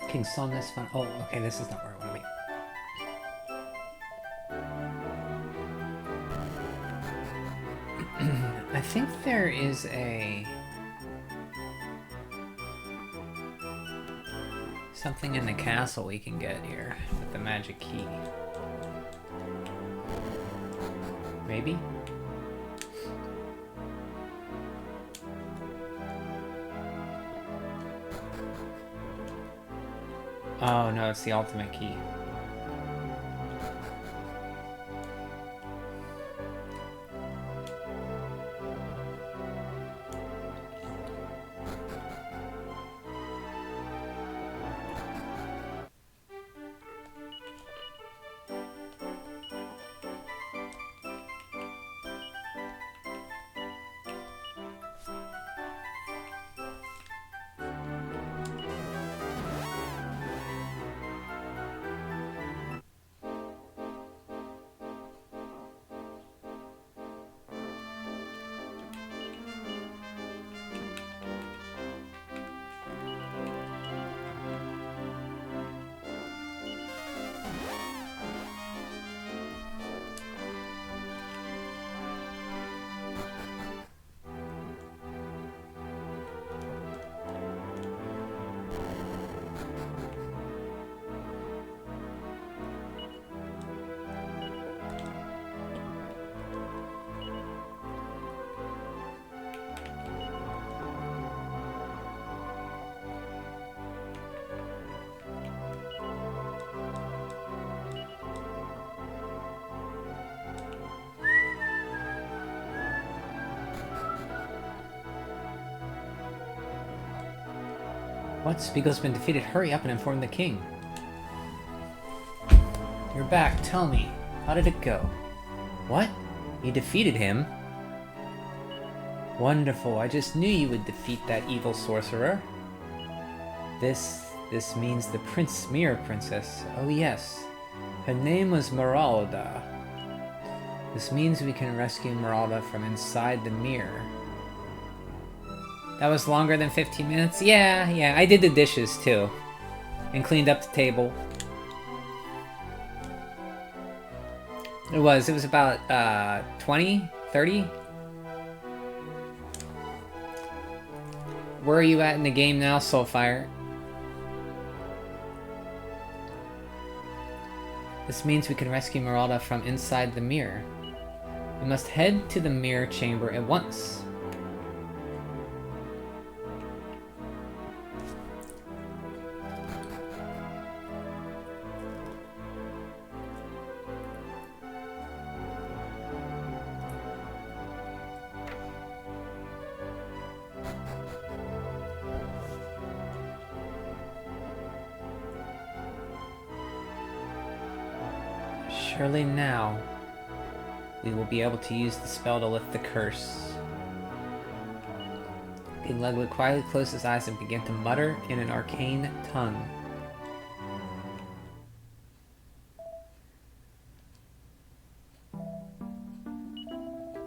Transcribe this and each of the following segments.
King Somnus found... Oh, okay, this is not where I want to be. I think there is a... something in the castle we can get here with the magic key. Maybe? Oh no, it's the ultimate key. What? Spiegel's been defeated. Hurry up and inform the king. You're back. Tell me. How did it go? What? You defeated him? Wonderful. I just knew you would defeat that evil sorcerer. This means the Mirror Princess. Oh yes. Her name was Meralda. This means we can rescue Meralda from inside the mirror. That was longer than 15 minutes? Yeah, I did the dishes too. And cleaned up the table. It was about 20? 30? Where are you at in the game now, Soulfire? This means we can rescue Meralda from inside the mirror. We must head to the mirror chamber at once. Surely now, we will be able to use the spell to lift the curse. King Ludwig quietly closed his eyes and began to mutter in an arcane tongue.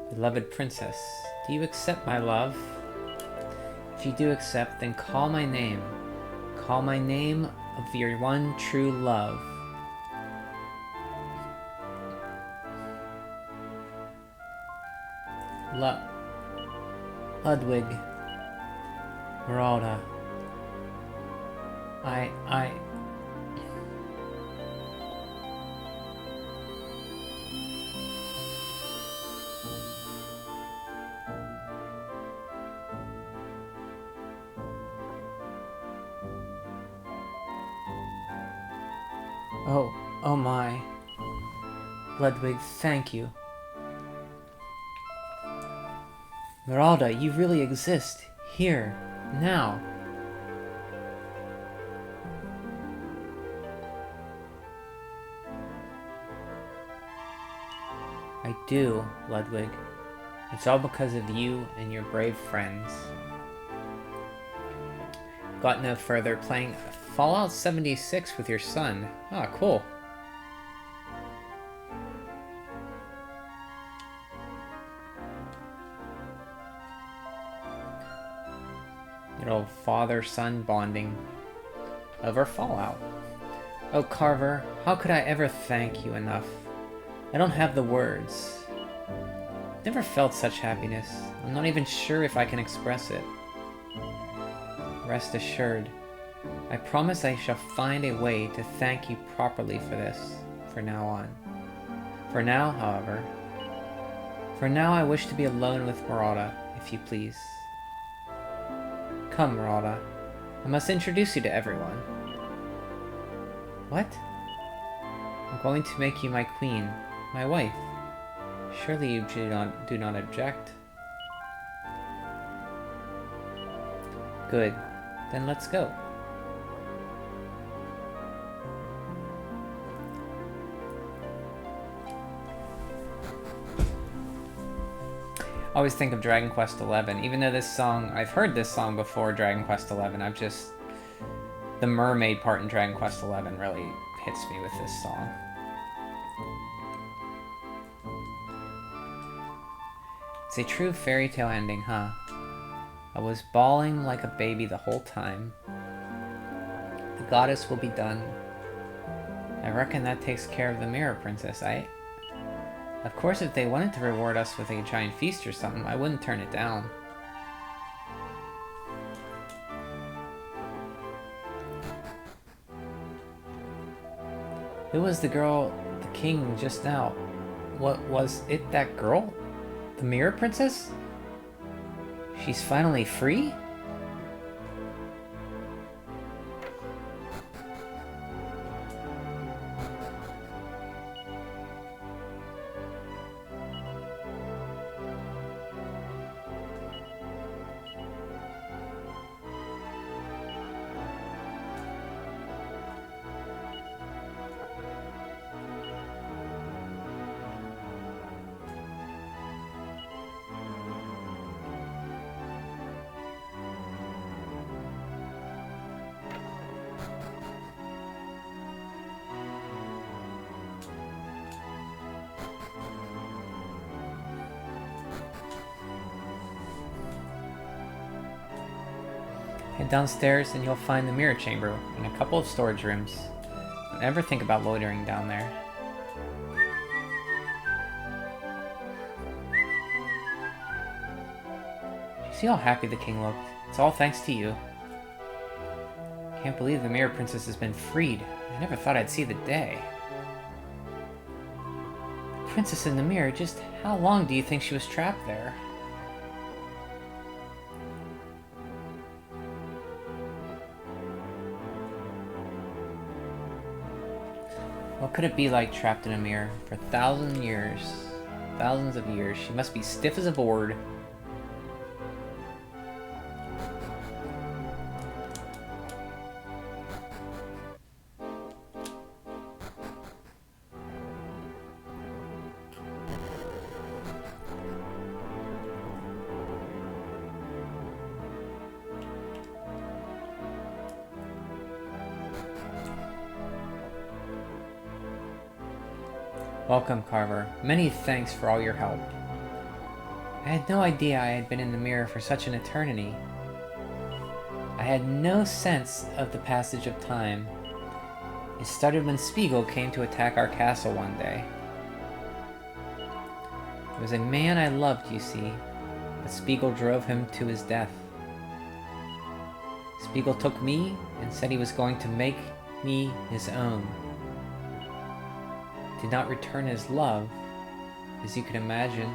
Beloved princess, do you accept my love? If you do accept, then call my name. Call my name of your one true love. Ludwig. Meralda. Oh my. Ludwig, thank you. Meralda, you really exist. Here. Now. I do, Ludwig. It's all because of you and your brave friends. Got no further, playing Fallout 76 with your son. Ah, cool. Little father-son bonding over Fallout. Oh, Carver, how could I ever thank you enough? I don't have the words. Never felt such happiness. I'm not even sure if I can express it. Rest assured, I promise I shall find a way to thank you properly for this, from now on. For now, however, I wish to be alone with Marauda, if you please. Come, Marauda. I must introduce you to everyone. What? I'm going to make you my queen, my wife. Surely you do not object. Good. Then let's go. I always think of Dragon Quest XI, even though this song, I've heard this song before Dragon Quest XI, the mermaid part in Dragon Quest XI really hits me with this song. It's a true fairy tale ending, huh? I was bawling like a baby the whole time. The goddess will be done. I reckon that takes care of the Mirror Princess, Of course, if they wanted to reward us with a giant feast or something, I wouldn't turn it down. Who was the girl, the king, just now? What was it, that girl? The Mirror Princess? She's finally free? Head downstairs and you'll find the mirror chamber and a couple of storage rooms. Don't ever think about loitering down there. You see how happy the king looked? It's all thanks to you. Can't believe the Mirror Princess has been freed. I never thought I'd see the day. The princess in the mirror, just how long do you think she was trapped there? What could it be like trapped in a mirror for thousands of years? She must be stiff as a board. Welcome, Carver. Many thanks for all your help. I had no idea I had been in the mirror for such an eternity. I had no sense of the passage of time. It started when Spiegel came to attack our castle one day. It was a man I loved, you see, but Spiegel drove him to his death. Spiegel took me and said he was going to make me his own. Did not return his love, as you can imagine.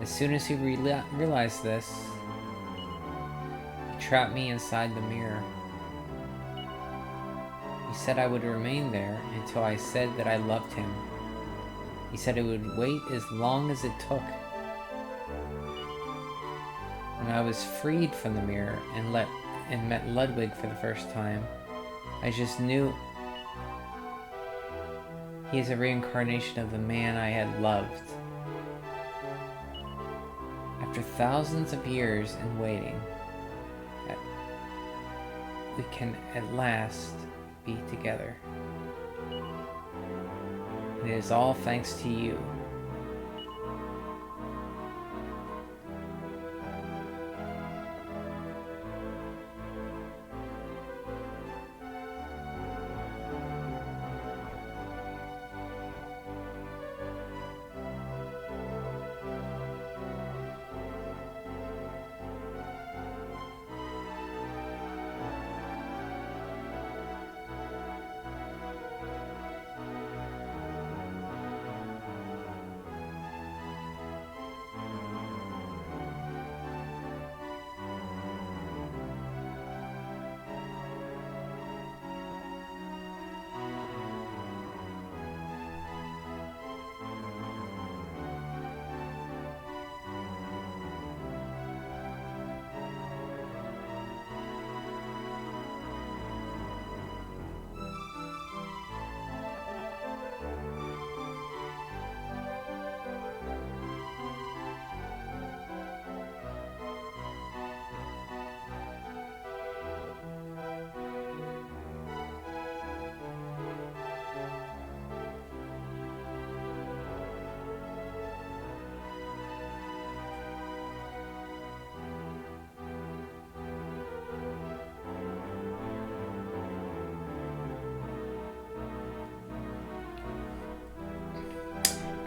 As soon as he realized this, he trapped me inside the mirror. He said I would remain there until I said that I loved him. He said it would wait as long as it took. When I was freed from the mirror and met Ludwig for the first time, I just knew he is a reincarnation of the man I had loved. After thousands of years in waiting, we can at last be together. And it is all thanks to you.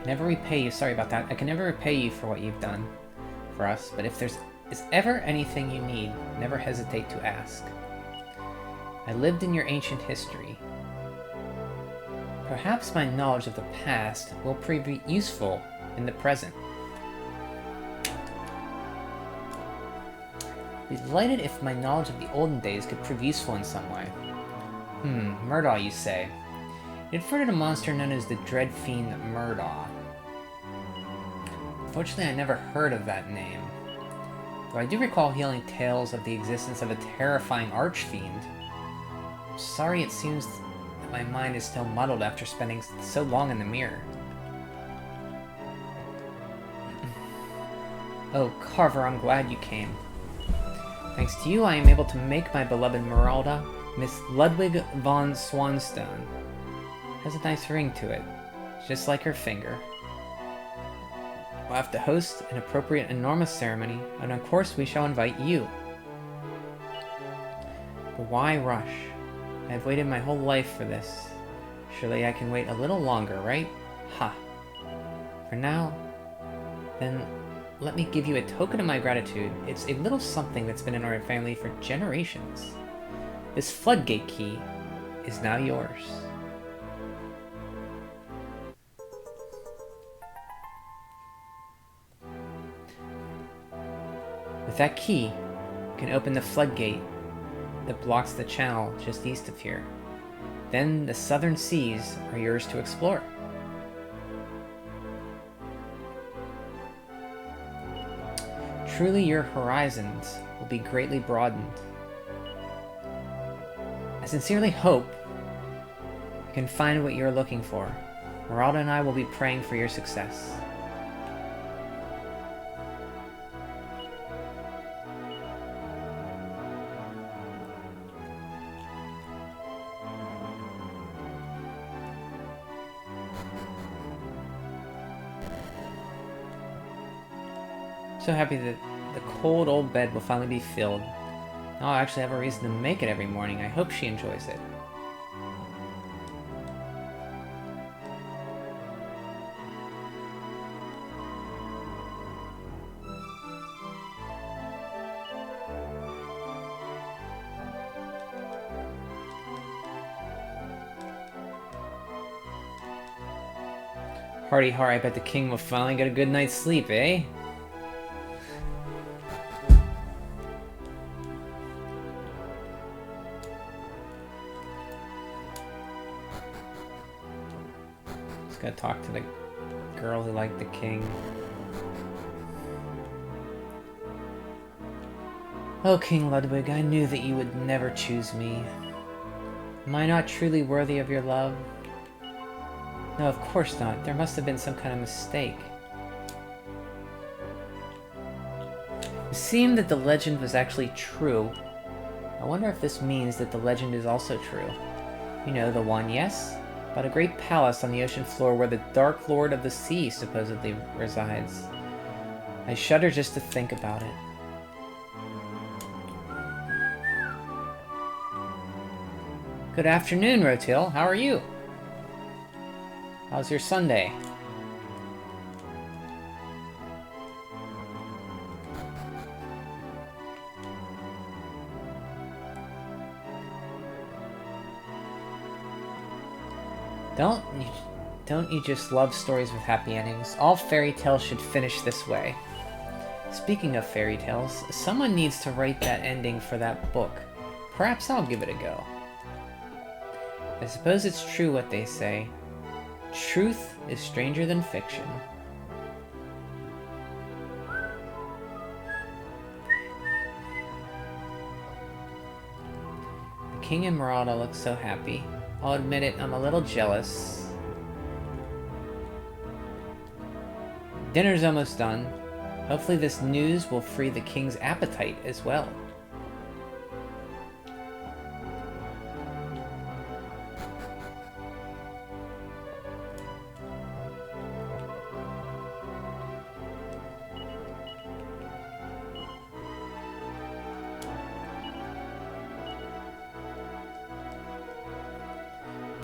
Never repay you. Sorry about that. I can never repay you for what you've done for us, but if there's ever anything you need, never hesitate to ask. I lived in your ancient history. Perhaps my knowledge of the past will prove useful in the present. Be delighted if my knowledge of the olden days could prove useful in some way. Murdaugh, you say. It referred to a monster known as the Dread Fiend Murdaugh. Fortunately, I never heard of that name. Though I do recall hearing tales of the existence of a terrifying archfiend. I'm sorry it seems that my mind is still muddled after spending so long in the mirror. Oh, Carver, I'm glad you came. Thanks to you, I am able to make my beloved Meralda, Miss Ludwig von Swanstone. Has a nice ring to it, just like her finger. We'll have to host an appropriate enormous ceremony, and of course we shall invite you. But why rush? I've waited my whole life for this. Surely I can wait a little longer, right? Ha! For now, then let me give you a token of my gratitude. It's a little something that's been in our family for generations. This floodgate key is now yours. With that key, you can open the floodgate that blocks the channel just east of here. Then the southern seas are yours to explore. Truly, your horizons will be greatly broadened. I sincerely hope you can find what you're looking for. Meralda and I will be praying for your success. So happy that the cold old bed will finally be filled. Now I'll actually have a reason to make it every morning. I hope she enjoys it. Hardy har, I bet the king will finally get a good night's sleep, eh? Gotta talk to the girl who liked the king. Oh, King Ludwig, I knew that you would never choose me. Am I not truly worthy of your love? No, of course not. There must have been some kind of mistake. It seemed that the legend was actually true. I wonder if this means that the legend is also true. You know, the one, yes? About a great palace on the ocean floor where the Dark Lord of the Sea supposedly resides. I shudder just to think about it. Good afternoon, Rotil. How are you? How's your Sunday? Don't you just love stories with happy endings? All fairy tales should finish this way. Speaking of fairy tales, someone needs to write that ending for that book. Perhaps I'll give it a go. I suppose it's true what they say. Truth is stranger than fiction. The king and Meralda look so happy. I'll admit it, I'm a little jealous. Dinner's almost done. Hopefully this news will free the king's appetite as well.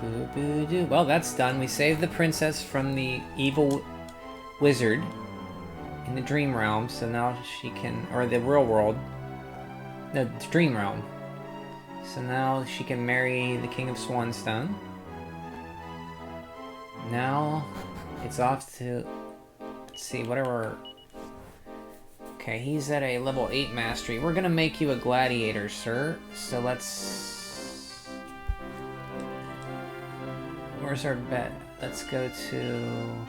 Boo-boo-doo. Well, that's done. We saved the princess from the evil wizard in the dream realm, so now she can, or the real world. No, the dream realm. So now she can marry the King of Swanstone. Now it's off to, let's see, whatever. Okay, he's at a level 8 mastery. We're gonna make you a gladiator, sir. So let's... Where's our bet? Let's go to...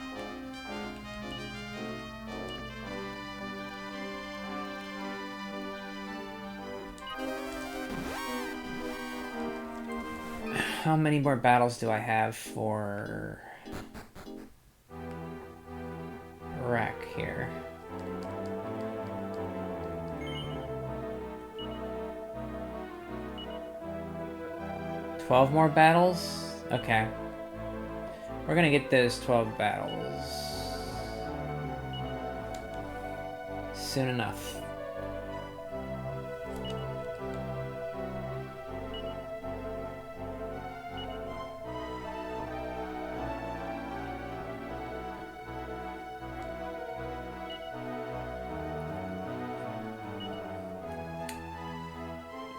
How many more battles do I have for... Wreck here? 12 more battles? Okay. We're gonna get those 12 battles soon enough.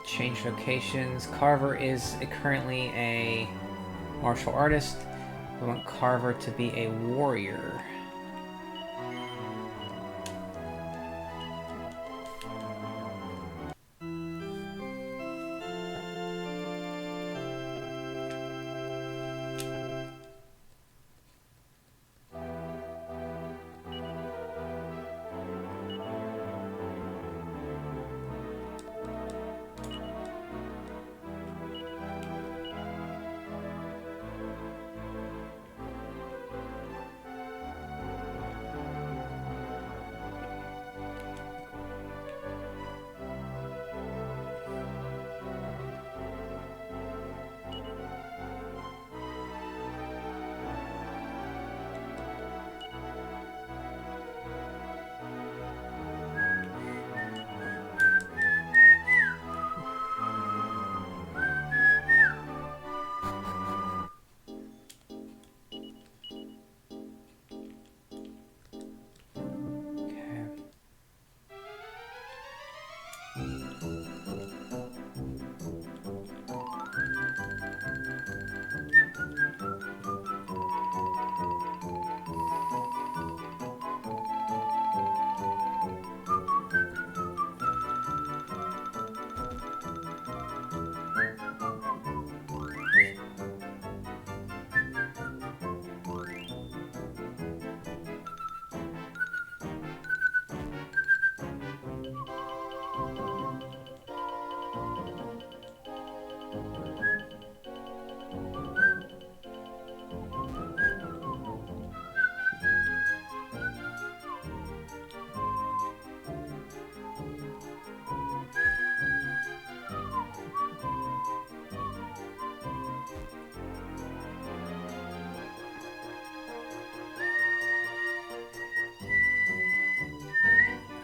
Change locations. Carver is currently a martial artist. We want Carver to be a warrior.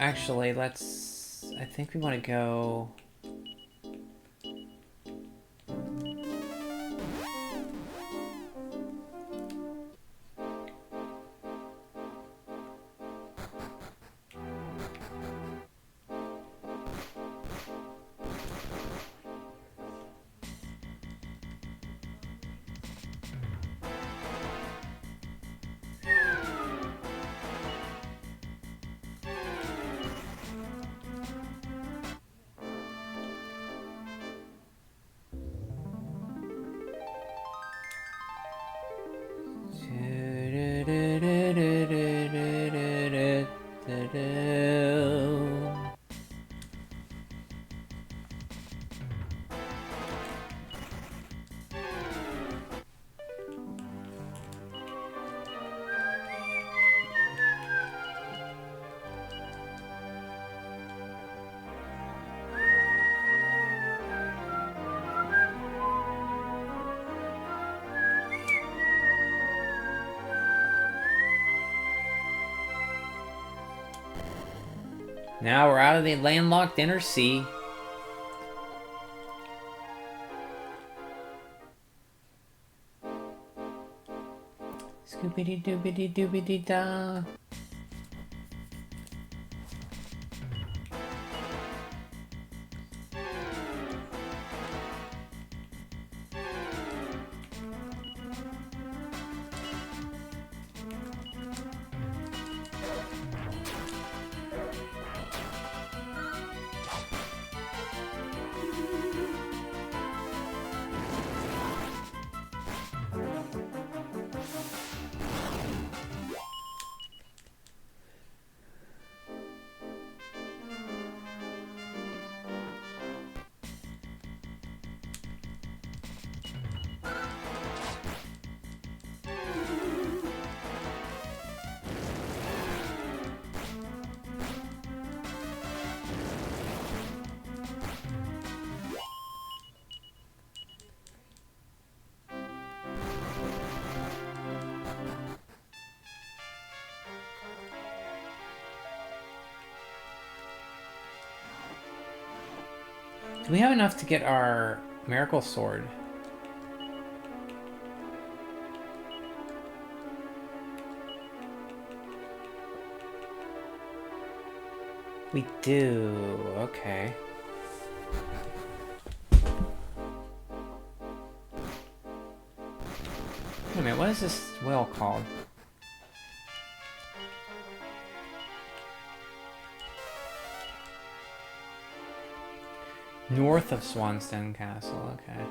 Actually, let's... I think we want to go... Now we're out of the landlocked inner sea. Scoopity doobity doobity da. Do we have enough to get our miracle sword? We do. Okay. Wait a minute, what is this whale called? North of Sunken Castle, okay.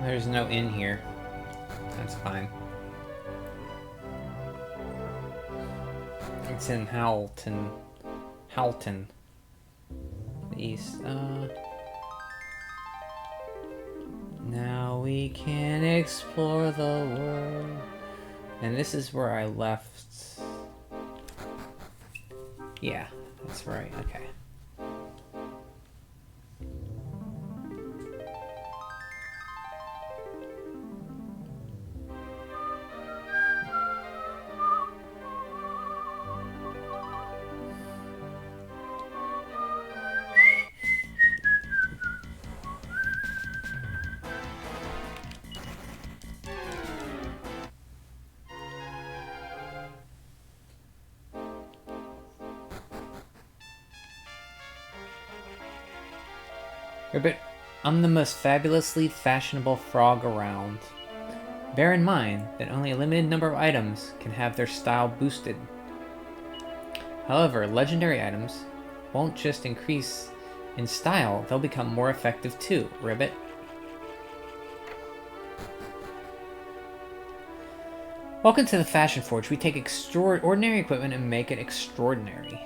There's no inn here. That's fine. It's in Halton. Halton. The east. Now we can explore the world. And this is where I left. Yeah, that's right. Okay. Ribbit, I'm the most fabulously fashionable frog around. Bear in mind that only a limited number of items can have their style boosted. However, legendary items won't just increase in style, they'll become more effective too, Ribbit. Welcome to the Fashion Forge. We take ordinary equipment and make it extraordinary.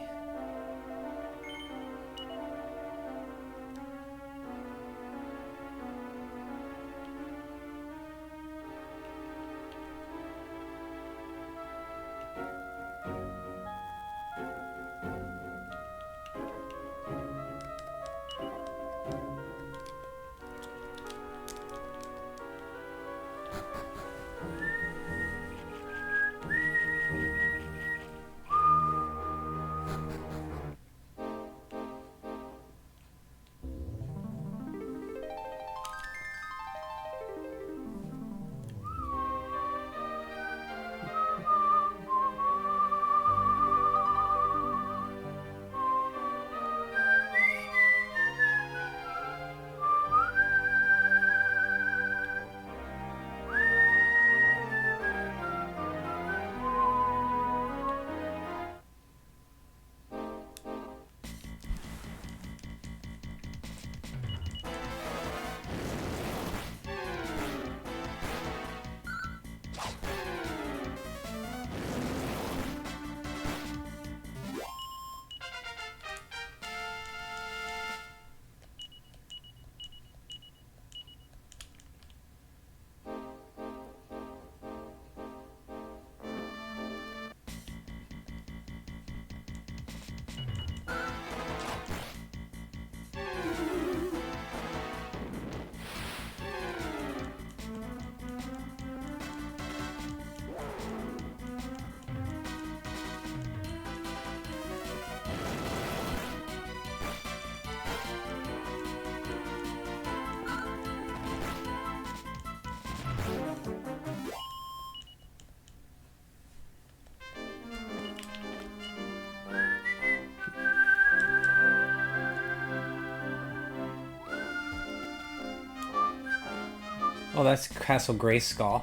Oh, that's Castle Grayskull.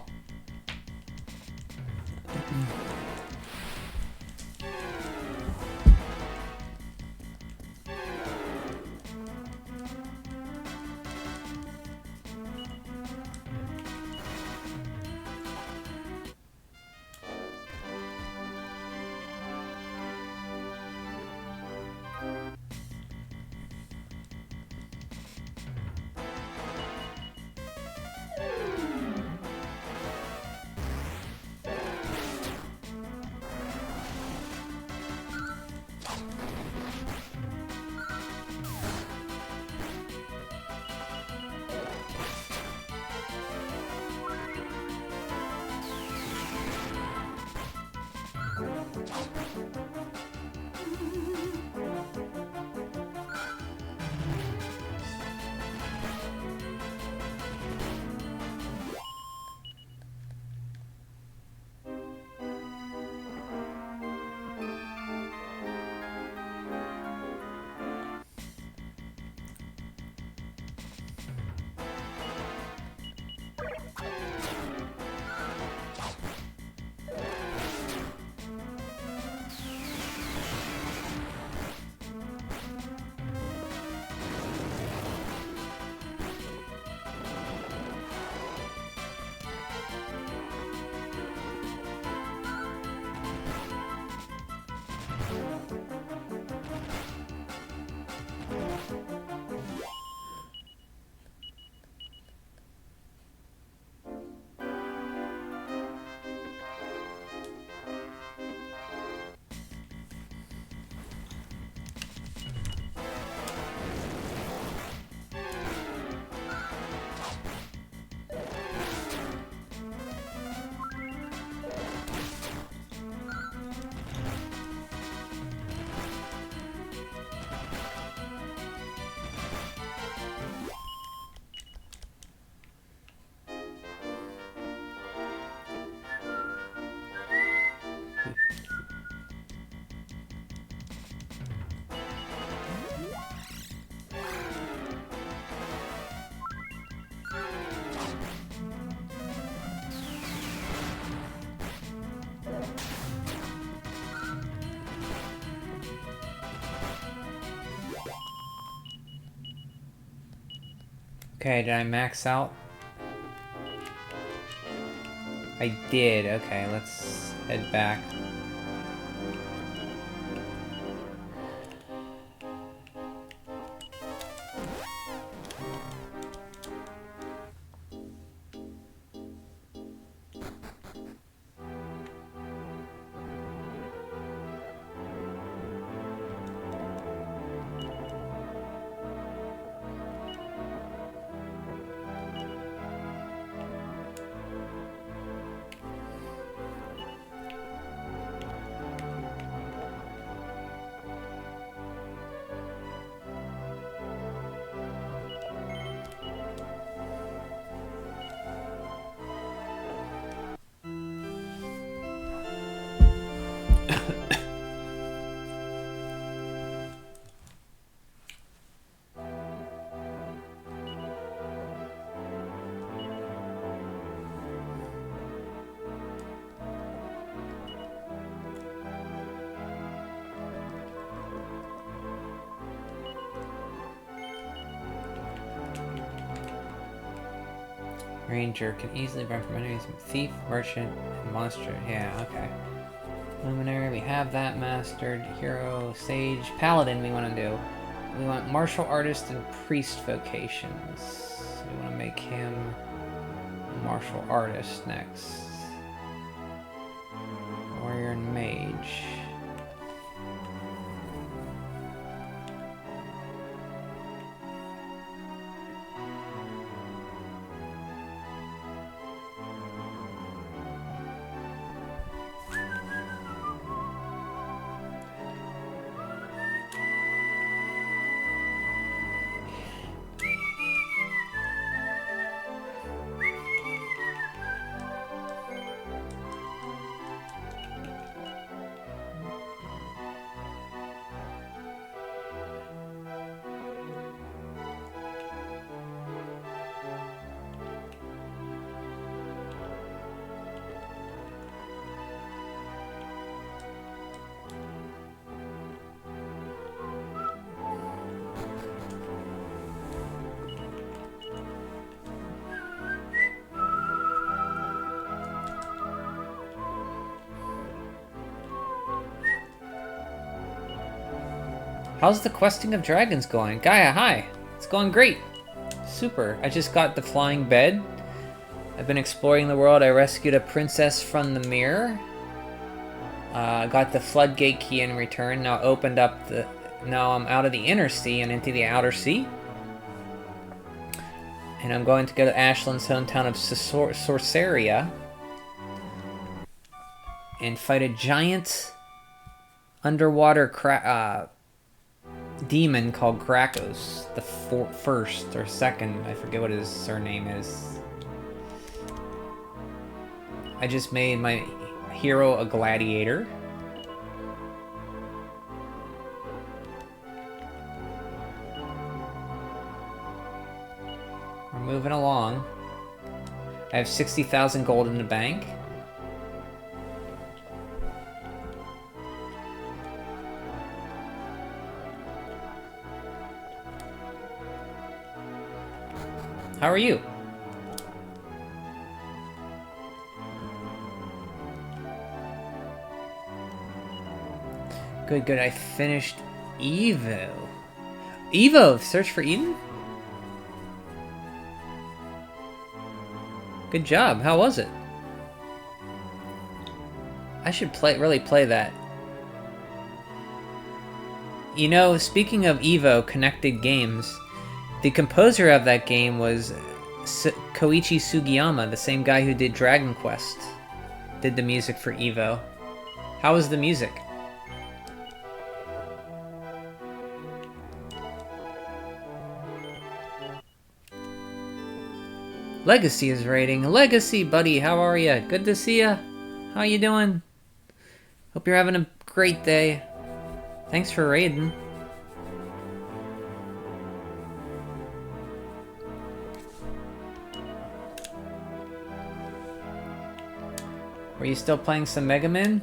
Okay, did I max out? I did. Okay, let's head back. Ranger can easily run from enemies. Thief, merchant, and monster. Yeah, okay. Luminary, we have that mastered. Hero, sage, paladin we want to do. We want martial artist and priest vocations. We want to make him a martial artist next. Warrior and mage. How's the questing of dragons going? Gaia, hi! It's going great! Super. I just got the flying bed. I've been exploring the world. I rescued a princess from the mirror. Got the floodgate key in return. Now opened up the... Now I'm out of the inner sea and into the outer sea. And I'm going to go to Ashland's hometown of Sorceria. And fight a giant underwater demon called Krakos, the first or second, I forget what his surname is. I just made my hero a gladiator. We're moving along. I have 60,000 gold in the bank. How are you? Good, good. I finished Evo. Evo! Search for Eden? Good job. How was it? I should really play that. You know, speaking of Evo connected games, the composer of that game was Koichi Sugiyama, the same guy who did Dragon Quest. Did the music for Evo. How was the music? Legacy is raiding. Legacy, buddy, how are ya? Good to see ya. How you doing? Hope you're having a great day. Thanks for raiding. Were you still playing some Mega Man?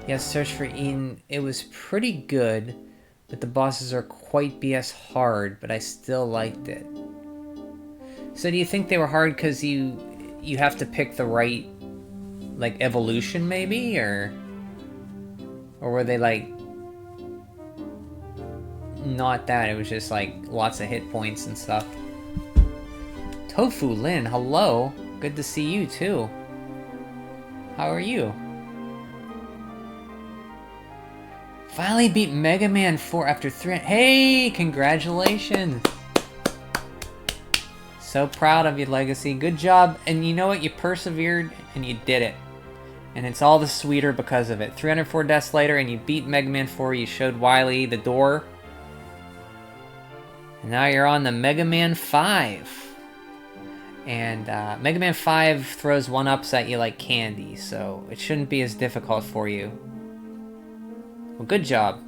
Yes, Search for Eden. It was pretty good, But the bosses are quite BS hard, but I still liked it. So do you think they were hard because you have to pick the right, like, evolution maybe, or were they like not that? It was just like lots of hit points and stuff. Tofu Lin, hello. Good to see you too. How are you? Finally beat Mega Man 4 after 3. Hey, congratulations. So proud of you, Legacy. Good job. And you know what? You persevered and you did it. And it's all the sweeter because of it. 304 deaths later and you beat Mega Man 4. You showed Wily the door. And now you're on the Mega Man 5. And Mega Man 5 throws 1-ups at you like candy. So it shouldn't be as difficult for you. Well, good job.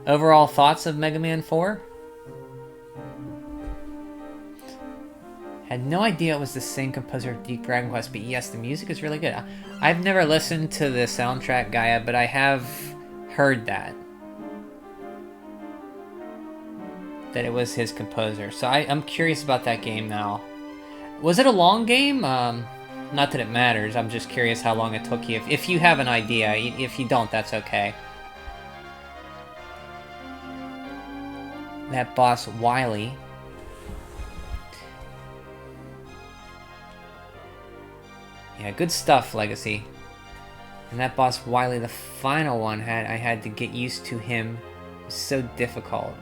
Overall thoughts of Mega Man 4? Had no idea it was the same composer of Deep Dragon Quest, but yes, the music is really good. I've never listened to the soundtrack, Gaia, but I have heard that it was his composer. So I'm curious about that game now. Was it a long game? Not that it matters. I'm just curious how long it took you. If you have an idea. If you don't, that's okay. That boss, Wily. Yeah, good stuff, Legacy. And that boss, Wily, the final one, I had to get used to him. It was so difficult.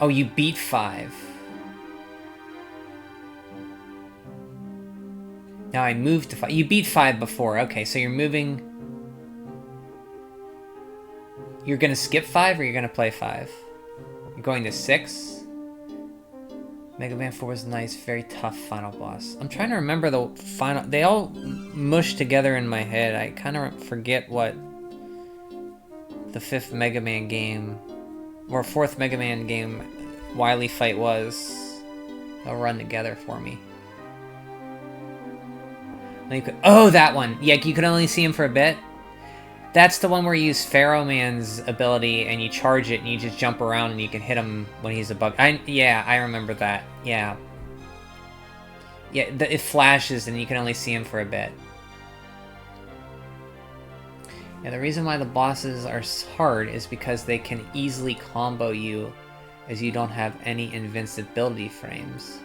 Oh, you beat 5. Now I moved to 5. You beat 5 before. Okay, so you're moving... You're gonna skip 5 or you're gonna play 5? You're going to 6? Mega Man 4 was nice, very tough final boss. I'm trying to remember the final... They all mush together in my head. I kind of forget what the 5th Mega Man game, or 4th Mega Man game, Wily fight was. They'll run together for me. Oh, that one! Yeah, you could only see him for a bit. That's the one where you use Pharaoh Man's ability and you charge it and you just jump around and you can hit him when he's above. Yeah, I remember that. Yeah. Yeah, it flashes and you can only see him for a bit. Yeah, the reason why the bosses are hard is because they can easily combo you as you don't have any invincibility frames.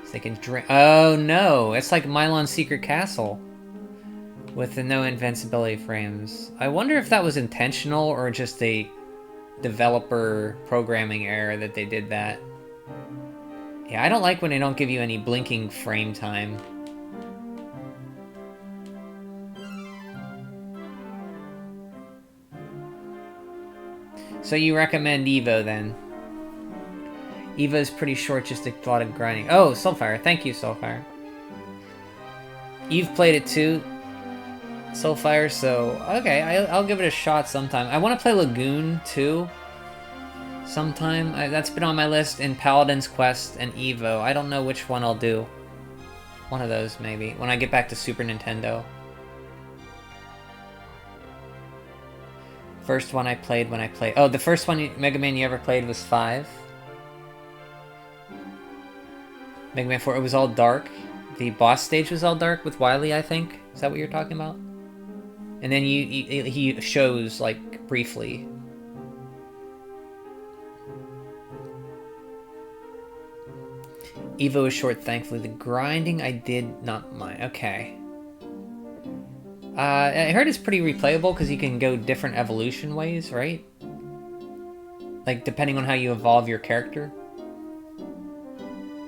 So they can drink. Oh no! It's like Milon's Secret Castle with the no invincibility frames. I wonder if that was intentional or just a developer programming error that they did that. Yeah, I don't like when they don't give you any blinking frame time. So you recommend Evo then? Evo's pretty short, just a lot of grinding. Oh, Soulfire. Thank you, Soulfire. You've played it too, Soulfire, so okay, I'll give it a shot sometime. I want to play Lagoon too sometime. That's been on my list in Paladin's Quest and Evo. I don't know which one I'll do. One of those maybe when I get back to Super Nintendo. First one I played when I played... Oh, the first one Mega Man you ever played was 5. Mega Man 4, it was all dark. The boss stage was all dark with Wily, I think. Is that what you're talking about? And then he shows, like, briefly. Evo is short, thankfully. The grinding I did not mind. Okay. I heard it's pretty replayable because you can go different evolution ways, right? Like, depending on how you evolve your character.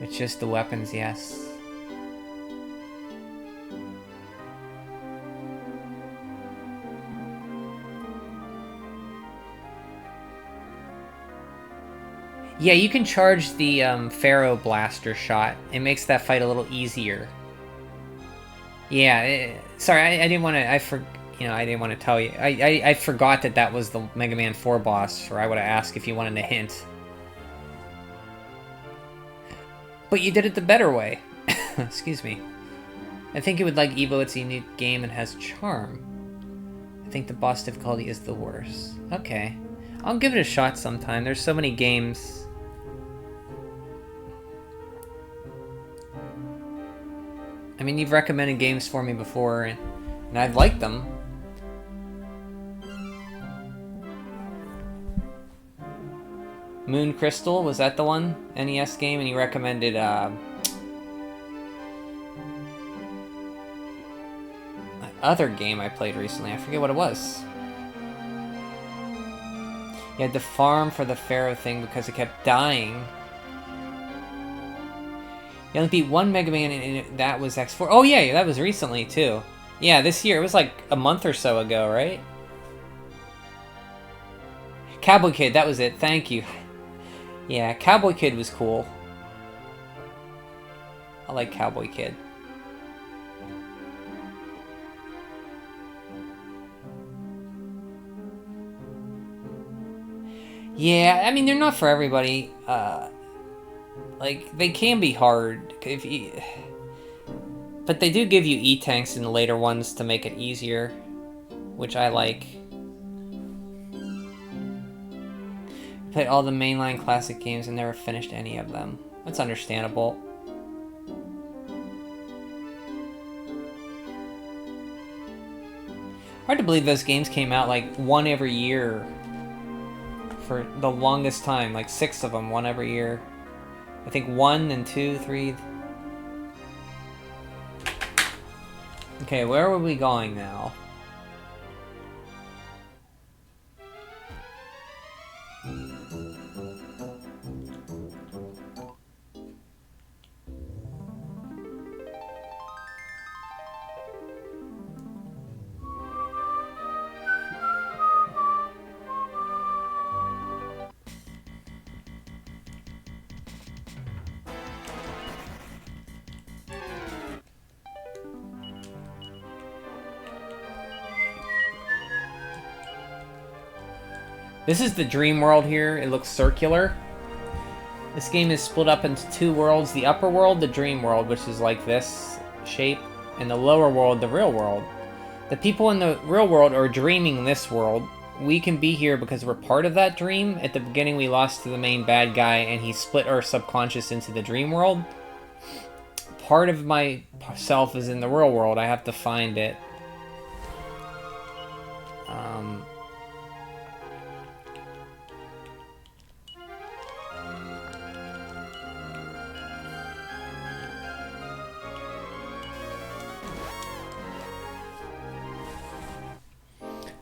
It's just the weapons, yes. Yeah, you can charge the Pharaoh Blaster shot. It makes that fight a little easier. Yeah, sorry, I didn't want to. I didn't want to tell you. I forgot that was the Mega Man 4 boss, or I would have asked if you wanted a hint. But you did it the better way. Excuse me. I think you would like Evo. It's a unique game and has charm. think the boss difficulty is the worst. Okay. I'll give it a shot sometime. There's so many games. I mean, you've recommended games for me before, and I've liked them. Moon Crystal, was that the one? NES game, and you recommended, other game I played recently. I forget what it was. You had to farm for the Pharaoh thing because it kept dying. You only beat one Mega Man, and that was X4. Oh yeah, that was recently too. Yeah, this year. It was like a month or so ago, right? Cowboy Kid, that was it. Thank you. Yeah, Cowboy Kid was cool. I like Cowboy Kid. Yeah, I mean, they're not for everybody. Like, they can be hard, if you... but they do give you E-tanks in the later ones to make it easier, which I like. Played all the mainline classic games and never finished any of them. That's understandable. Hard to believe those games came out like one every year for the longest time, like 6 of them, one every year. I think 1 and 2, 3. Okay, where are we going now? This is the dream world here. It looks circular. This game is split up into 2 worlds. The upper world, the dream world, which is like this shape, and the lower world, the real world. The people in the real world are dreaming this world. We can be here because we're part of that dream. At the beginning, we lost to the main bad guy, and he split our subconscious into the dream world. Part of myself is in the real world. I have to find it.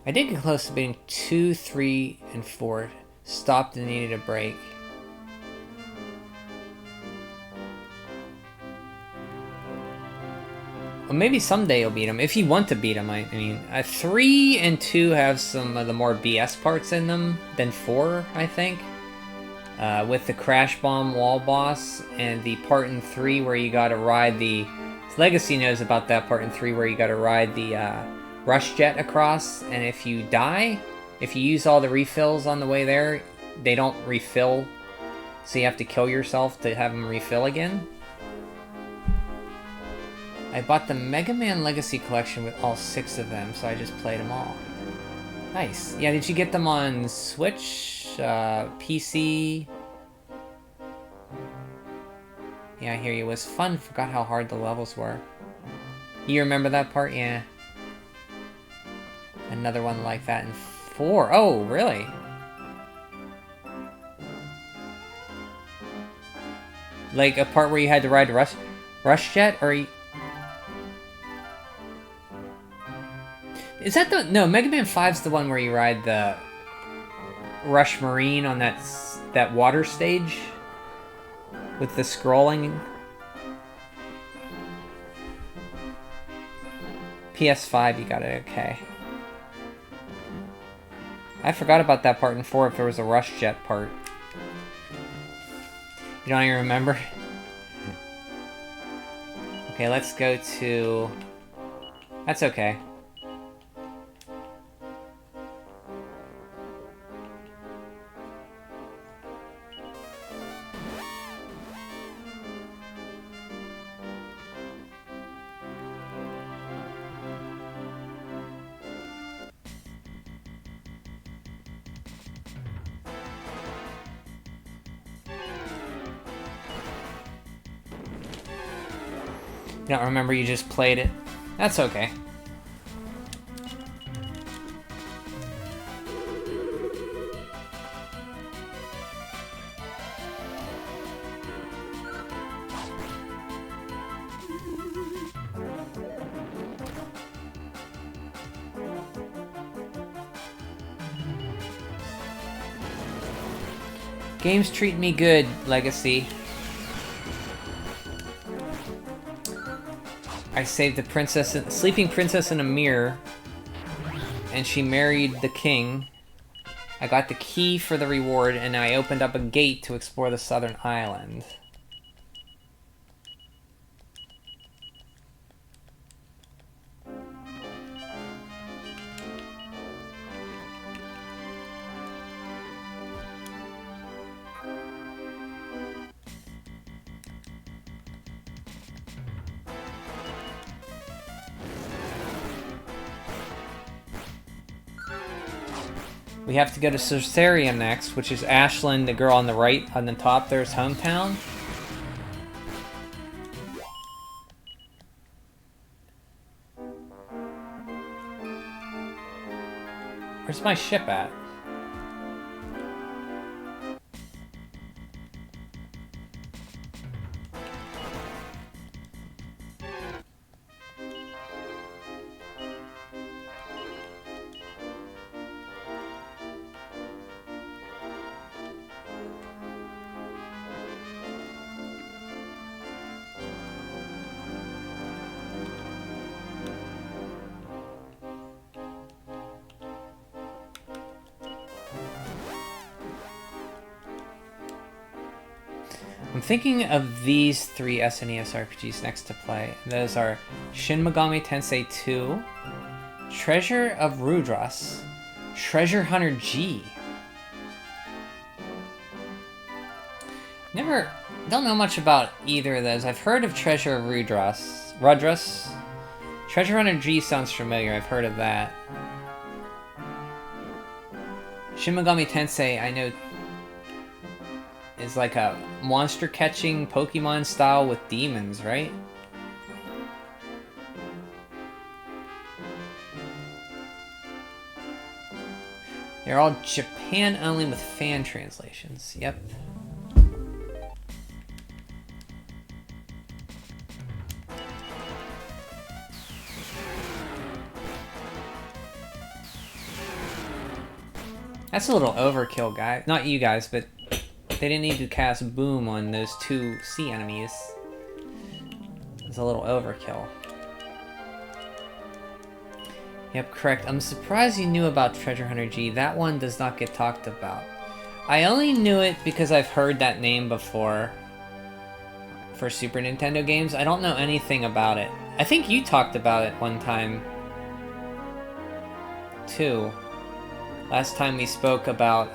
I did get close to being 2, 3, and 4. Stopped and needed a break. Well, maybe someday you'll beat them. If you want to beat them, I mean. 3 and 2 have some of the more BS parts in them than 4, I think. With the Crash Bomb wall boss, and the part in 3 where you gotta ride the... Legacy knows about that part in 3 where you gotta ride the, rush jet across, and if you die, if you use all the refills on the way there, they don't refill, so you have to kill yourself to have them refill again. I bought the Mega Man Legacy Collection with all 6 of them, so I just played them all. Nice. Yeah, did you get them on Switch, PC? Yeah, I hear you. It was fun. Forgot how hard the levels were. You remember that part? Yeah. Another one like that in 4. Oh, really? Like a part where you had to ride a rush jet, or is that the... No, Mega Man 5's the one where you ride the Rush Marine on that water stage with the scrolling. PS5, you got it. Okay. I forgot about that part in 4 if there was a rush jet part. You don't even remember? Okay, let's go to... That's okay. don't remember you just played it. That's okay. Games treat me good, Legacy. I saved the princess, sleeping princess in a mirror, and she married the king. I got the key for the reward, and I opened up a gate to explore the southern island. We have to go to Cerceria next, which is Ashland, the girl on the right, on the top there's hometown. Where's my ship at? I'm thinking of these three SNES RPGs next to play. Those are Shin Megami Tensei 2, Treasure of Rudras, Treasure Hunter G. Don't know much about either of those. I've heard of Treasure of Rudras. Treasure Hunter G sounds familiar. I've heard of that. Shin Megami Tensei, I know, is like a monster catching Pokemon style with demons, right? They're all Japan only with fan translations. Yep. That's a little overkill, guys. Not you guys, but they didn't need to cast Boom on those two sea enemies. It's a little overkill. Yep, correct. I'm surprised you knew about Treasure Hunter G. That one does not get talked about. I only knew it because I've heard that name before for Super Nintendo games. I don't know anything about it. I think you talked about it one time, too. Last time we spoke about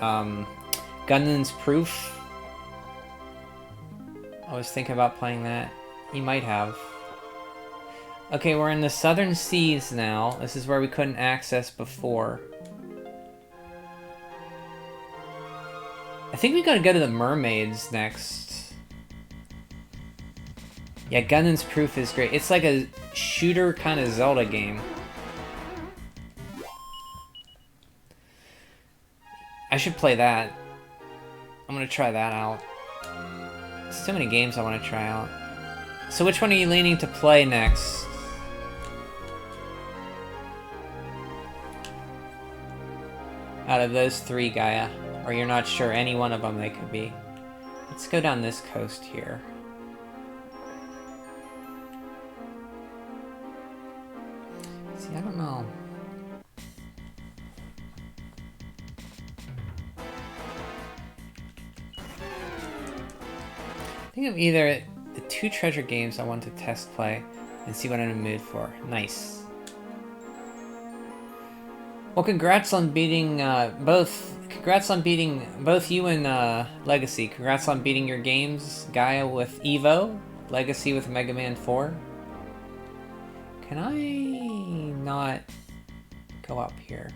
Gundam's Proof. I was thinking about playing that. You might have. Okay, we're in the southern seas now. This is where we couldn't access before. I think we gotta go to the mermaids next. Yeah, Gundam's Proof is great. It's like a shooter kind of Zelda game. I should play that. I'm gonna try that out. So many games I want to try out. So which one are you leaning to play next? Out of those three, Gaia. Or you're not sure any one of them they could be. Let's go down this coast here. See, I don't know. I think of either the two treasure games I want to test play and see what I'm in the mood for. Nice. Well, congrats on beating Congrats on beating both you and Legacy. Congrats on beating your games. Gaia with Evo, Legacy with Mega Man 4. Can I not go up here?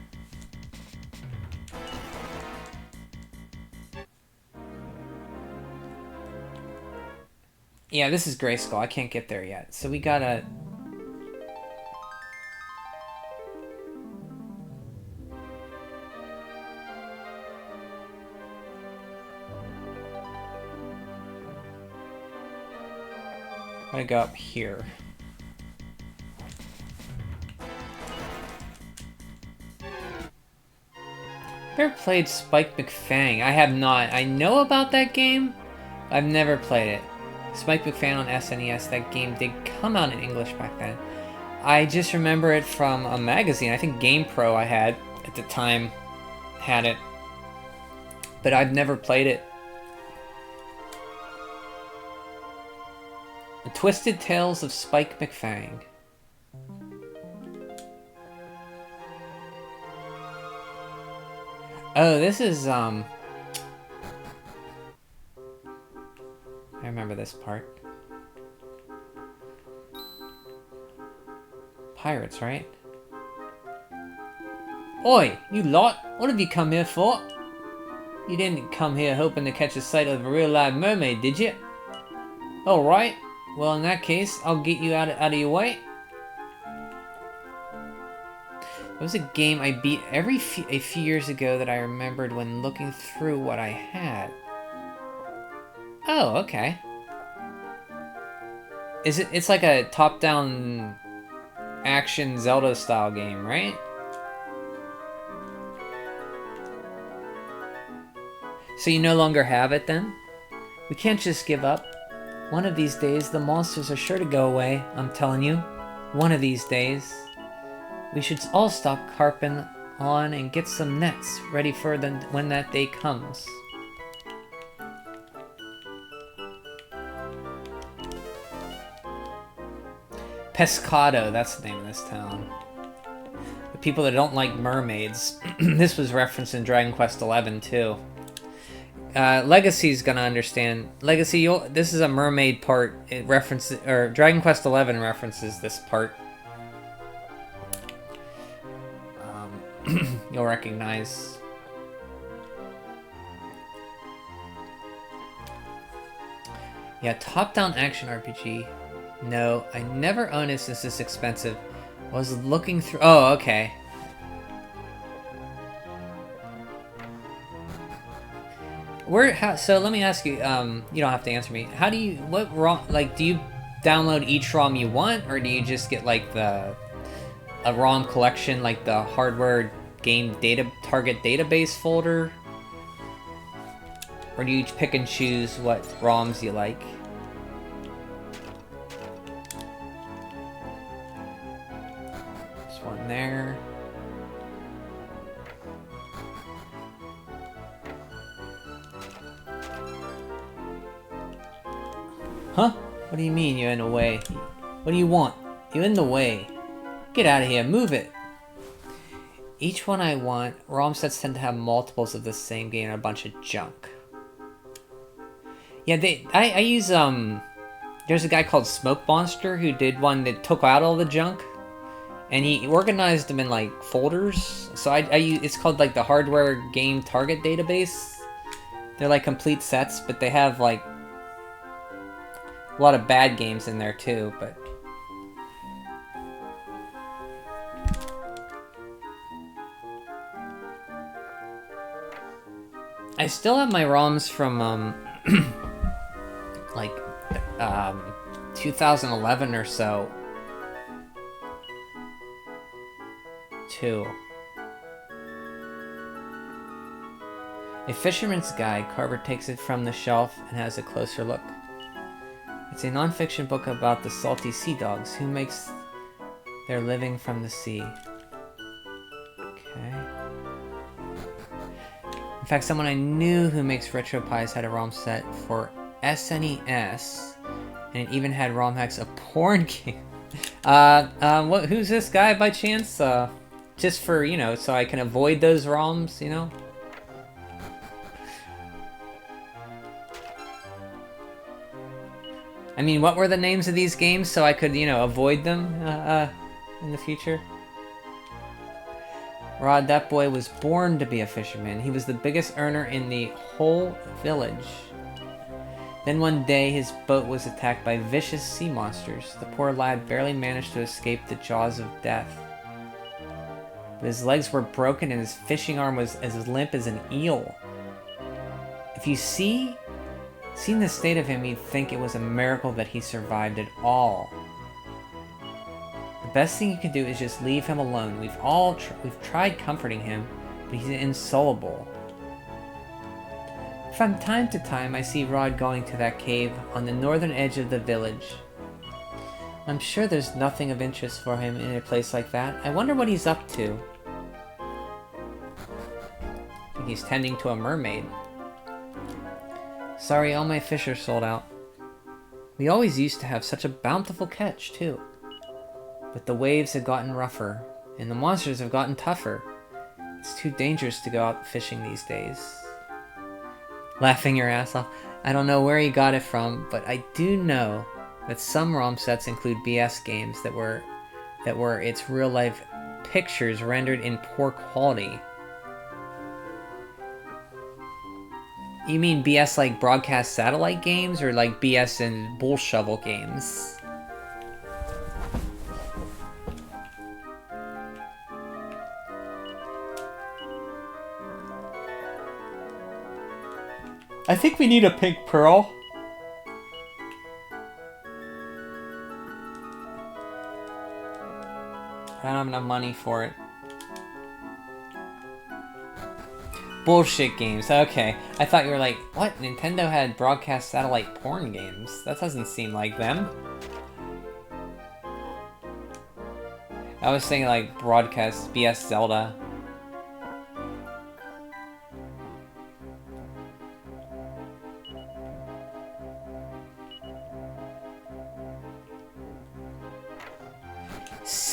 Yeah, this is Grayskull. I can't get there yet. So we gotta... I'm gonna go up here. Ever played Spike McFang? I have not. I know about that game. I've never played it. Spike McFang on SNES. That game did come out in English back then. I just remember it from a magazine. I think GamePro I had at the time had it. But I've never played it. The Twisted Tales of Spike McFang. Oh, this is, I remember this part. Pirates, right? Oi, you lot! What have you come here for? You didn't come here hoping to catch a sight of a real live mermaid, did you? Alright. Well, in that case, I'll get you out of your way. It was a game I beat a few years ago that I remembered when looking through what I had. Oh, okay. It's like a top-down action Zelda style game, right? So you no longer have it then? We can't just give up. One of these days, the monsters are sure to go away, I'm telling you. One of these days. We should all stop carping on and get some nets ready for when that day comes. Pescado, that's the name of this town. The people that don't like mermaids. This was referenced in Dragon Quest XI too. Legacy's gonna understand. Legacy, this is a mermaid part. It references, or Dragon Quest XI references this part. You'll recognize. Yeah, top-down action RPG. No, I never owned it since it's expensive. I was looking through. Oh, okay. So let me ask you. You don't have to answer me. How do you? What ROM? Like, do you download each ROM you want, or do you just get like a ROM collection, like the hardware game target database folder? Or do you pick and choose what ROMs you like? There's one there. Huh? What do you mean you're in the way? What do you want? You're in the way. Get out of here, move it! Each one I want, ROM sets tend to have multiples of the same game and a bunch of junk. Yeah, I use, there's a guy called Smoke Monster who did one that took out all the junk. And he organized them in, like, folders. So I use, it's called, like, the Hardware Game Target Database. They're, like, complete sets, but they have, like, a lot of bad games in there, too, but... I still have my ROMs from, like, 2011 or so. Too. A Fisherman's Guide. Carver takes it from the shelf and has a closer look. It's a non-fiction book about the salty sea dogs who makes their living from the sea. Okay. In fact, someone I knew who makes RetroPies had a ROM set for SNES, and it even had ROM hacks of porn game. Who's this guy by chance? Just for, you know, so I can avoid those ROMs, you know? I mean, what were the names of these games so I could, you know, avoid them in the future? Rod, that boy was born to be a fisherman. He was the biggest earner in the whole village. Then one day his boat was attacked by vicious sea monsters. The poor lad barely managed to escape the jaws of death. But his legs were broken and his fishing arm was as limp as an eel. If you seen the state of him, you'd think it was a miracle that he survived at all. The best thing you can do is just leave him alone. We've tried comforting him, but he's insoluble. From time to time, I see Rod going to that cave on the northern edge of the village. I'm sure there's nothing of interest for him in a place like that. I wonder what he's up to. I think he's tending to a mermaid. Sorry, all my fish are sold out. We always used to have such a bountiful catch, too. But the waves have gotten rougher, and the monsters have gotten tougher. It's too dangerous to go out fishing these days. Laughing your ass off. I don't know where he got it from, but I do know that some ROM sets include BS games that were its real-life pictures rendered in poor quality. You mean BS like broadcast satellite games, or like BS in bull shovel games? I think we need a pink pearl. I don't have enough money for it. Bullshit games. Okay. I thought you were like, what? Nintendo had broadcast satellite porn games? That doesn't seem like them. I was thinking like broadcast BS Zelda.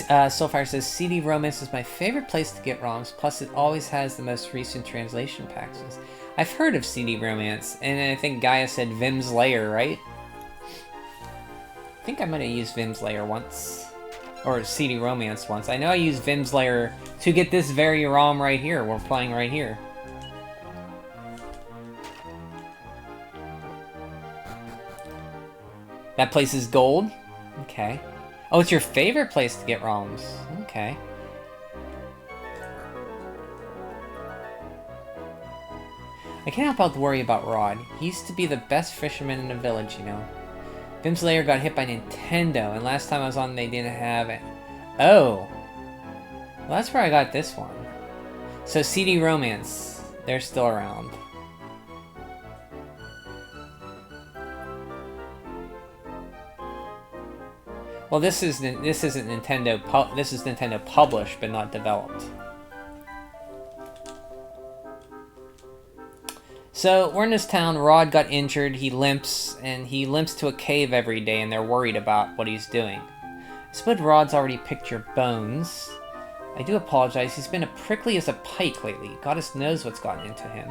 Soulfire says, CD Romance is my favorite place to get ROMs, plus it always has the most recent translation packages. I've heard of CD Romance, and I think Gaia said Vim's Lair, right? I think I might have used Vim's Lair once. Or CD Romance once. I know I used Vim's Lair to get this very ROM right here, we're playing right here. That place is gold? Okay. Oh, it's your favorite place to get ROMs. Okay. I can't help but worry about Rod. He used to be the best fisherman in the village, you know. Vim's Lair got hit by Nintendo, and last time I was on they didn't have it. Oh! Well, that's where I got this one. So CD Romance, they're still around. Well, this isn't Nintendo. This is Nintendo published, but not developed. So we're in this town. Rod got injured. He limps, and he limps to a cave every day, and they're worried about what he's doing. I suppose Rod's already picked your bones. I do apologize. He's been as prickly as a pike lately. Goddess knows what's gotten into him.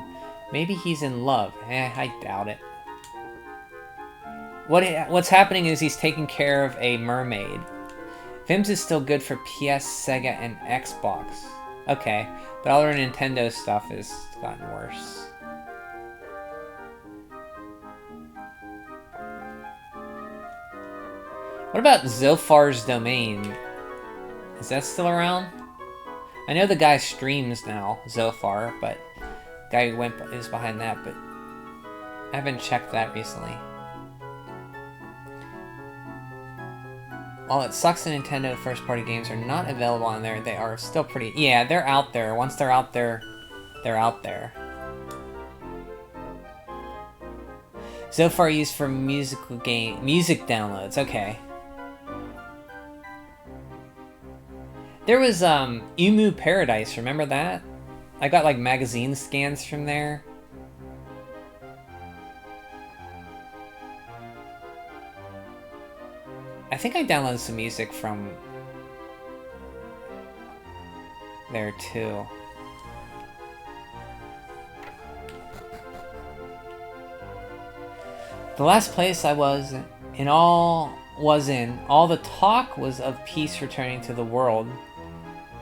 Maybe he's in love. I doubt it. What's happening is he's taking care of a mermaid. Vim's is still good for PS, Sega, and Xbox. Okay, but all our Nintendo stuff has gotten worse. What about Zophar's Domain? Is that still around? I know the guy streams now, Zophar, but the guy who is behind that, but I haven't checked that recently. While it sucks that Nintendo first-party games are not available on there, they are still pretty... Yeah, they're out there. Once they're out there, they're out there. Zophar used for music downloads. Okay. There was Emu Paradise. Remember that? I got like magazine scans from there. I think I downloaded some music from there too. The last place I was in, all the talk was of peace returning to the world.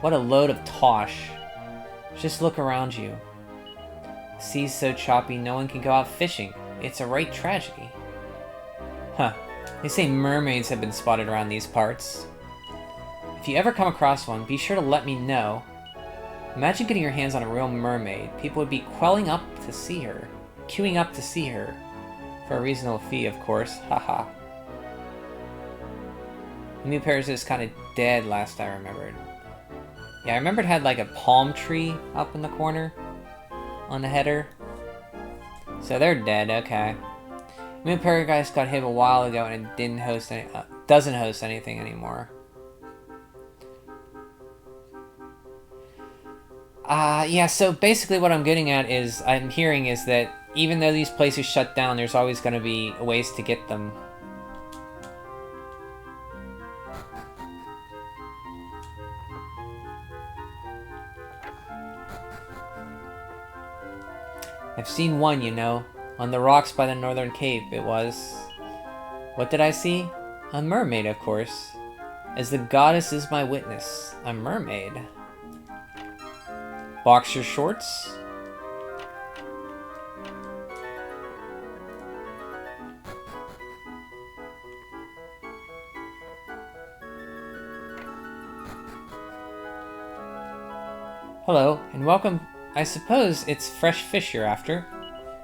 What a load of tosh. Just look around you. The sea's so choppy no one can go out fishing. It's a right tragedy. Huh. They say mermaids have been spotted around these parts. If you ever come across one, be sure to let me know. Imagine getting your hands on a real mermaid. People would be queuing up to see her. For a reasonable fee, of course. Haha. The new Paris is kind of dead last I remembered. Yeah, I remember it had like a palm tree up in the corner on the header. So they're dead, okay. New Paradise got hit a while ago and it didn't host any, doesn't host anything anymore. Yeah, so basically what I'm getting at is, I'm hearing is that even though these places shut down, there's always going to be ways to get them. I've seen one, you know, on the rocks by the Northern Cape, it was. What did I see? A mermaid, of course. As the goddess is my witness, a mermaid. Boxer shorts? Hello, and welcome. I suppose it's fresh fish you're after.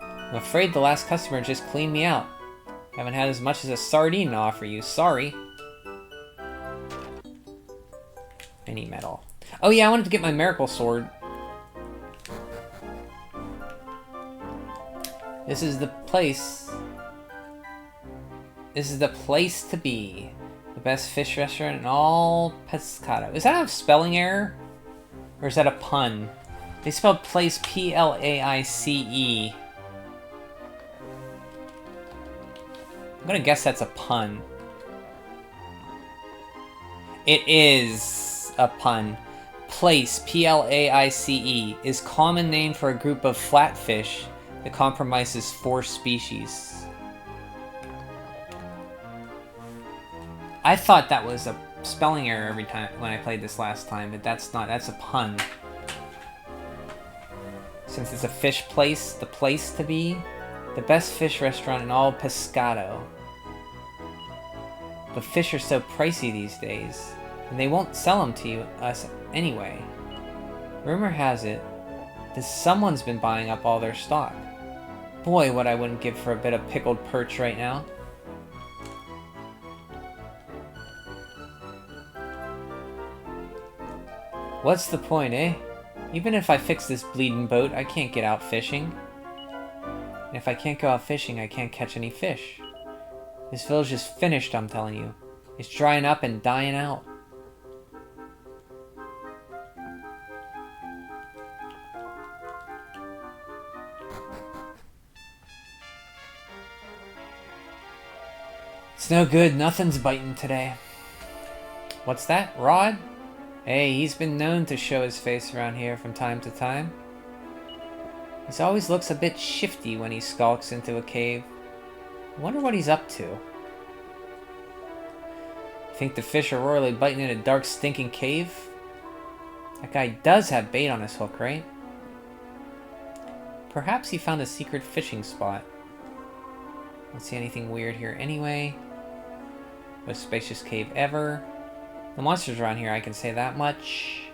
I'm afraid the last customer just cleaned me out. Haven't had as much as a sardine to offer you, sorry. Any metal. Oh yeah, I wanted to get my miracle sword. This is the place. This is the place to be. The best fish restaurant in all Pescado. Is that a spelling error? Or is that a pun? They spelled place P-L-A-I-C-E. I'm gonna guess that's a pun. It is a pun. Place, P-L-A-I-C-E, is common name for a group of flatfish that compromises 4 species. I thought that was a spelling error every time when I played this last time, but that's not. That's a pun. Since it's a fish place, the place to be, the best fish restaurant in all Pescado. But fish are so pricey these days, and they won't sell them to us anyway. Rumor has it that someone's been buying up all their stock. Boy, what I wouldn't give for a bit of pickled perch right now. What's the point, eh? Even if I fix this bleeding boat, I can't get out fishing. And if I can't go out fishing, I can't catch any fish. This village is finished, I'm telling you. It's drying up and dying out. It's no good, nothing's biting today. What's that, Rod? Hey, he's been known to show his face around here from time to time. He always looks a bit shifty when he skulks into a cave. I wonder what he's up to. Think the fish are royally biting in a dark, stinking cave? That guy does have bait on his hook, right? Perhaps he found a secret fishing spot. Don't see anything weird here anyway. Most spacious cave ever. The monsters around here, I can say that much.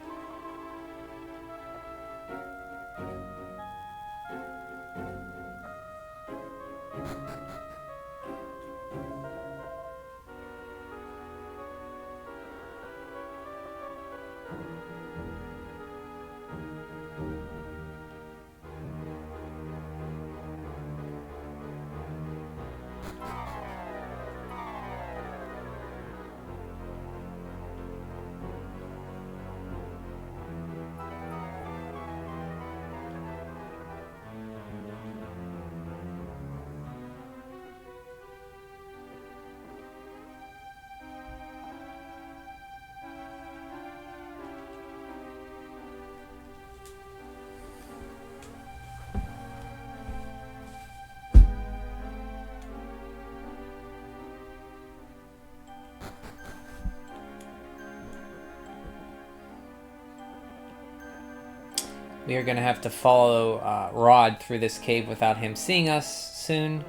We are going to have to follow Rod through this cave without him seeing us soon.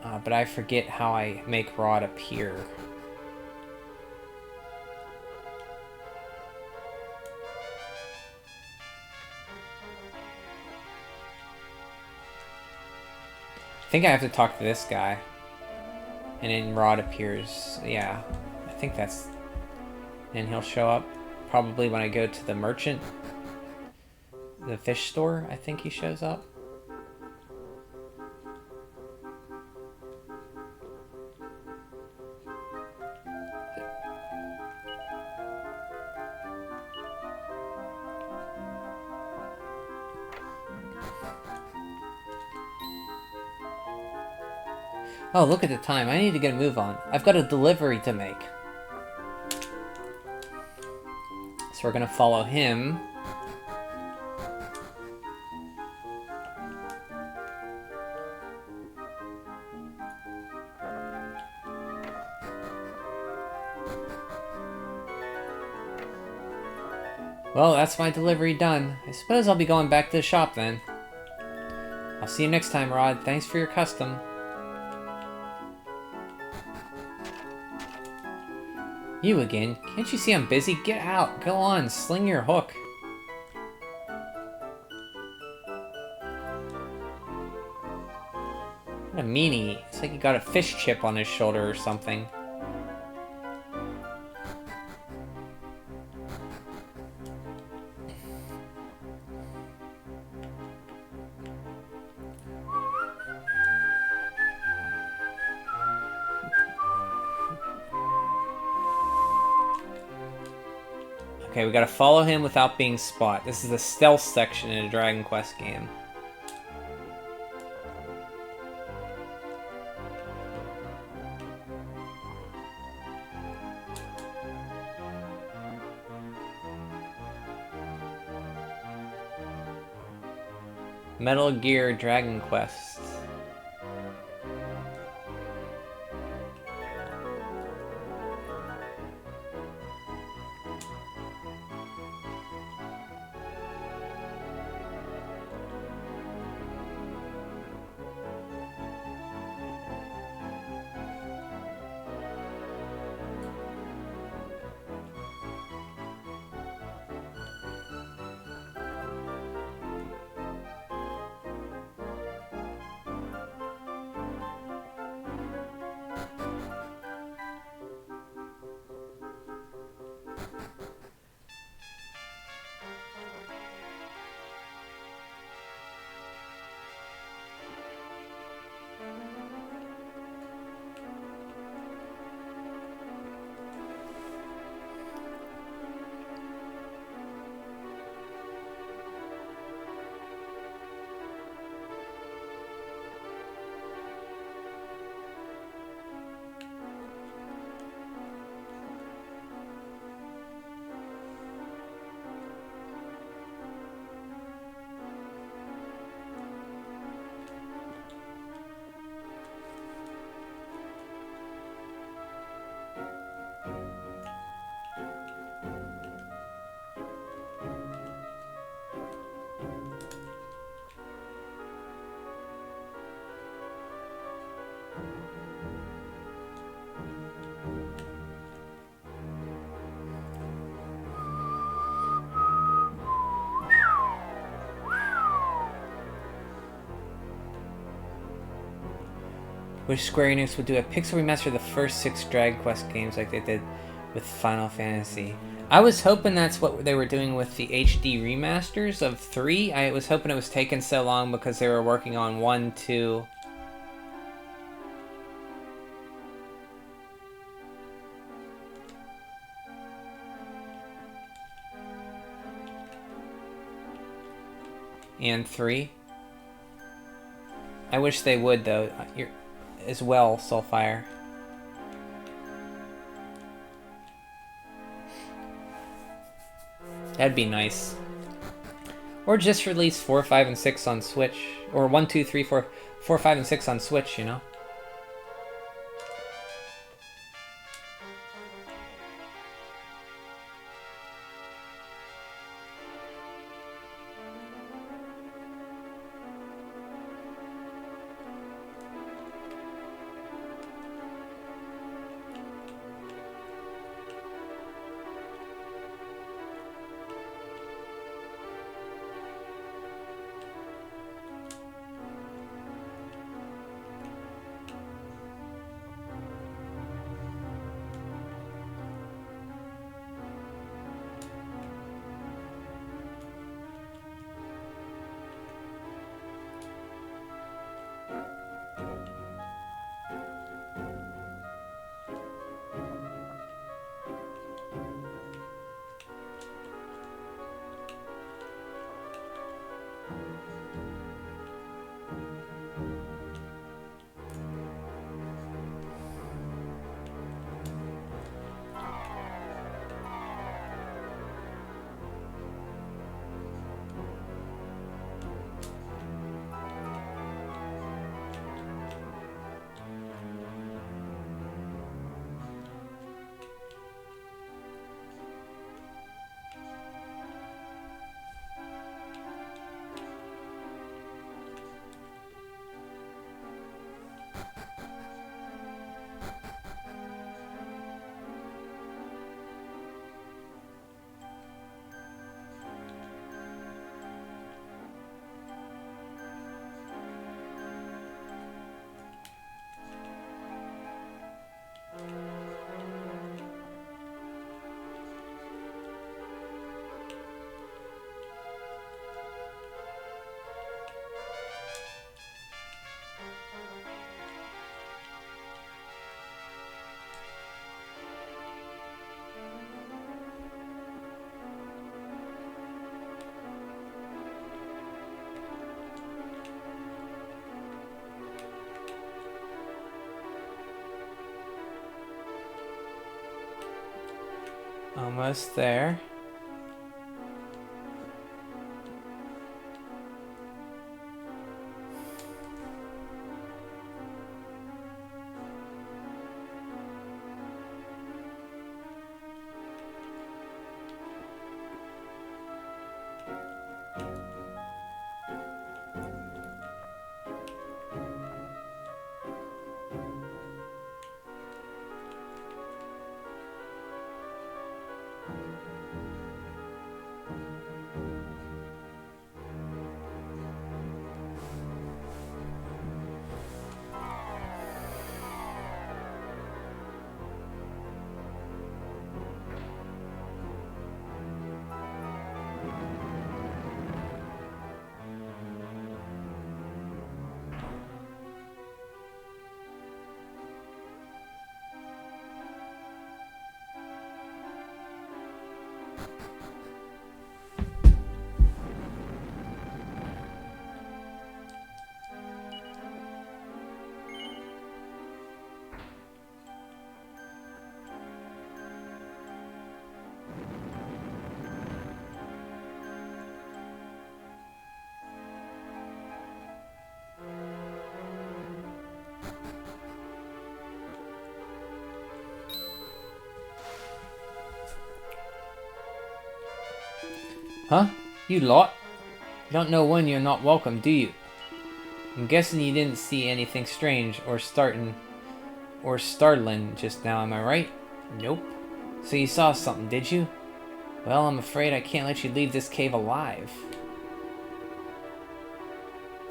But I forget how I make Rod appear. I think I have to talk to this guy. And then Rod appears. Yeah, I think that's... And he'll show up probably when I go to the merchant. The fish store, I think he shows up. Oh, look at the time. I need to get a move on. I've got a delivery to make. So we're gonna follow him. Well, that's my delivery done. I suppose I'll be going back to the shop then. I'll see you next time, Rod. Thanks for your custom. You again? Can't you see I'm busy? Get out! Go on, sling your hook. What a meanie. It's like he got a fish chip on his shoulder or something. Okay, we gotta follow him without being spot. This is the stealth section in a Dragon Quest game. Metal Gear Dragon Quest. Wish Square Enix would do a pixel remaster of the first 6 Dragon Quest games like they did with Final Fantasy. I was hoping that's what they were doing with the HD remasters of 3. I was hoping it was taking so long because they were working on 1, 2... and 3. I wish they would, though. As well, Soulfire. That'd be nice. Or just release 4, 5, and 6 on Switch. Or 1, 2, 3, 4, 4, 5, and 6 on Switch, you know? Almost there. Huh? You lot? You don't know when you're not welcome, do you? I'm guessing you didn't see anything strange or startling just now, am I right? Nope. So you saw something, did you? Well, I'm afraid I can't let you leave this cave alive.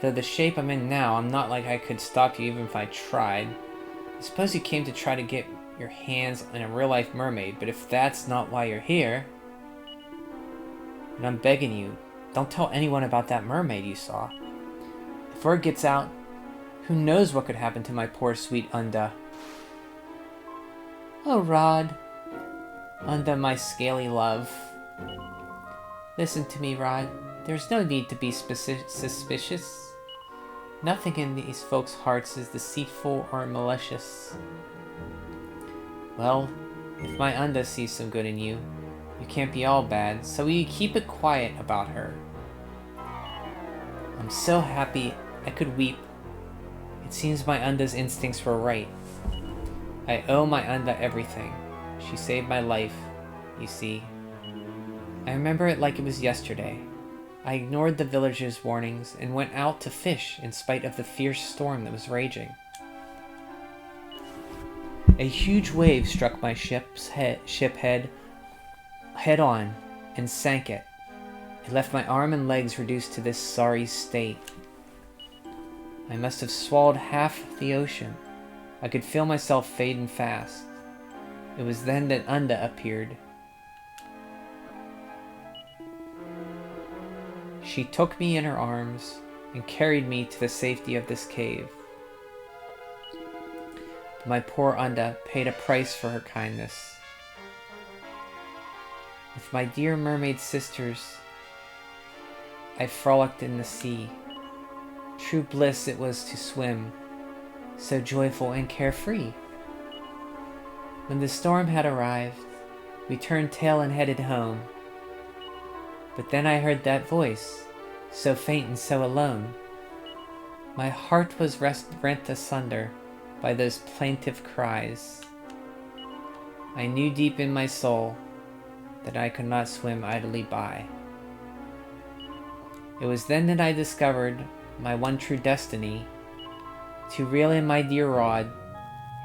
Though the shape I'm in now, I'm not like I could stop you even if I tried. I suppose you came to try to get your hands on a real-life mermaid, but if that's not why you're here... And I'm begging you, don't tell anyone about that mermaid you saw. If word gets out, who knows what could happen to my poor sweet Unda. Oh, Rod. Unda, my scaly love. Listen to me, Rod. There's no need to be suspicious. Nothing in these folks' hearts is deceitful or malicious. Well, if my Unda sees some good in you, you can't be all bad, so will you keep it quiet about her? I'm so happy I could weep. It seems my Unda's instincts were right. I owe my Unda everything. She saved my life, you see. I remember it like it was yesterday. I ignored the villagers' warnings and went out to fish in spite of the fierce storm that was raging. A huge wave struck my ship head on and sank it. It left my arm and legs reduced to this sorry state. I must have swallowed half the ocean. I could feel myself fading fast. It was then that Unda appeared. She took me in her arms and carried me to the safety of this cave. My poor Unda paid a price for her kindness. With my dear mermaid sisters, I frolicked in the sea. True bliss it was to swim, so joyful and carefree. When the storm had arrived, we turned tail and headed home. But then I heard that voice, so faint and so alone. My heart was rent asunder by those plaintive cries. I knew deep in my soul that I could not swim idly by. It was then that I discovered my one true destiny, to reel in my dear Rod,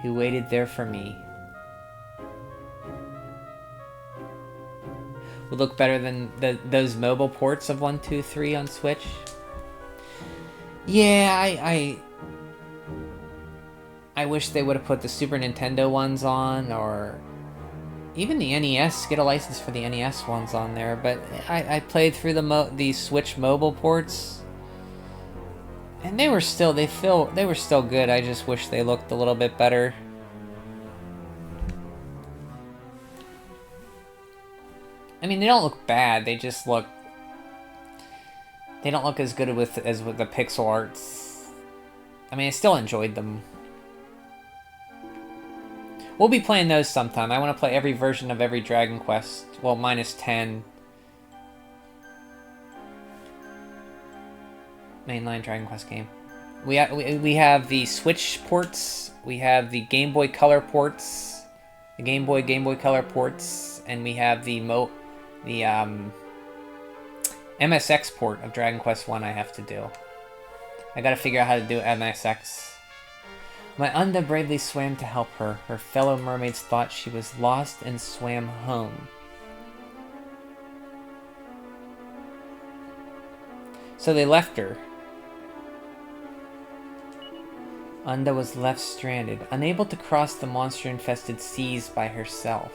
who waited there for me. Would look better than those mobile ports of 1, 2, 3 on Switch. Yeah, I wish they would have put the Super Nintendo ones on, or even the NES. Get a license for the NES ones on there. But I played through the Switch mobile ports, and they were still good. I just wish they looked a little bit better. I mean, they don't look bad. They just look. They don't look as good as with the pixel arts. I mean, I still enjoyed them. We'll be playing those sometime. I want to play every version of every Dragon Quest. Well, minus 10. Mainline Dragon Quest game. We have the Switch ports. We have the Game Boy Color ports. The Game Boy Color ports. And we have the MSX port of Dragon Quest 1 I have to do. I gotta figure out how to do MSX. My Unda bravely swam to help her. Her fellow mermaids thought she was lost and swam home. So they left her. Unda was left stranded, unable to cross the monster-infested seas by herself.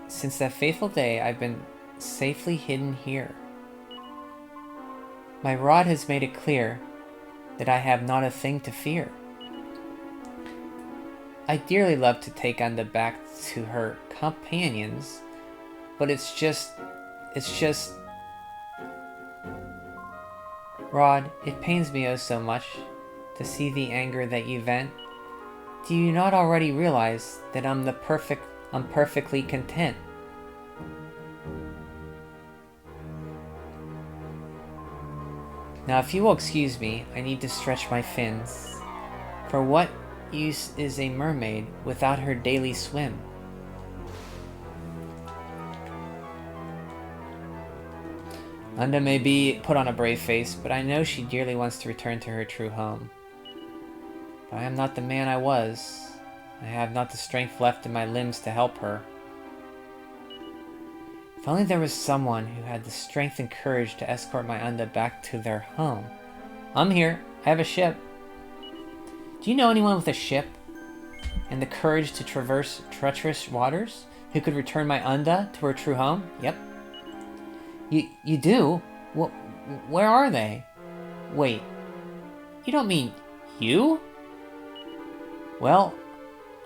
Since that fateful day, I've been safely hidden here. My rod has made it clear that I have not a thing to fear. I dearly love to take Unda back to her companions, but it's just... Rod, it pains me oh so much to see the anger that you vent. Do you not already realize that I'm perfectly content? Now, if you will excuse me, I need to stretch my fins. For what use is a mermaid without her daily swim? Unda may be put on a brave face, but I know she dearly wants to return to her true home. But I am not the man I was. I have not the strength left in my limbs to help her. If only there was someone who had the strength and courage to escort my Unda back to their home. I'm here. I have a ship. Do you know anyone with a ship and the courage to traverse treacherous waters who could return my Unda to her true home? Yep. You do? Where are they? Wait. You don't mean you? Well,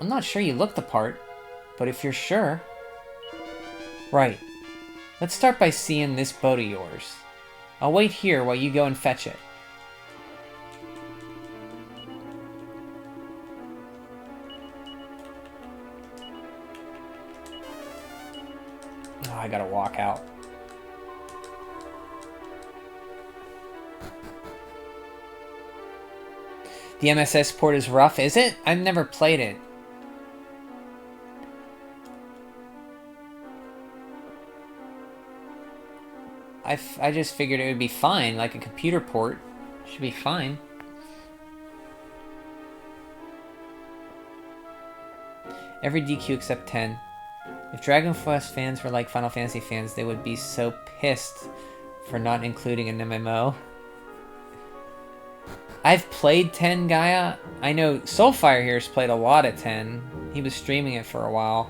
I'm not sure you look the part, but if you're sure... Right. Let's start by seeing this boat of yours. I'll wait here while you go and fetch it. Oh, I gotta walk out. The MSS port is rough, is it? I've never played it. I just figured it would be fine, like a computer port. Should be fine. Every DQ except 10. If Dragon Quest fans were like Final Fantasy fans, they would be so pissed for not including an MMO. I've played 10, Gaia. I know Soulfire here's played a lot of 10. He was streaming it for a while.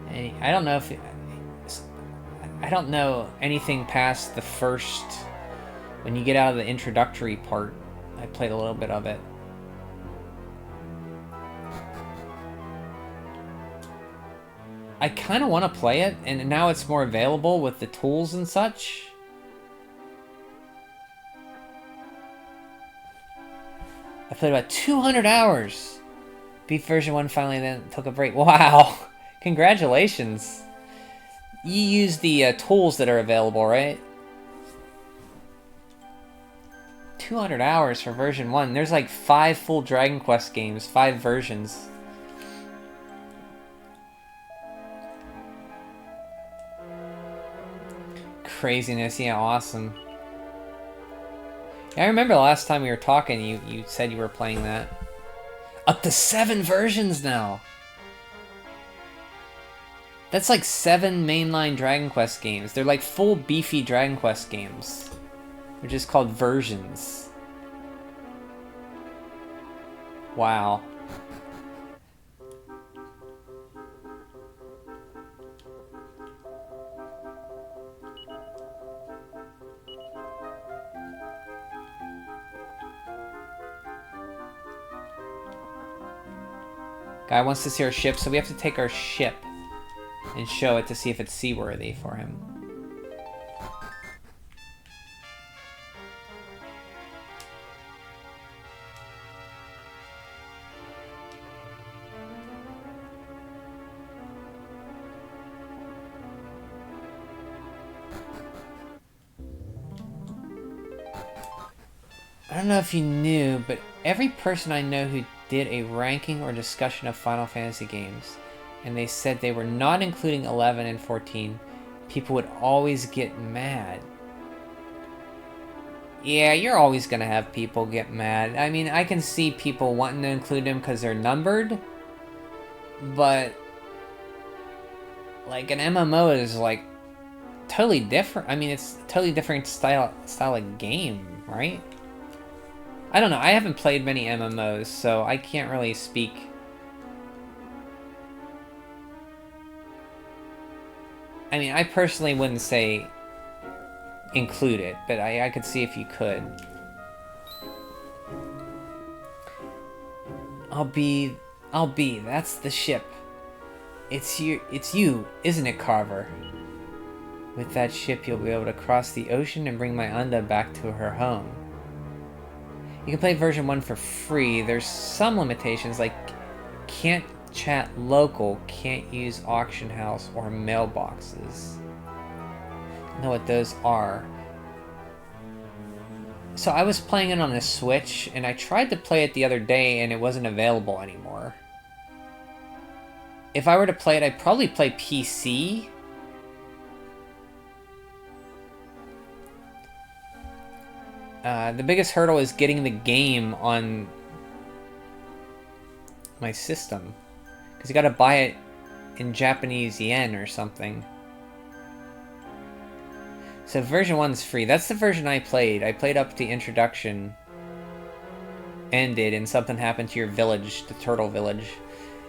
And I don't know if... I don't know anything past the first... When you get out of the introductory part. I played a little bit of it. I kind of want to play it, and now it's more available with the tools and such. I played about 200 hours. Beat version 1 finally then took a break. Wow! Congratulations! You use the tools that are available, right? 200 hours for version 1. There's like 5 full Dragon Quest games, 5 versions. Craziness, yeah, awesome. I remember the last time we were talking, you said you were playing that. Up to 7 versions now! That's like 7 mainline Dragon Quest games. They're like full beefy Dragon Quest games. They're just called versions. Wow. Guy wants to see our ship, so we have to take our ship and show it to see if it's seaworthy for him. I don't know if you knew, but every person I know who did a ranking or discussion of Final Fantasy games, and they said they were not including 11 and 14, people would always get mad. Yeah, you're always gonna have people get mad. I mean, I can see people wanting to include them because they're numbered, but like an MMO is like totally different. I mean, it's a totally different style of game, right? I don't know. I haven't played many MMOs, so I can't really speak. I mean, I personally wouldn't say include it, but I could see if you could. I'll be, that's the ship. It's you, isn't it, Carver? With that ship, you'll be able to cross the ocean and bring my Unda back to her home. You can play version 1 for free. There's some limitations, like can't chat local, can't use auction house or mailboxes. I know what those are. So I was playing it on a Switch, and I tried to play it the other day, and it wasn't available anymore. If I were to play it, I'd probably play PC. The biggest hurdle is getting the game on my system, because you gotta buy it in Japanese yen or something. So version 1's free. That's the version I played. I played up the introduction, ended, and something happened to your village, the turtle village.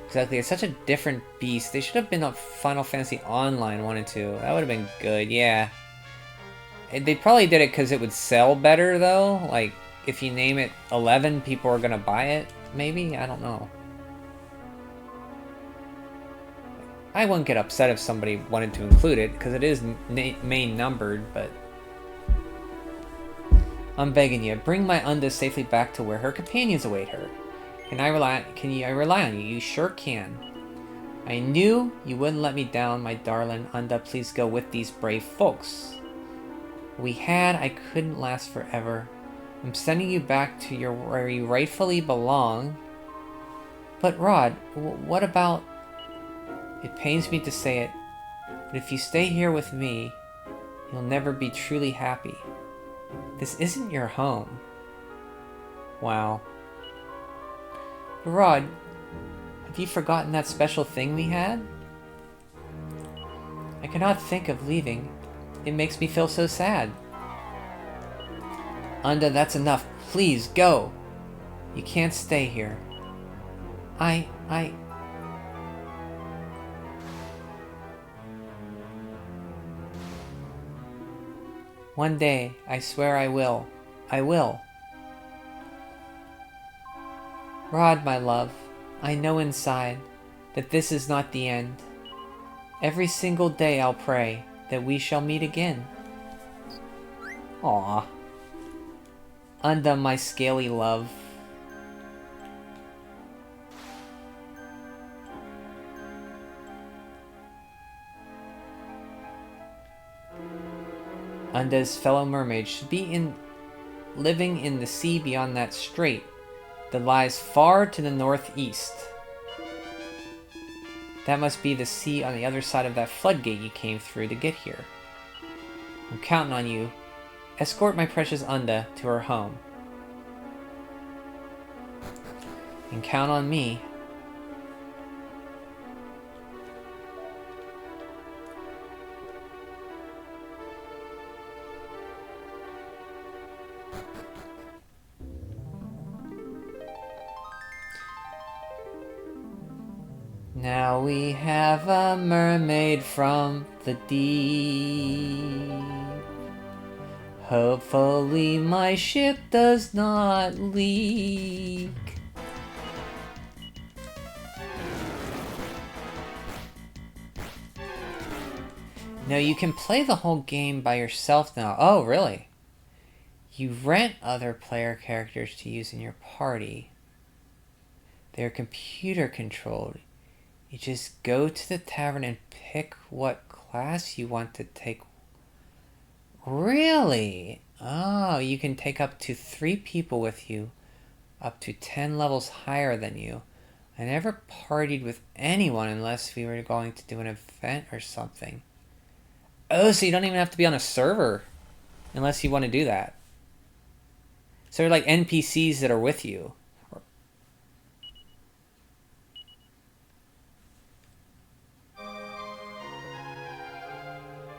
Exactly, it's such a different beast. They should have been on Final Fantasy Online 1 and 2. That would have been good, yeah. They probably did it because it would sell better, though. Like, if you name it 11, people are gonna buy it, maybe? I don't know. I wouldn't get upset if somebody wanted to include it, because it is main numbered, but... I'm begging you, bring my Unda safely back to where her companions await her. Can I rely on you? You sure can. I knew you wouldn't let me down, my darling Unda. Please go with these brave folks. I couldn't last forever. I'm sending you back to where you rightfully belong. But Rod, what about... It pains me to say it, but if you stay here with me, you'll never be truly happy. This isn't your home. Wow. But Rod, have you forgotten that special thing we had? I cannot think of leaving. It makes me feel so sad. Unda, that's enough. Please, go. You can't stay here. One day, I swear I will. I will. Rod, my love, I know inside that this is not the end. Every single day I'll pray that we shall meet again. Aw. Unda, my scaly love. Unda's fellow mermaid should be living in the sea beyond that strait that lies far to the northeast. That must be the sea on the other side of that floodgate you came through to get here. I'm counting on you. Escort my precious Unda to her home. And count on me. Now we have a mermaid from the deep. Hopefully my ship does not leak. No, you can play the whole game by yourself now. Oh, really? You rent other player characters to use in your party. They're computer controlled. You just go to the tavern and pick what class you want to take. Really? Oh, you can take up to 3 people with you, up to 10 levels higher than you. I never partied with anyone unless we were going to do an event or something. Oh, so you don't even have to be on a server unless you want to do that. So they're like NPCs that are with you.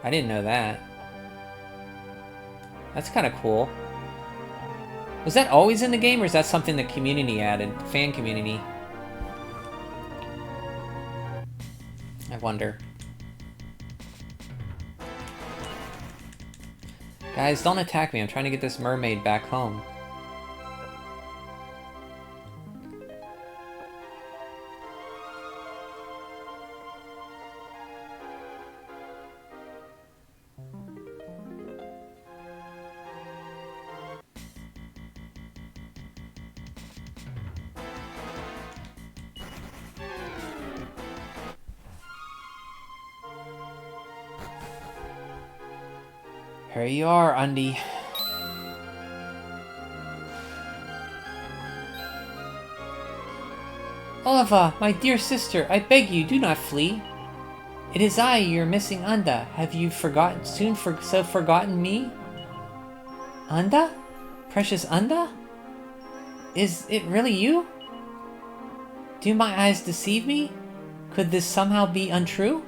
I didn't know that. That's kind of cool. Was that always in the game, or is that something the community added? Fan community. I wonder. Guys, don't attack me. I'm trying to get this mermaid back home. Here you are, Unda. Oliva, my dear sister, I beg you, do not flee. It is I, your missing Unda. Have you forgotten me? Unda? Precious Unda? Is it really you? Do my eyes deceive me? Could this somehow be untrue?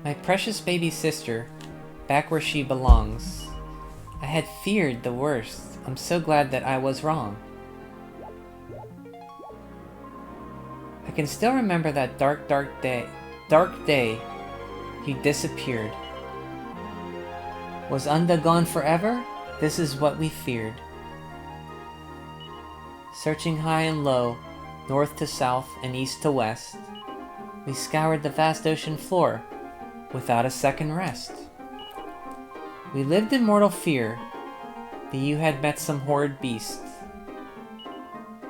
My precious baby sister, back where she belongs. I had feared the worst. I'm so glad that I was wrong. I can still remember that dark day you disappeared. Was Unda gone forever? This is what we feared. Searching high and low, north to south and east to west, we scoured the vast ocean floor without a second rest. We lived in mortal fear that you had met some horrid beast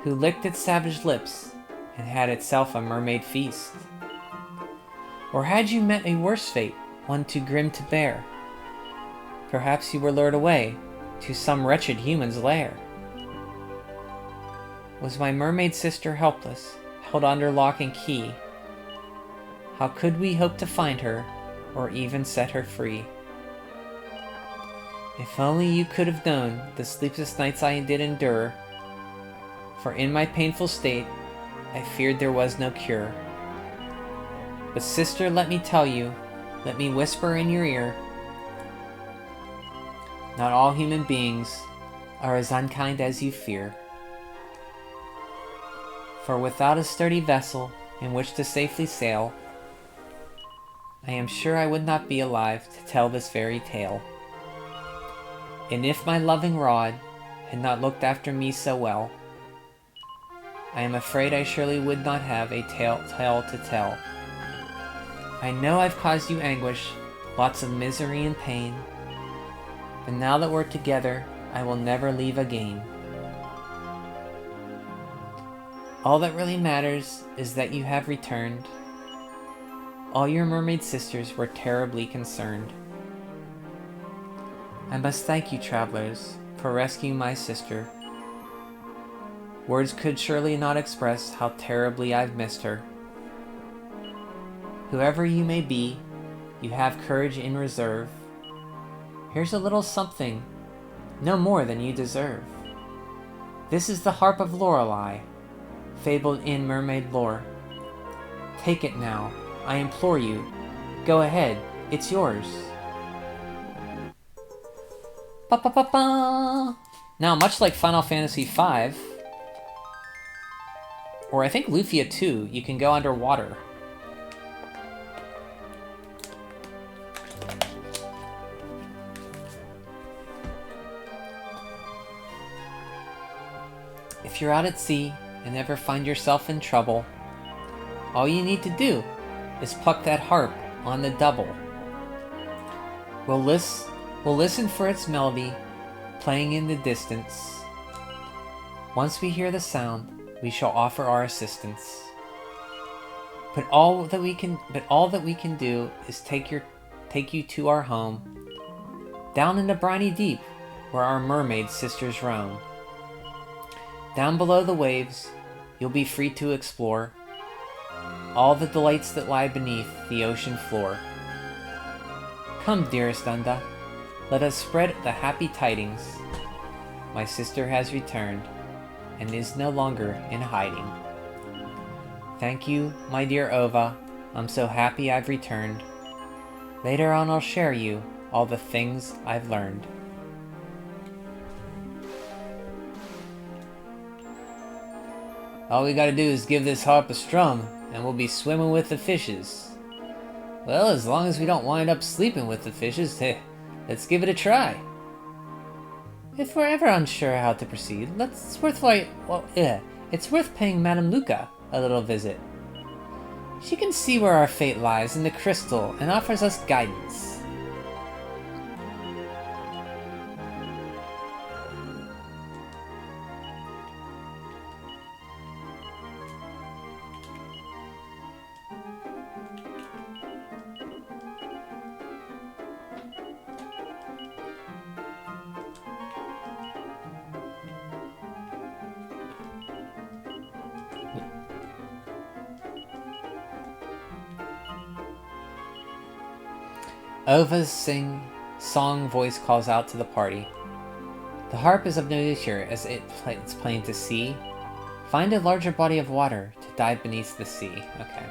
who licked its savage lips and had itself a mermaid feast. Or had you met a worse fate, one too grim to bear? Perhaps you were lured away to some wretched human's lair. Was my mermaid sister helpless, held under lock and key? How could we hope to find her, or even set her free? If only you could have known the sleepless nights I did endure, for in my painful state, I feared there was no cure. But sister, let me tell you, let me whisper in your ear, not all human beings are as unkind as you fear. For without a sturdy vessel in which to safely sail, I am sure I would not be alive to tell this fairy tale. And if my loving rod had not looked after me so well, I am afraid I surely would not have a tale to tell. I know I've caused you anguish, lots of misery and pain, but now that we're together, I will never leave again. All that really matters is that you have returned. All your mermaid sisters were terribly concerned. I must thank you, travelers, for rescuing my sister. Words could surely not express how terribly I've missed her. Whoever you may be, you have courage in reserve. Here's a little something, no more than you deserve. This is the harp of Lorelei, fabled in mermaid lore. Take it now, I implore you. Go ahead, it's yours. Ba ba ba ba. Now, much like Final Fantasy V, or I think Lufia 2, you can go underwater. If you're out at sea and ever find yourself in trouble, all you need to do is pluck that harp on the double. We'll listen for its melody playing in the distance. Once we hear the sound, we shall offer our assistance. But all that we can do is take you to our home, down in the briny deep, where our mermaid sisters roam. Down below the waves, you'll be free to explore all the delights that lie beneath the ocean floor. Come, dearest Unda, let us spread the happy tidings. My sister has returned, and is no longer in hiding. Thank you, my dear Ova. I'm so happy I've returned. Later on I'll share you all the things I've learned. All we gotta do is give this harp a strum, and we'll be swimming with the fishes. Well, as long as we don't wind up sleeping with the fishes, let's give it a try. If we're ever unsure how to proceed, it's worth paying Madame Luca a little visit. She can see where our fate lies in the crystal and offers us guidance. Ova's song voice calls out to the party. The harp is of no use here, as it's plain to see. Find a larger body of water to dive beneath the sea. Okay.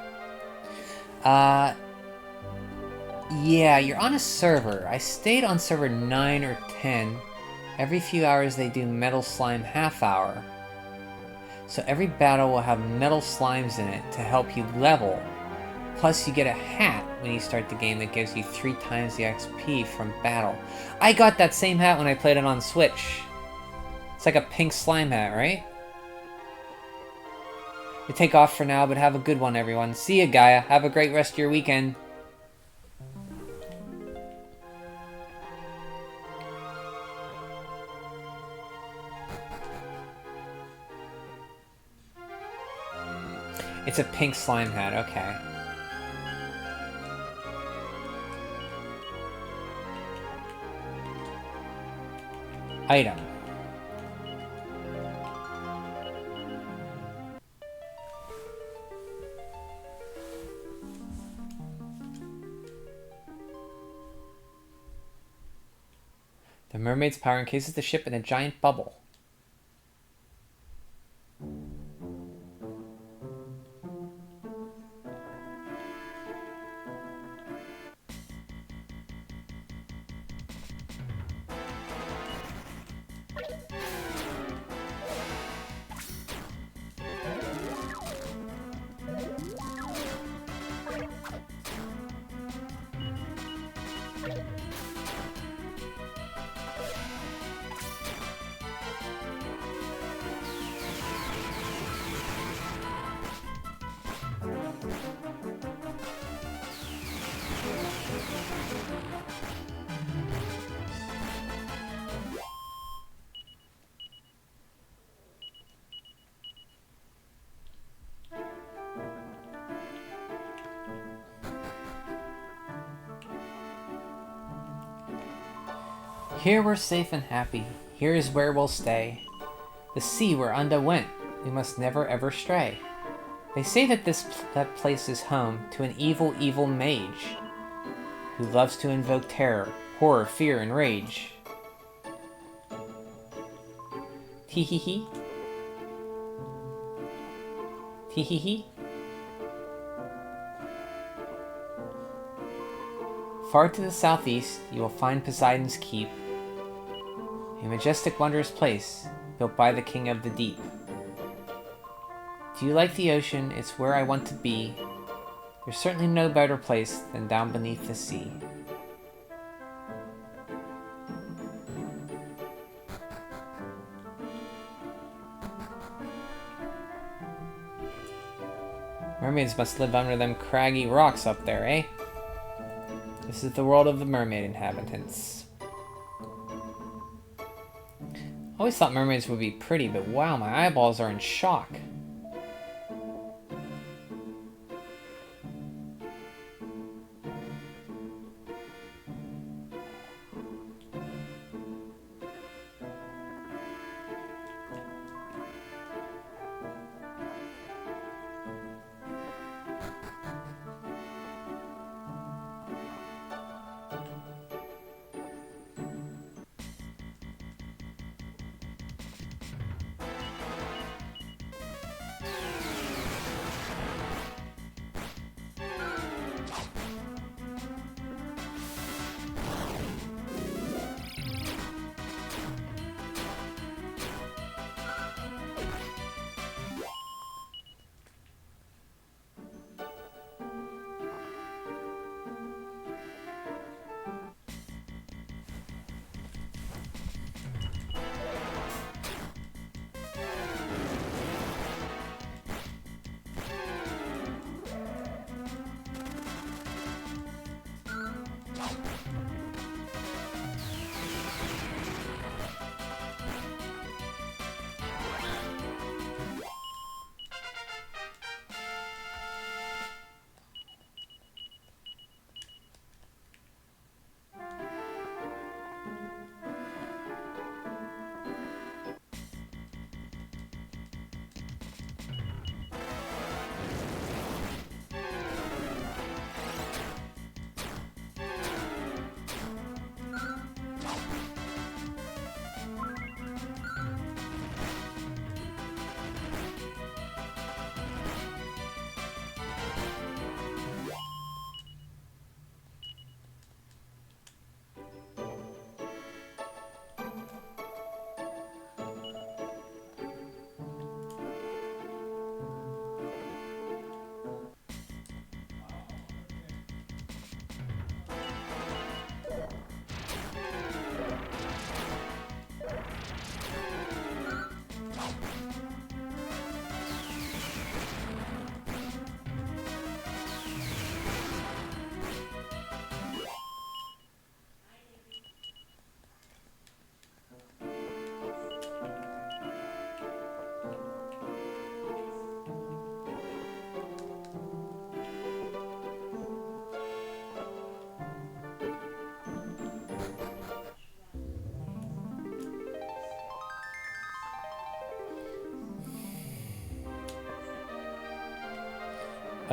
Yeah, you're on a server. I stayed on server 9 or 10. Every few hours they do Metal Slime half hour. So every battle will have metal slimes in it to help you level. Plus, you get a hat when you start the game that gives you 3 times the XP from battle. I got that same hat when I played it on Switch. It's like a pink slime hat, right? We take off for now, but have a good one, everyone. See ya, Gaia. Have a great rest of your weekend. It's a pink slime hat, okay. Item. The mermaid's power encases the ship in a giant bubble. Here we're safe and happy. Here is where we'll stay. The sea where Unda went. We must never ever stray. They say that that place is home to an evil, evil mage who loves to invoke terror, horror, fear, and rage. Tee hee hee. Tee hee hee. Far to the southeast, you will find Poseidon's Keep, a majestic, wondrous place built by the King of the Deep. Do you like the ocean? It's where I want to be. There's certainly no better place than down beneath the sea. Mermaids must live under them craggy rocks up there, eh? This is the world of the mermaid inhabitants. I always thought mermaids would be pretty, but wow, my eyeballs are in shock.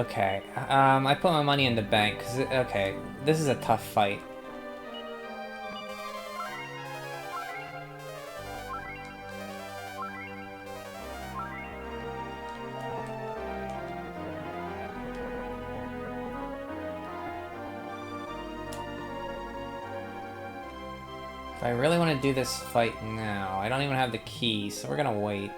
Okay, I put my money in the bank, okay, this is a tough fight. If I really want to do this fight now, I don't even have the key, so we're gonna wait.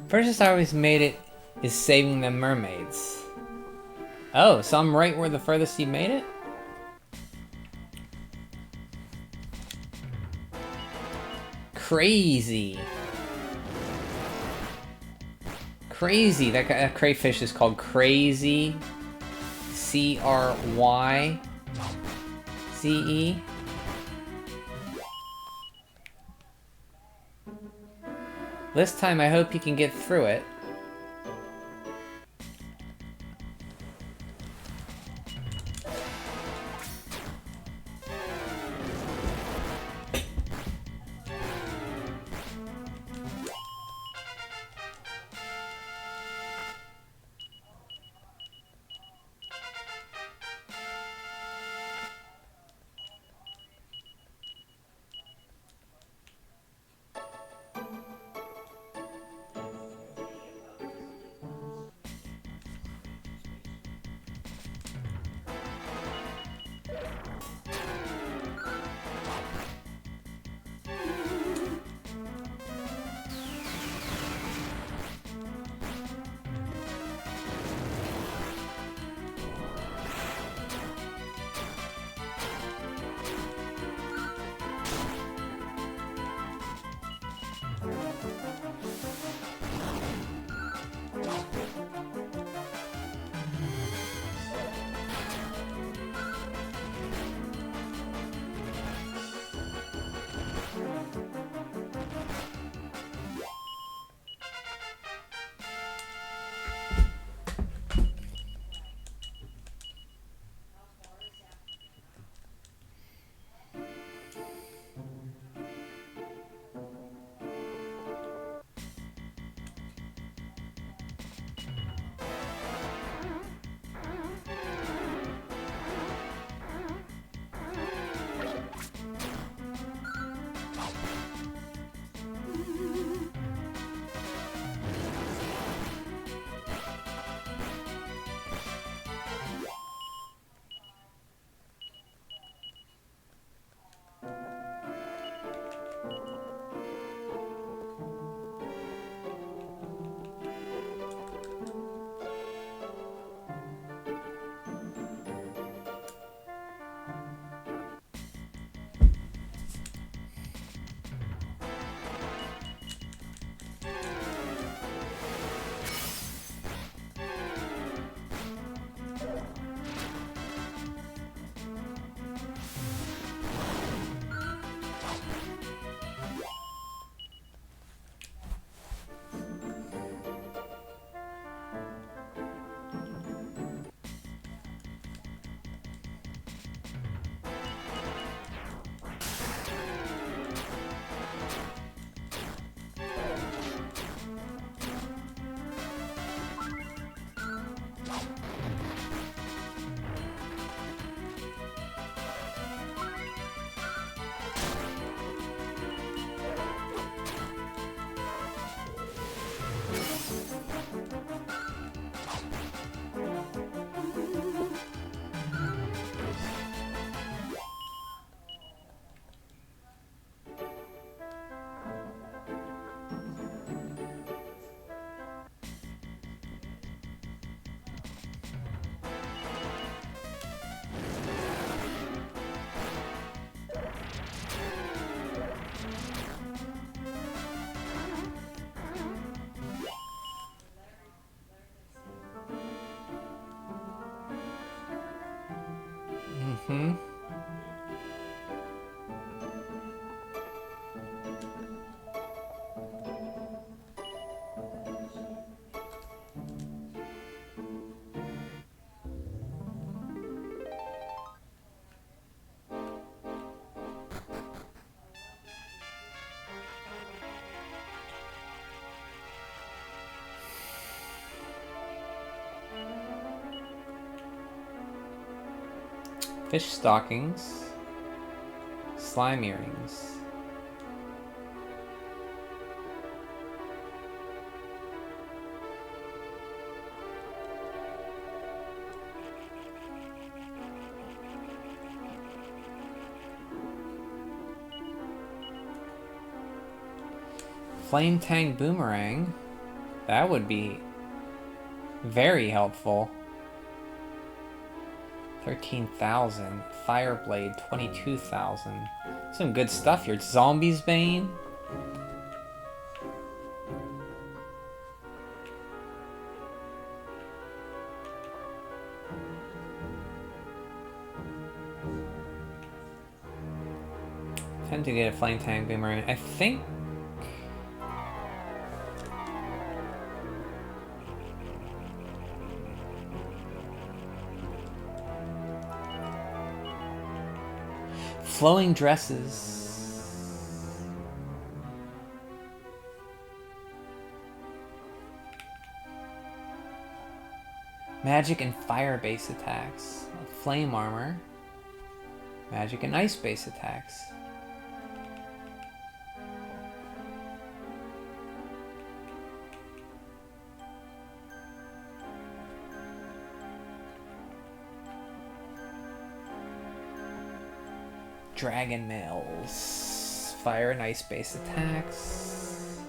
Furthest I always made it is saving the mermaids. Oh, so I'm right where the furthest you made it? Crazy. Crazy. That crayfish is called Crazy. C-R-Y-Z-E. This time I hope you can get through it. Fish stockings. Slime earrings. Flame Tang Boomerang. That would be very helpful. 13,000. Fireblade, 22,000. Some good stuff here. Zombie's Bane. Time to get a Flame Tang Boomerang. I think flowing dresses. Magic and fire base attacks. Flame armor. Magic and ice base attacks. Dragon mails. Fire and ice base attacks.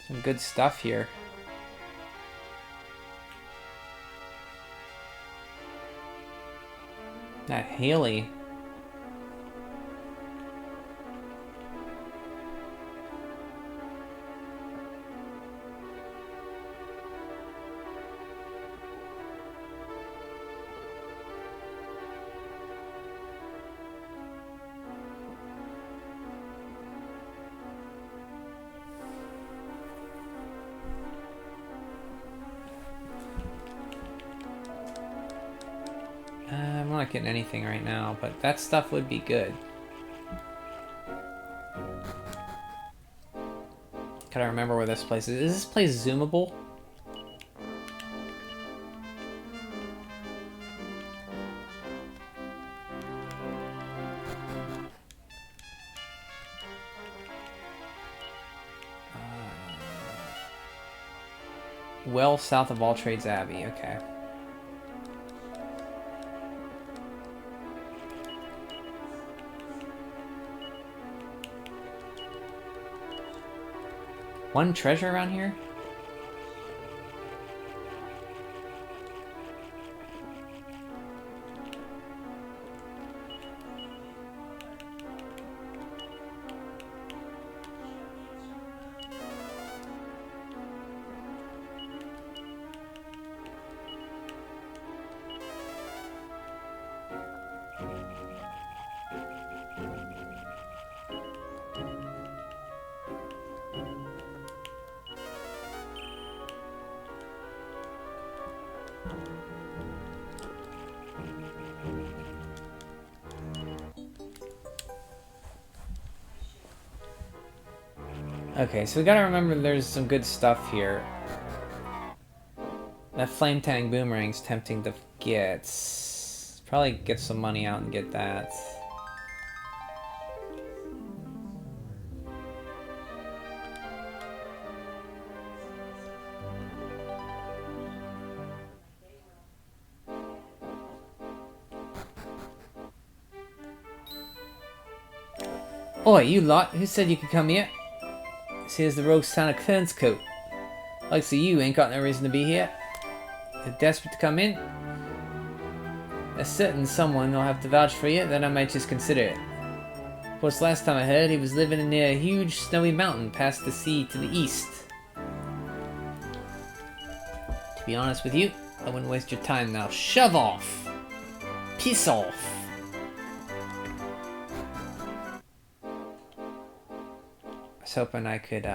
Some good stuff here. That Haley. I'm not getting anything right now, but that stuff would be good. Gotta remember where this place is. Is this place zoomable? Well south of All Trades Abbey, okay. One treasure around here? Okay, so we gotta remember there's some good stuff here. That Flame Tang Boomerang's tempting to get. Probably get some money out and get that. Oi, you lot, who said you could come here? Here's the rogue Santa Fence coat. Likes of you ain't got no reason to be here. You're desperate to come in? There's certain someone will have to vouch for you, then I might just consider it. Of course, last time I heard, he was living near a huge snowy mountain past the sea to the east. To be honest with you, I wouldn't waste your time now. Shove off! Piss off! I was hoping I could,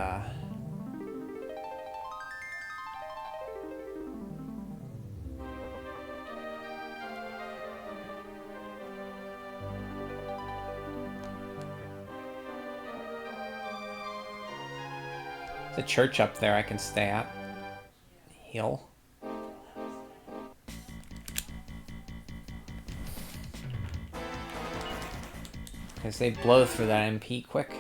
There's a church up there I can stay at. Heal. Because they blow through that MP quick.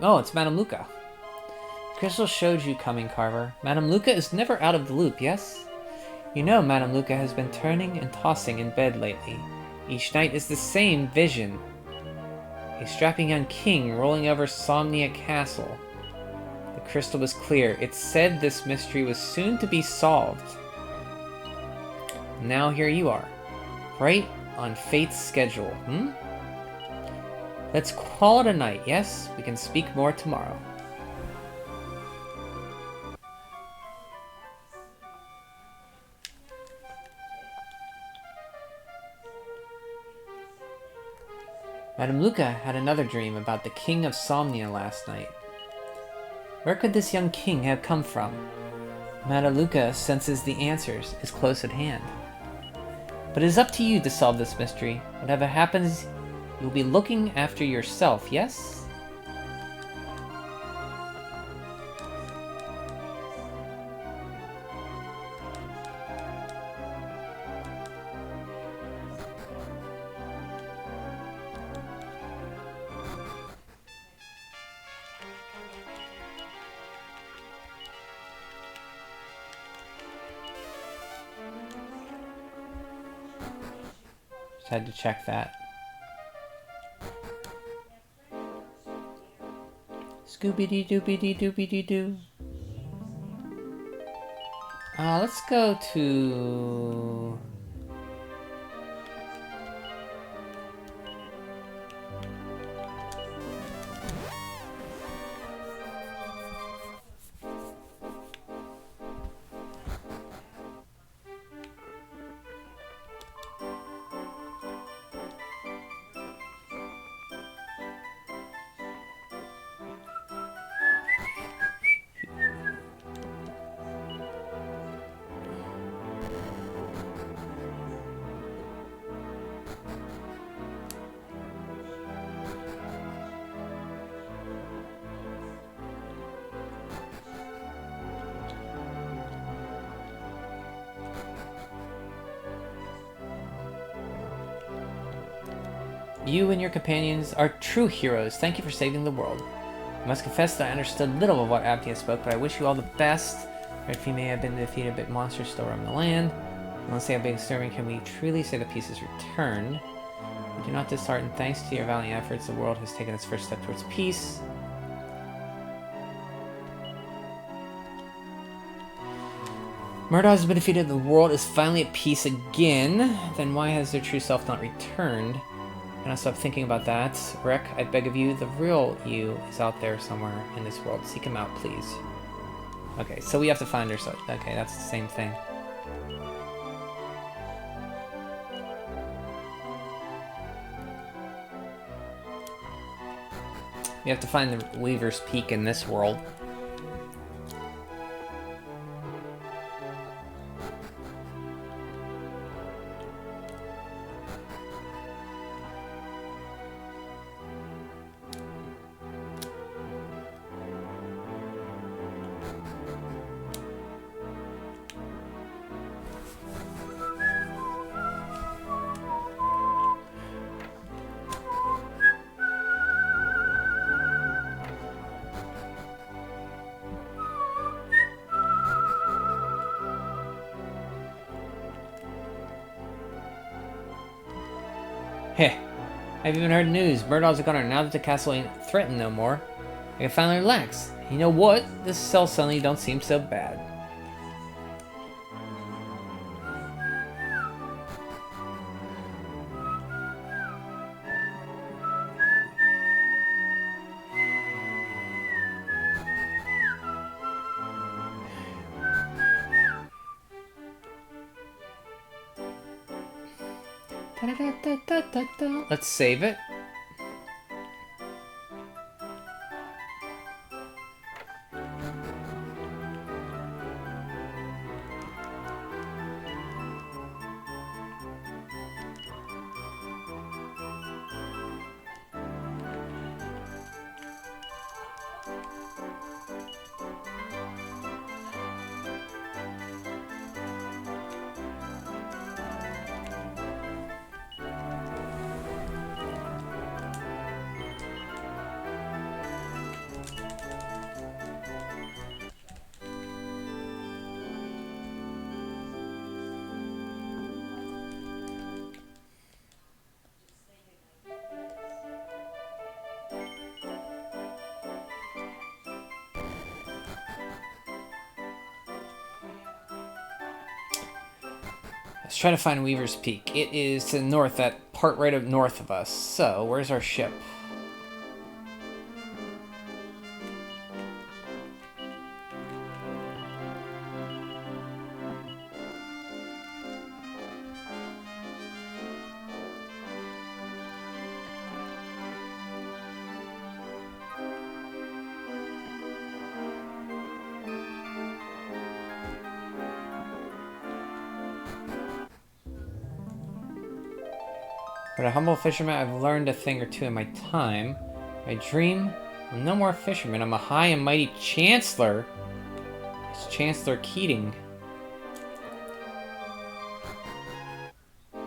Oh, it's Madame Luca. Crystal showed you coming, Carver. Madame Luca is never out of the loop, yes? You know Madame Luca has been turning and tossing in bed lately. Each night is the same vision. A strapping young king rolling over Felonia Castle. The crystal was clear. It said this mystery was soon to be solved. Now here you are. Right on fate's schedule, Let's call it a night, yes? We can speak more tomorrow. Madame Luca had another dream about the King of Somnia last night. Where could this young king have come from? Madame Luca senses the answers is close at hand. But it is up to you to solve this mystery. Whatever happens, you'll be looking after yourself, yes? Just had to check that. Scooby-dee-doobie-dee-doobie-dee-doo. Let's go to... You and your companions are true heroes. Thank you for saving the world. I must confess that I understood little of what Aptia spoke, but I wish you all the best. Redfee may have been defeated, but monsters still roam the land. Unless they have been disturbing, can we truly say the peace is returned? We do not dishearten. Thanks to your valiant efforts, the world has taken its first step towards peace. Murdoch has been defeated, the world is finally at peace again. Then why has their true self not returned? Can I stop thinking about that? Rek, I beg of you, the real you is out there somewhere in this world. Seek him out, please. Okay, so we have to find her. So okay, that's the same thing. We have to find the Weaver's Peak in this world. Heh, I've even heard news. Murdoch's a gunner. Now that the castle ain't threatened no more, I can finally relax. You know what? This cell suddenly don't seem so bad. Let's save it. Let's try to find Weaver's Peak. It is to the north, that part right up north of us. So, where's our ship? But a humble fisherman, I've learned a thing or two in my time. My dream? I'm no more fisherman. I'm a high and mighty chancellor. It's Chancellor Keating. I'm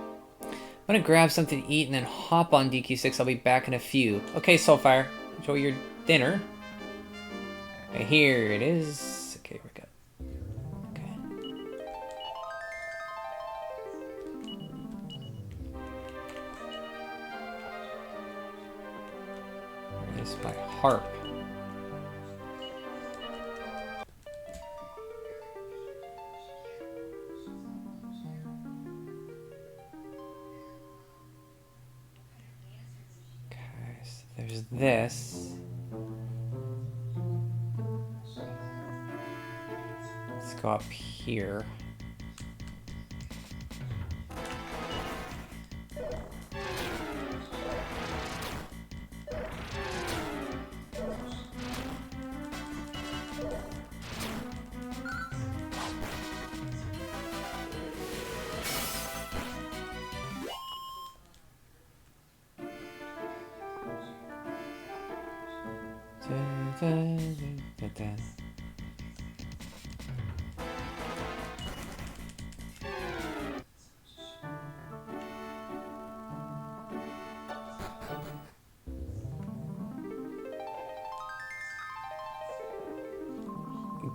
gonna grab something to eat and then hop on DQ6. I'll be back in a few. Okay, Soulfire. Enjoy your dinner. Okay, here it is. Okay, we're good. Okay. Where's my harp? There's this. Let's go up here.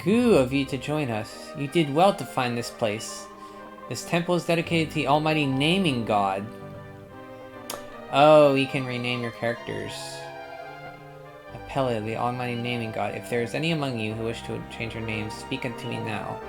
Goo of you to join us. You did well to find this place. This temple is dedicated to the almighty naming god. Oh, you can rename your characters. Apella, the almighty naming god. If there is any among you who wish to change your names, speak unto me now.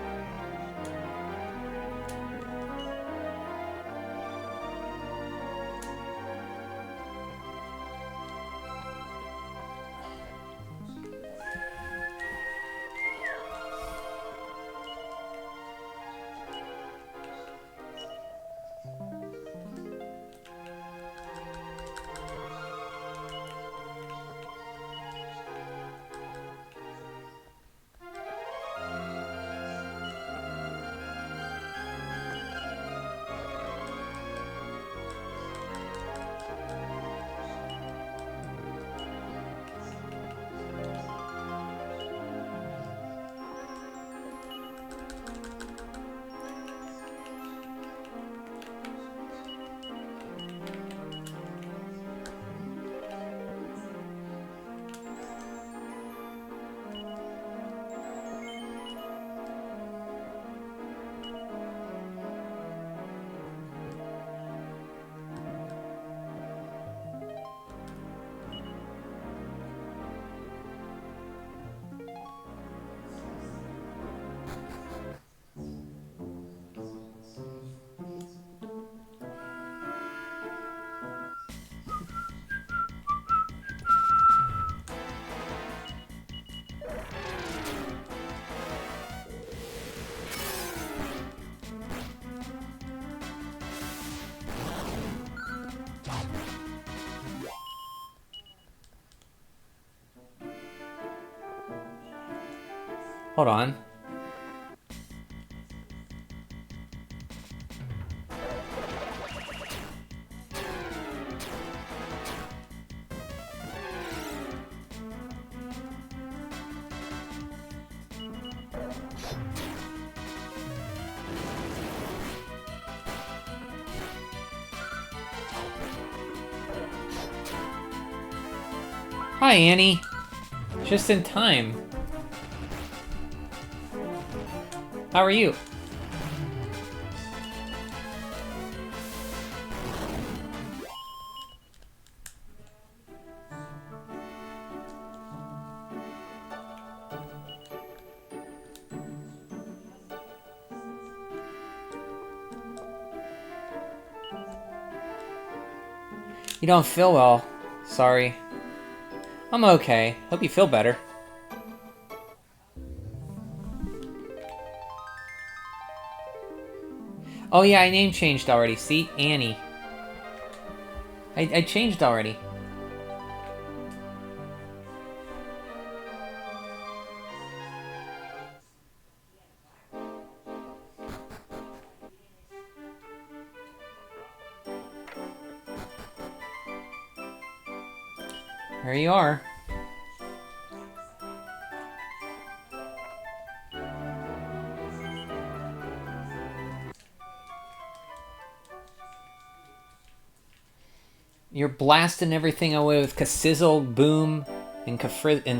Hold on. Hi, Annie. Just in time. How are you? You don't feel well. Sorry. I'm okay. Hope you feel better. Oh yeah, I name changed already. See? Annie. I changed already. There you are. You're blasting everything away with Ka-sizzle, Boom, and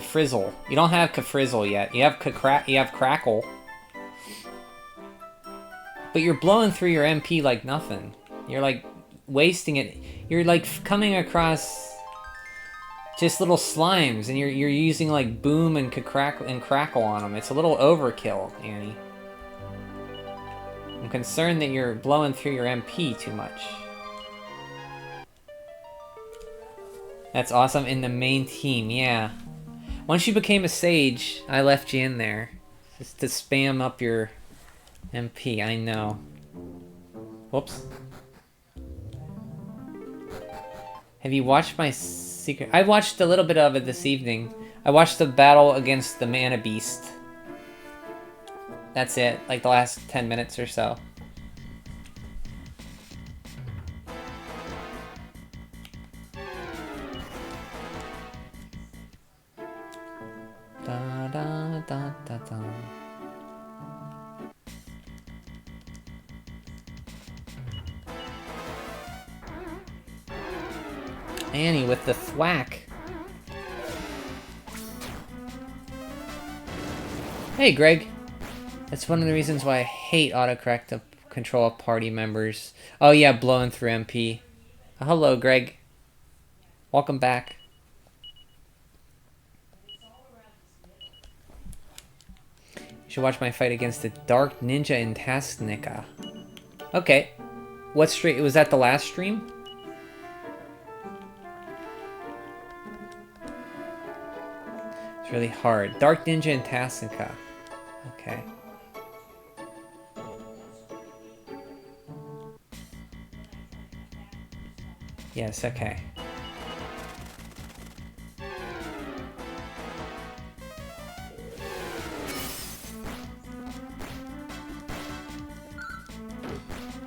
Frizzle. You don't have Ka-frizzle yet. You have Crackle. But you're blowing through your MP like nothing. You're like wasting it. You're like coming across just little slimes, and you're using like Boom and Crackle on them. It's a little overkill, Annie. I'm concerned that you're blowing through your MP too much. That's awesome in the main team, yeah. Once you became a sage, I left you in there. Just to spam up your MP, I know. Whoops. Have you watched my secret? I watched a little bit of it this evening. I watched the battle against the Mana Beast. That's it, like the last 10 minutes or so. Da da da da da. Annie with the thwack. Hey, Greg. That's one of the reasons why I hate autocorrect to control party members. Oh yeah, blowing through MP. Hello, Greg. Welcome back. You should watch my fight against the Dark Ninja in Tasnica. Okay. What stream? Was that the last stream? It's really hard. Dark Ninja in Tasnica. Okay. Yes, okay.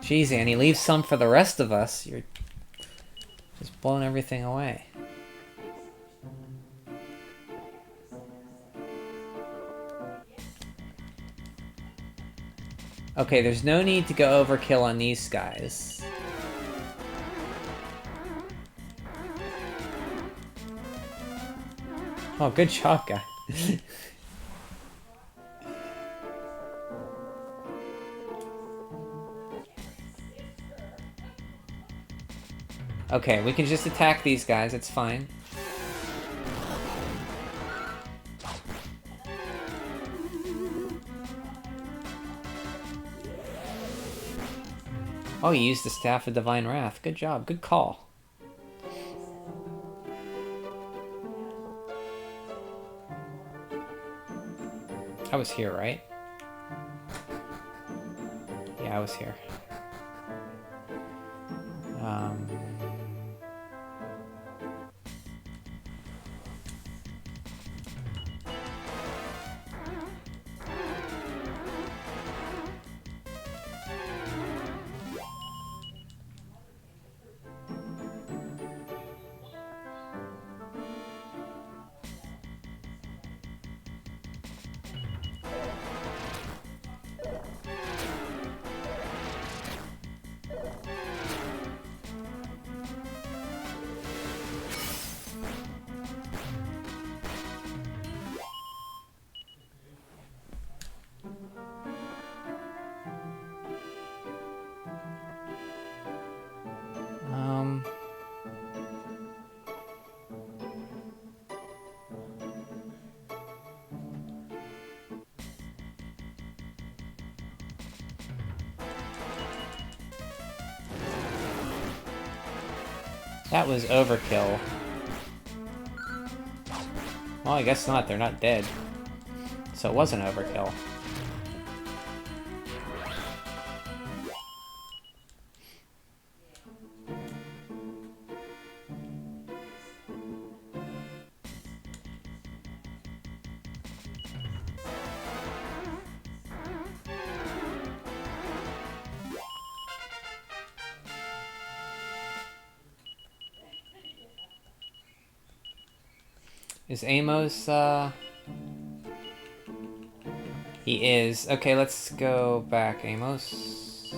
Jeez, Annie, leave some for the rest of us. You're just blowing everything away. Okay, there's no need to go overkill on these guys. Oh, good job, guy. Okay, we can just attack these guys, it's fine. Oh, you used the Staff of Divine Wrath. Good job, good call. I was here, right? Yeah, I was here. That was overkill. Well, I guess not. They're not dead. So it wasn't overkill. Is Amos, He is. Okay, let's go back, Amos.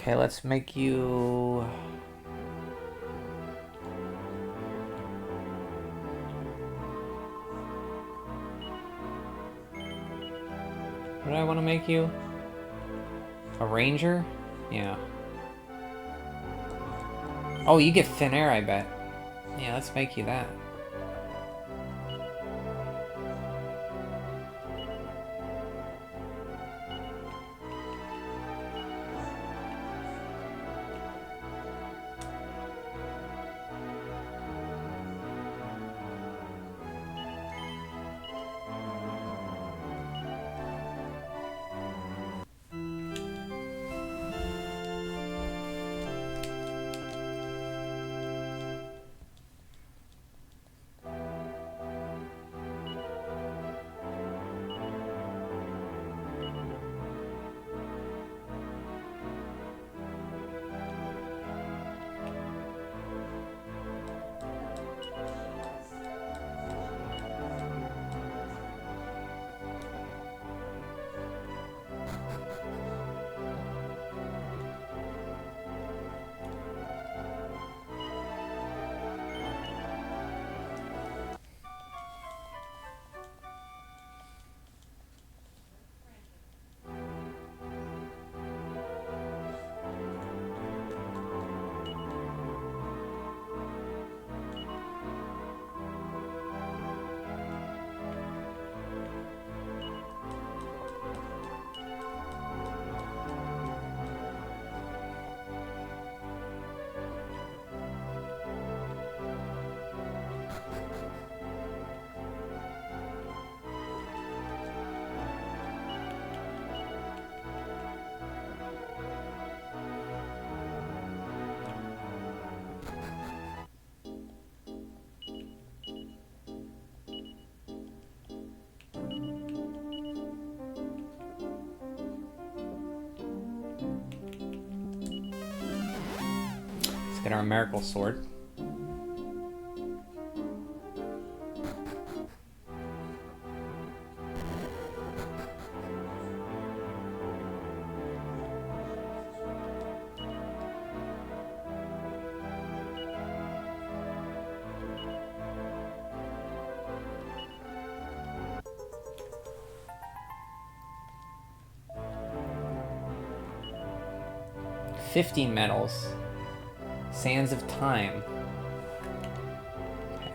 Okay, let's make you... What do I want to make you? A ranger? Yeah. Oh, you get thin air, I bet. Yeah, let's make you that. Let's get our miracle sword. $50 medals. Sands of Time. Okay.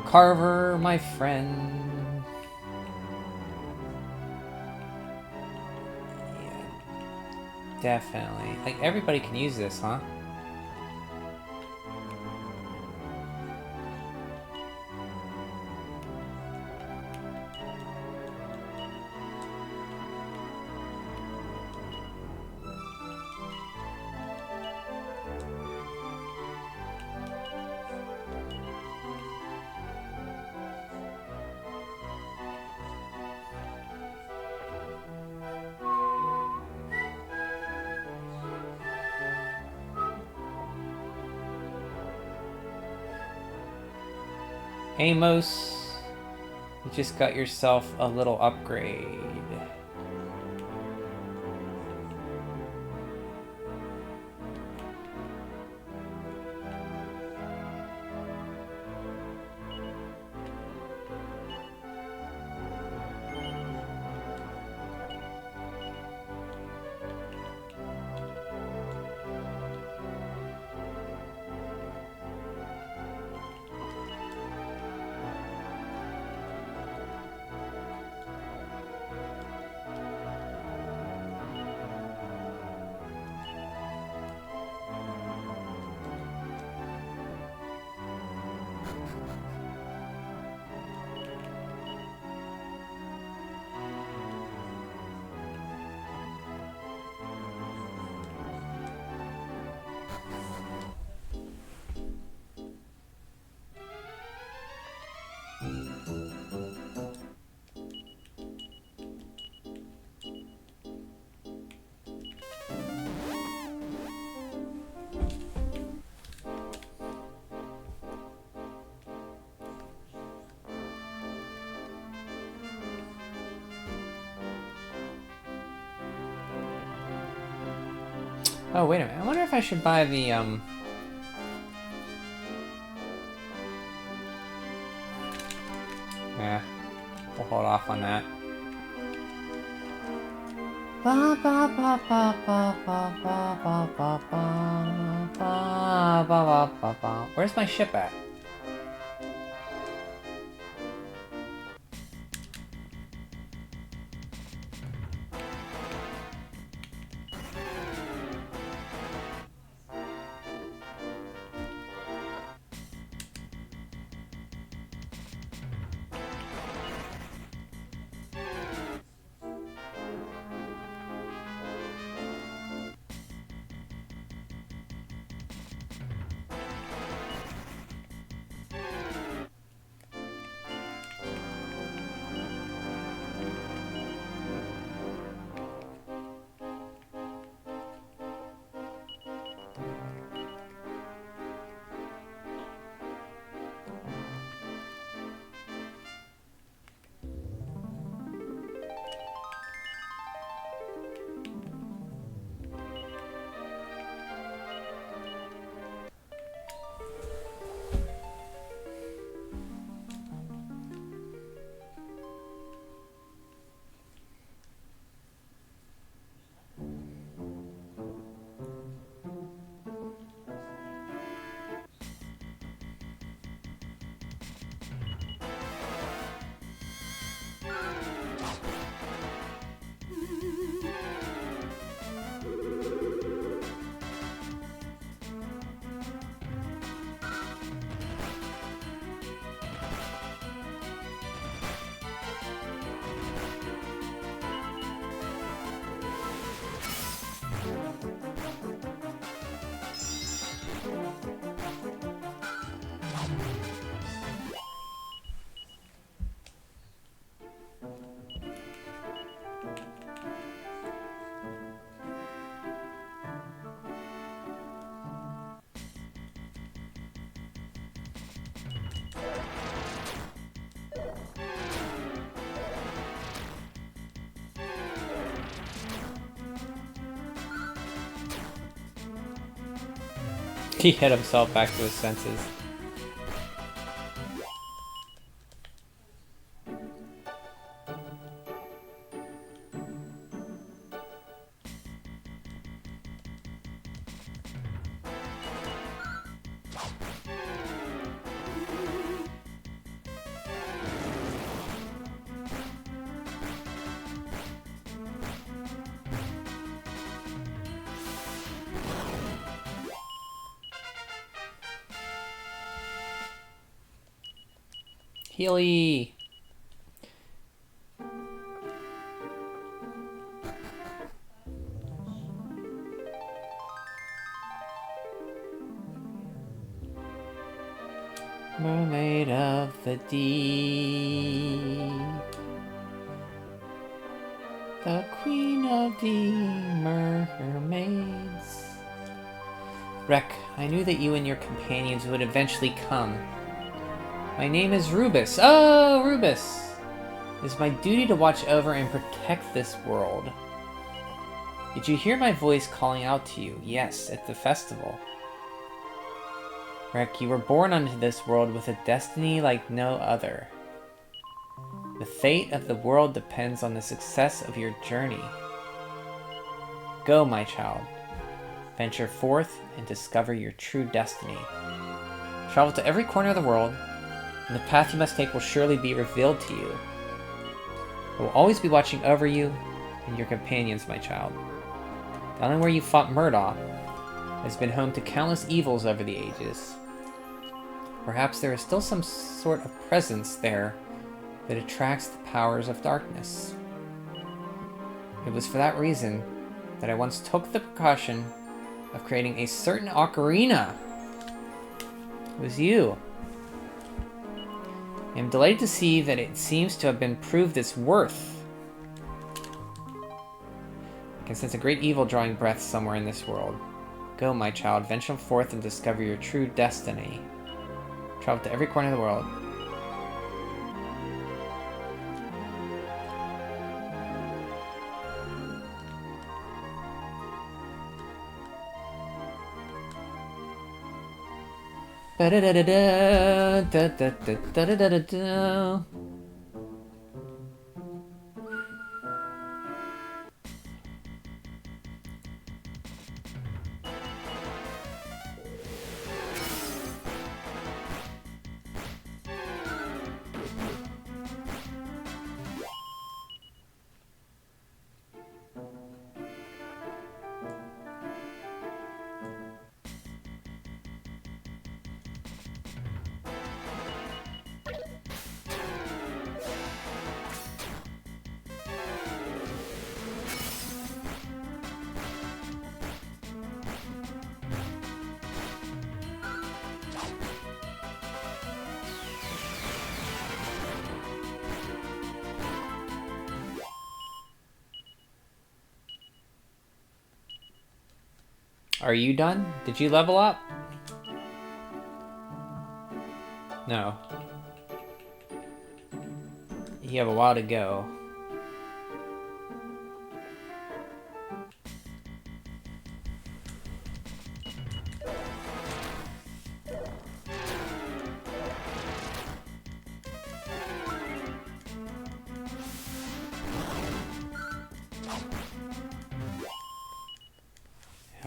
Carver, my friend. Yeah, definitely. Like, everybody can use this, huh? Amos, you just got yourself a little upgrade. Oh, wait a minute. I wonder if I should buy the, Yeah, we'll hold off on that. Ba ba ba ba ba ba ba ba ba ba ba ba ba ba. Where's my ship at? He hit himself back to his senses. Healy! Mermaid of the deep, the queen of the mermaids. Rek, I knew that you and your companions would eventually come. My name is Rubus. Oh, Rubus! It is my duty to watch over and protect this world. Did you hear my voice calling out to you? Yes, at the festival. Rek, you were born onto this world with a destiny like no other. The fate of the world depends on the success of your journey. Go, my child. Venture forth and discover your true destiny. Travel to every corner of the world, and the path you must take will surely be revealed to you. I will always be watching over you and your companions, my child. The island where you fought Murdoch has been home to countless evils over the ages. Perhaps there is still some sort of presence there that attracts the powers of darkness. It was for that reason that I once took the precaution of creating a certain ocarina. It was you. I am delighted to see that it seems to have been proved its worth. I can sense a great evil drawing breath somewhere in this world. Go, my child, venture forth and discover your true destiny. Travel to every corner of the world. Ba-da-da-da-da, Are you done? Did you level up? No. You have a while to go.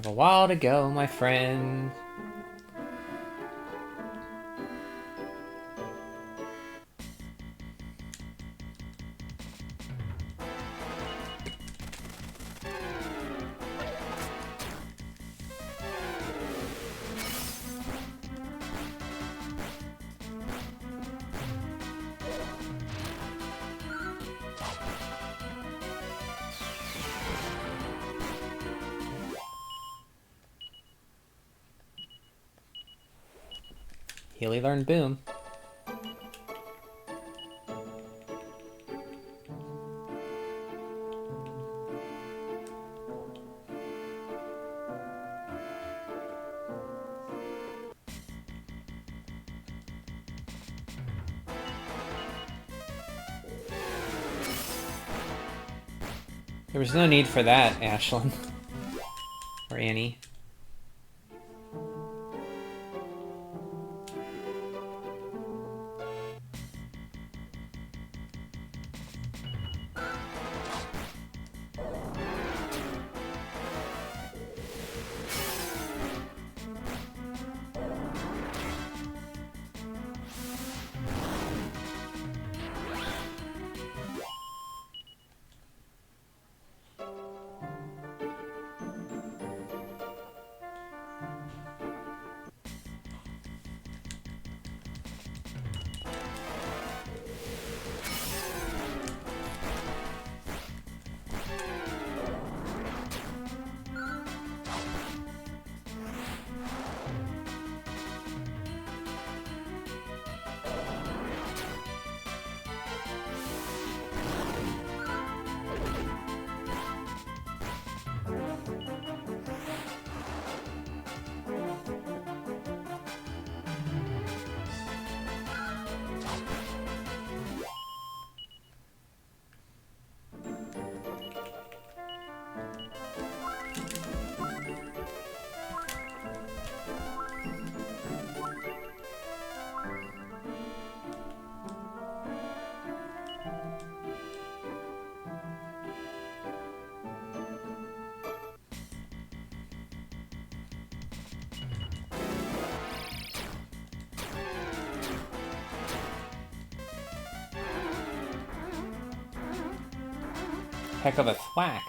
Have a while to go, my friend. Healy learned Boom. There was no need for that, Ashlyn. Or Annie. Heck of a thwack.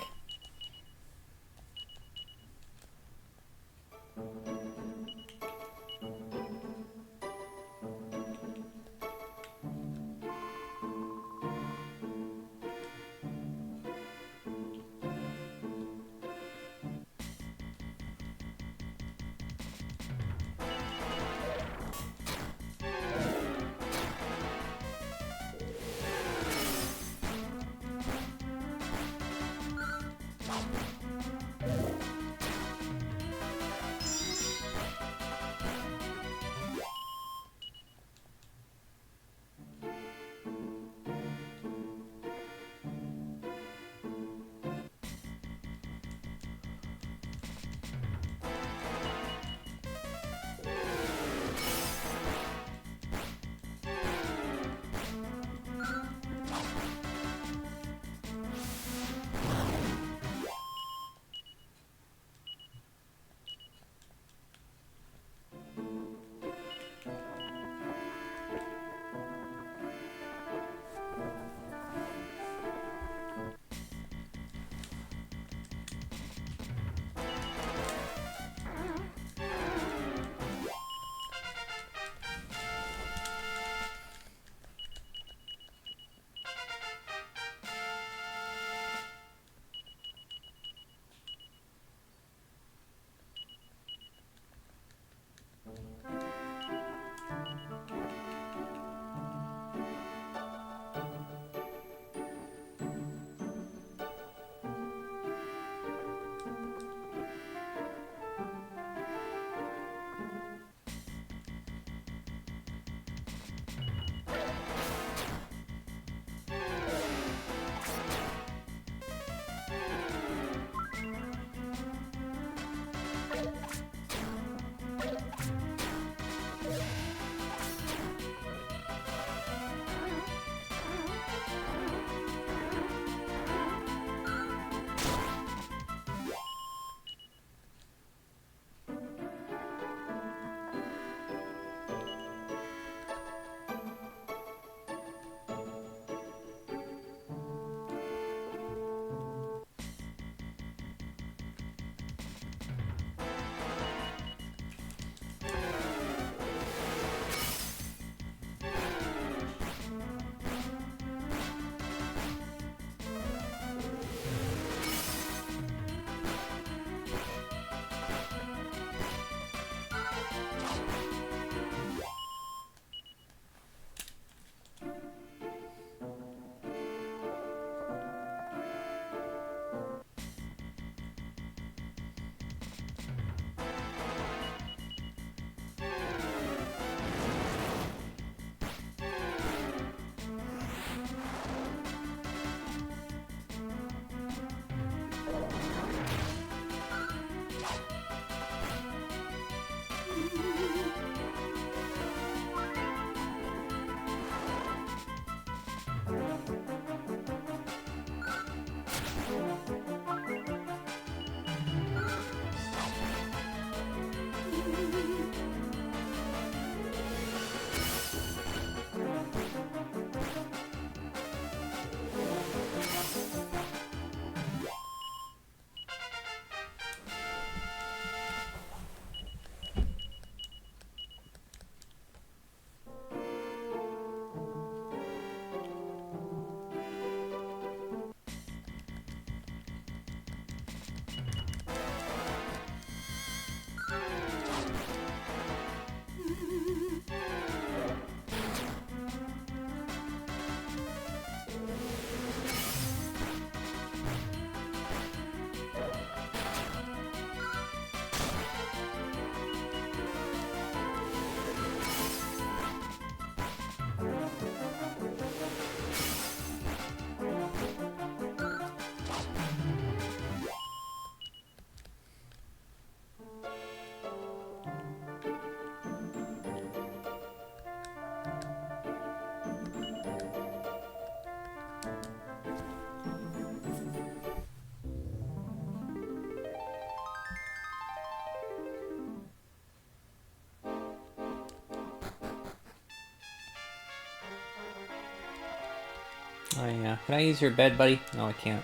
Oh yeah. Can I use your bed, buddy? No, I can't.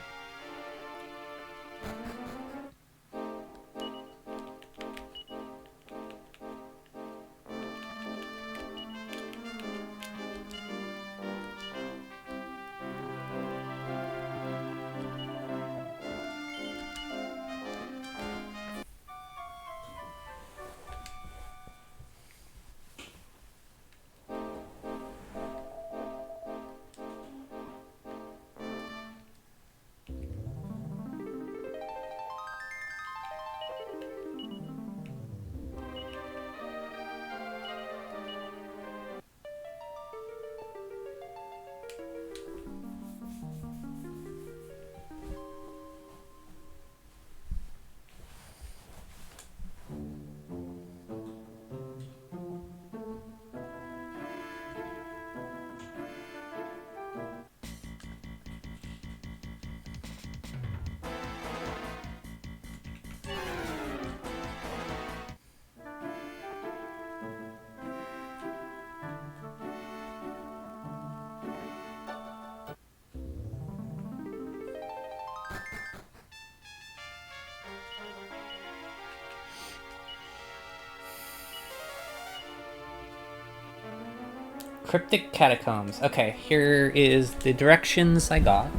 Cryptic catacombs. Okay, here is the directions I got.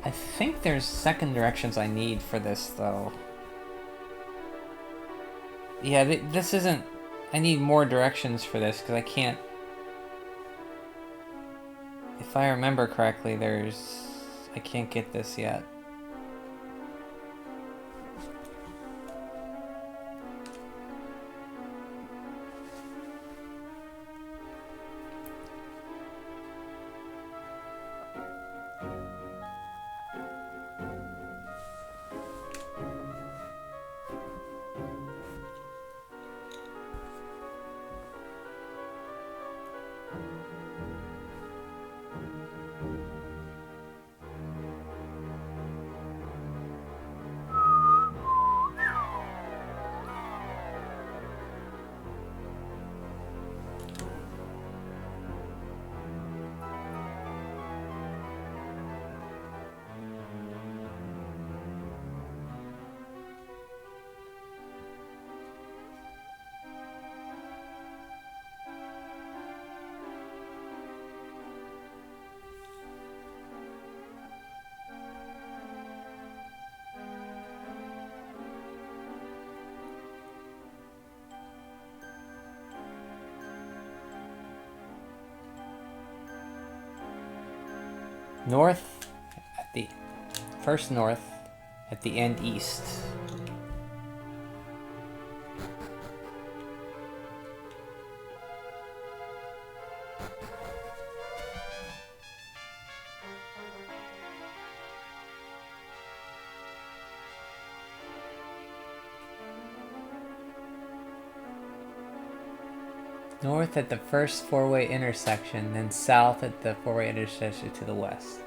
I think there's second directions I need for this, though. Yeah, this isn't... I need more directions for this, because I can't... If I remember correctly, there's... I can't get this yet. North, at the first north, at the end east. North at the first four-way intersection, then south at the four-way intersection to the west.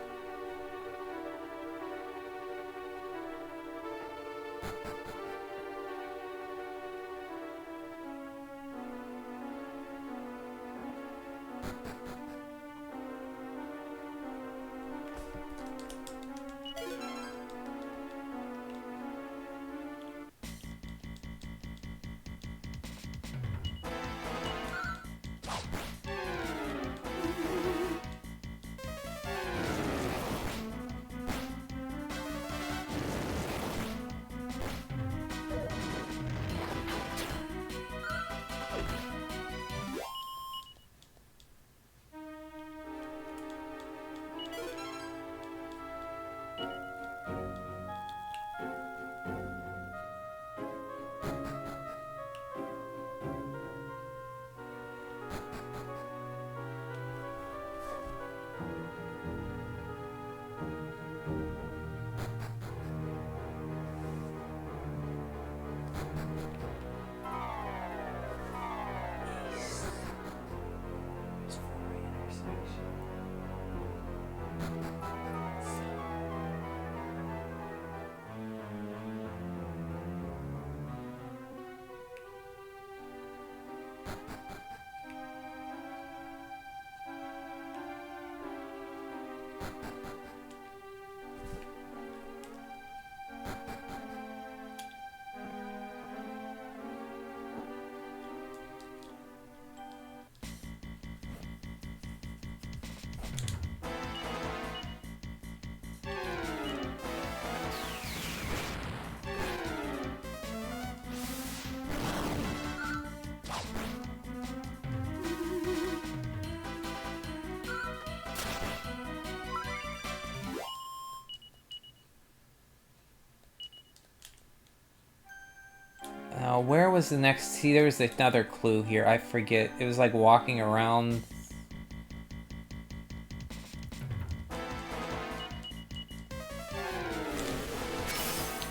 Where was the next? See, there was another clue here. I forget. It was like walking around.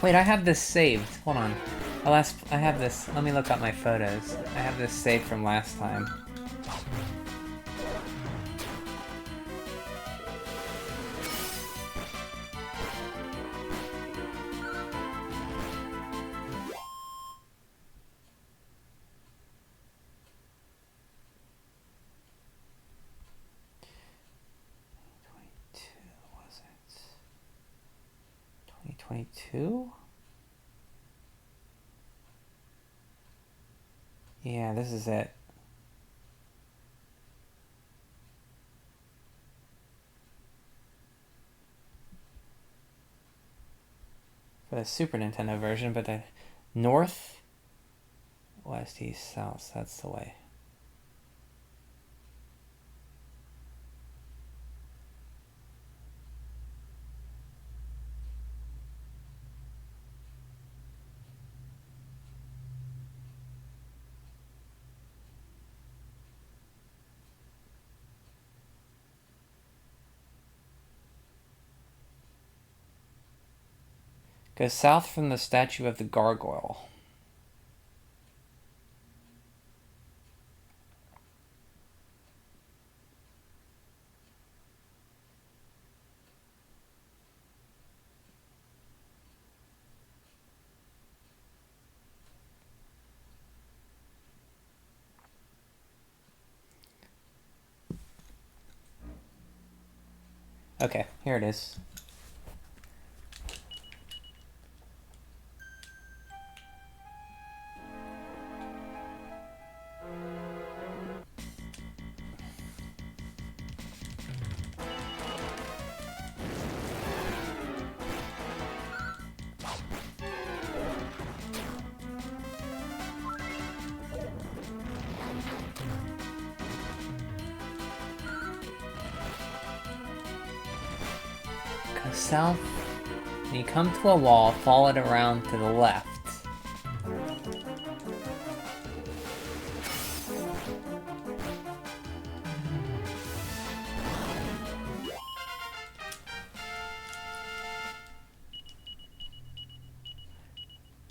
Wait, I have this saved. Hold on. I have this. Let me look up my photos. I have this saved from last time. Was it 2022? Yeah, this is it. for the Super Nintendo version, but the north, west, east, south, that's the way. Go south from the statue of the gargoyle. Okay, here it is. South, when you come to a wall, follow it around to the left.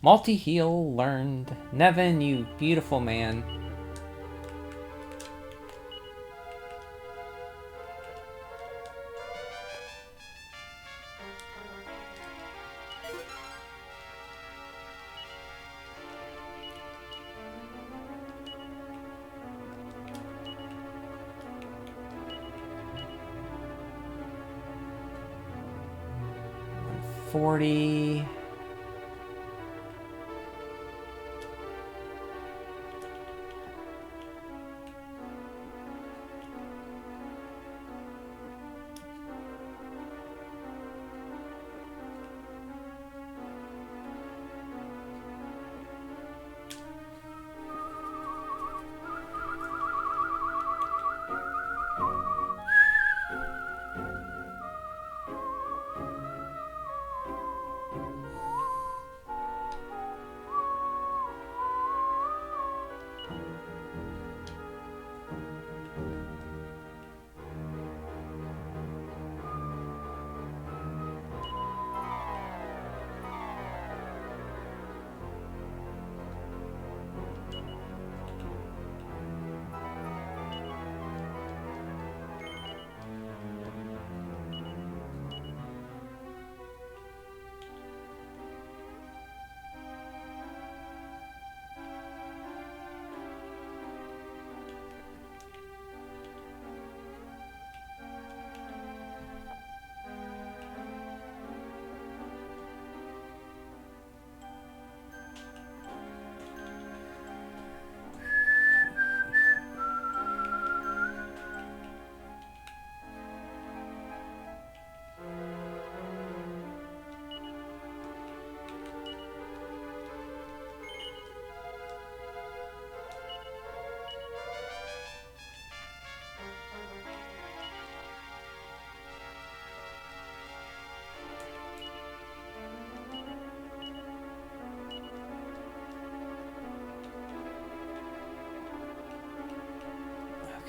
Multi-heal learned. Nevin, you beautiful man. $40.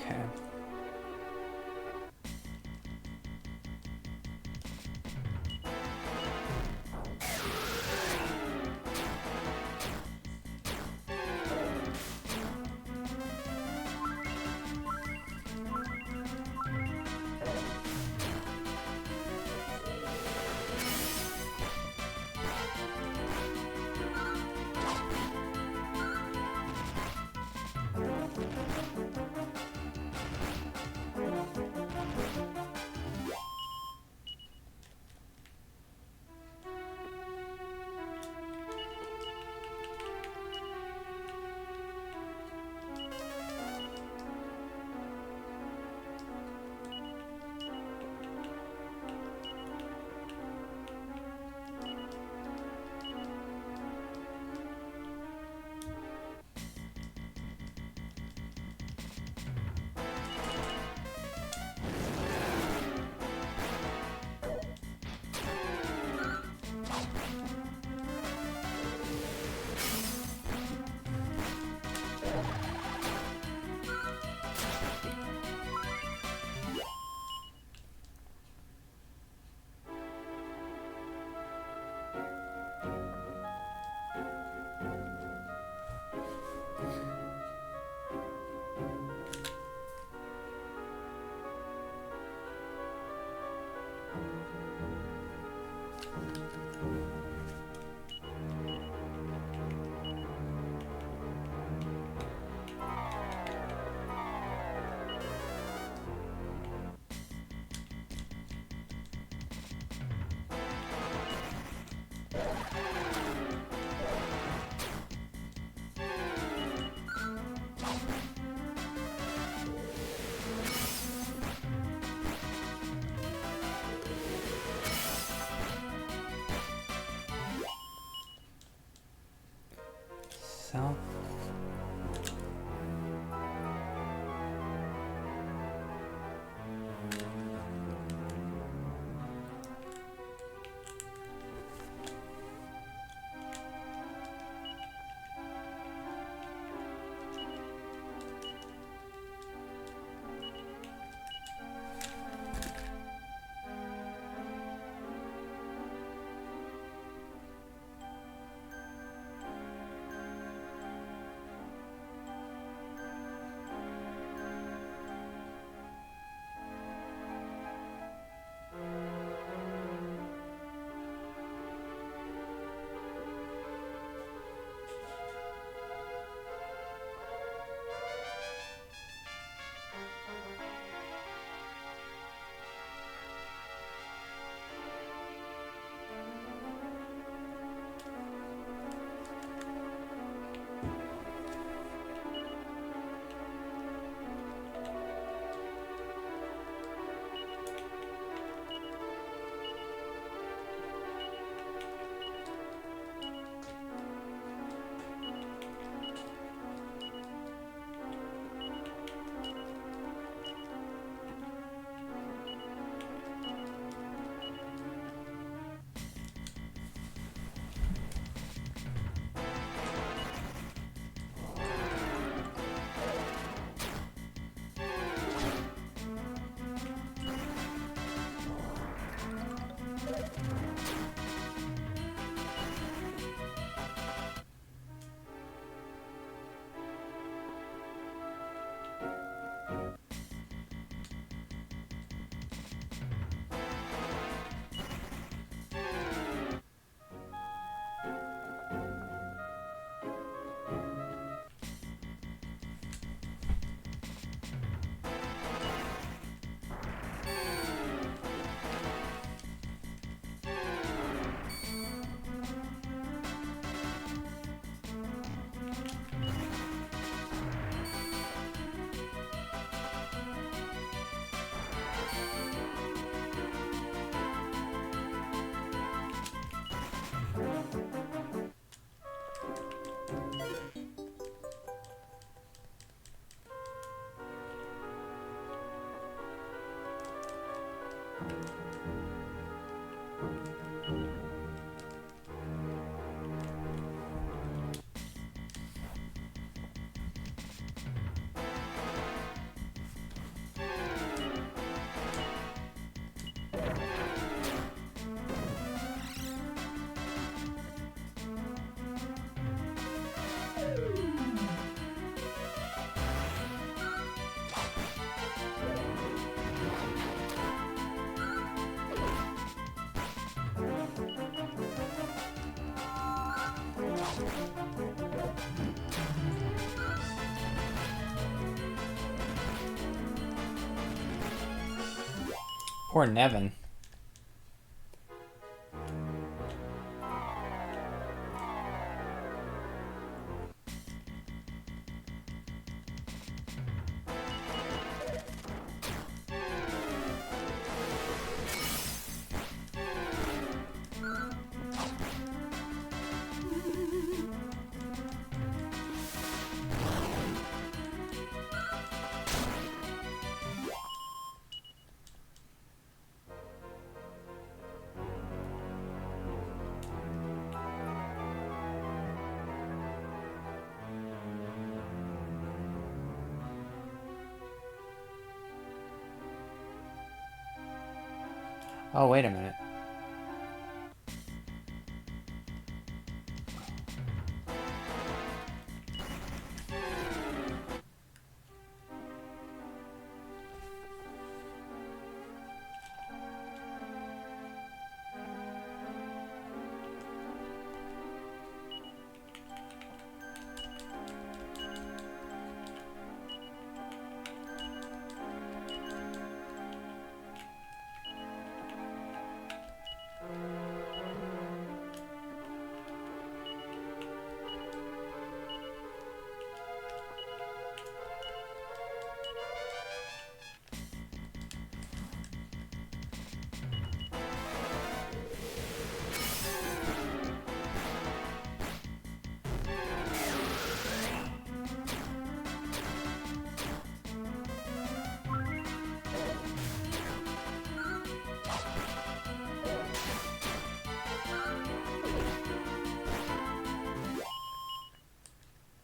Okay. Poor Nevin. Oh, wait a minute.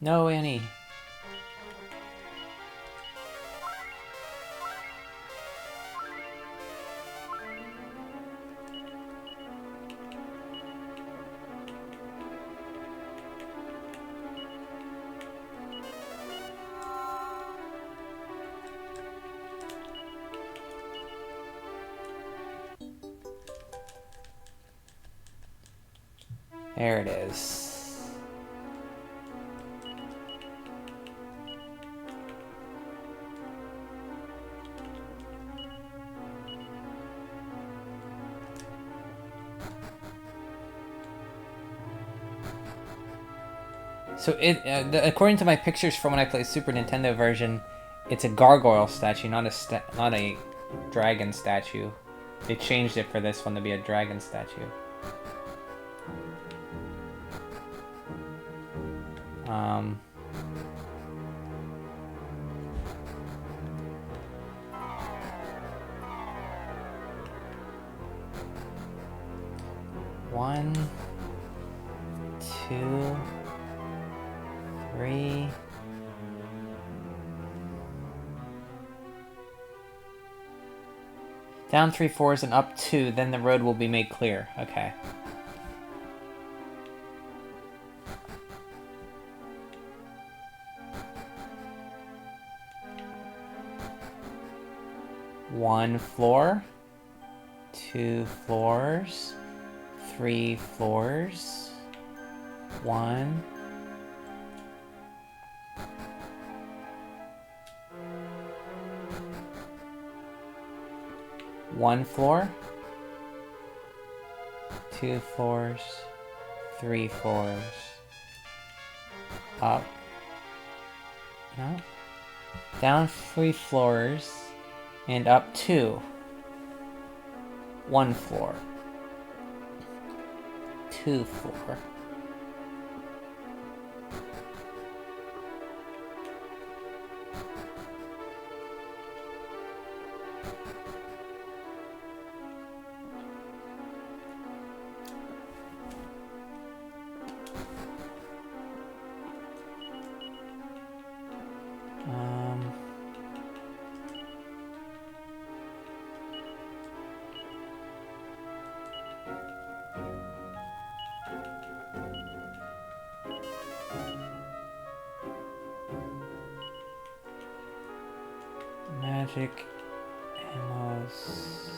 No, Annie. There it is. So according to my pictures from when I played Super Nintendo version, it's a gargoyle statue, not a dragon statue. They changed it for this one to be a dragon statue. One, two, three. Down 3 floors and up 2, then the road will be made clear. Okay. One floor, 2 floors, 3 floors, 1. One floor, 2 floors, 3 floors, up, no, down 3 floors, and up 2, 1 floor, 2 floor. Magic ammos.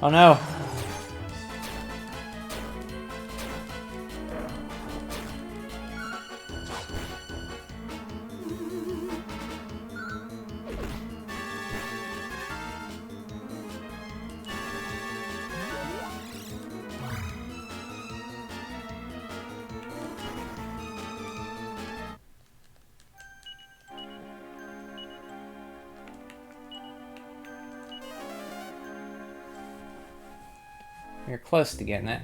Oh no! You're close to getting it.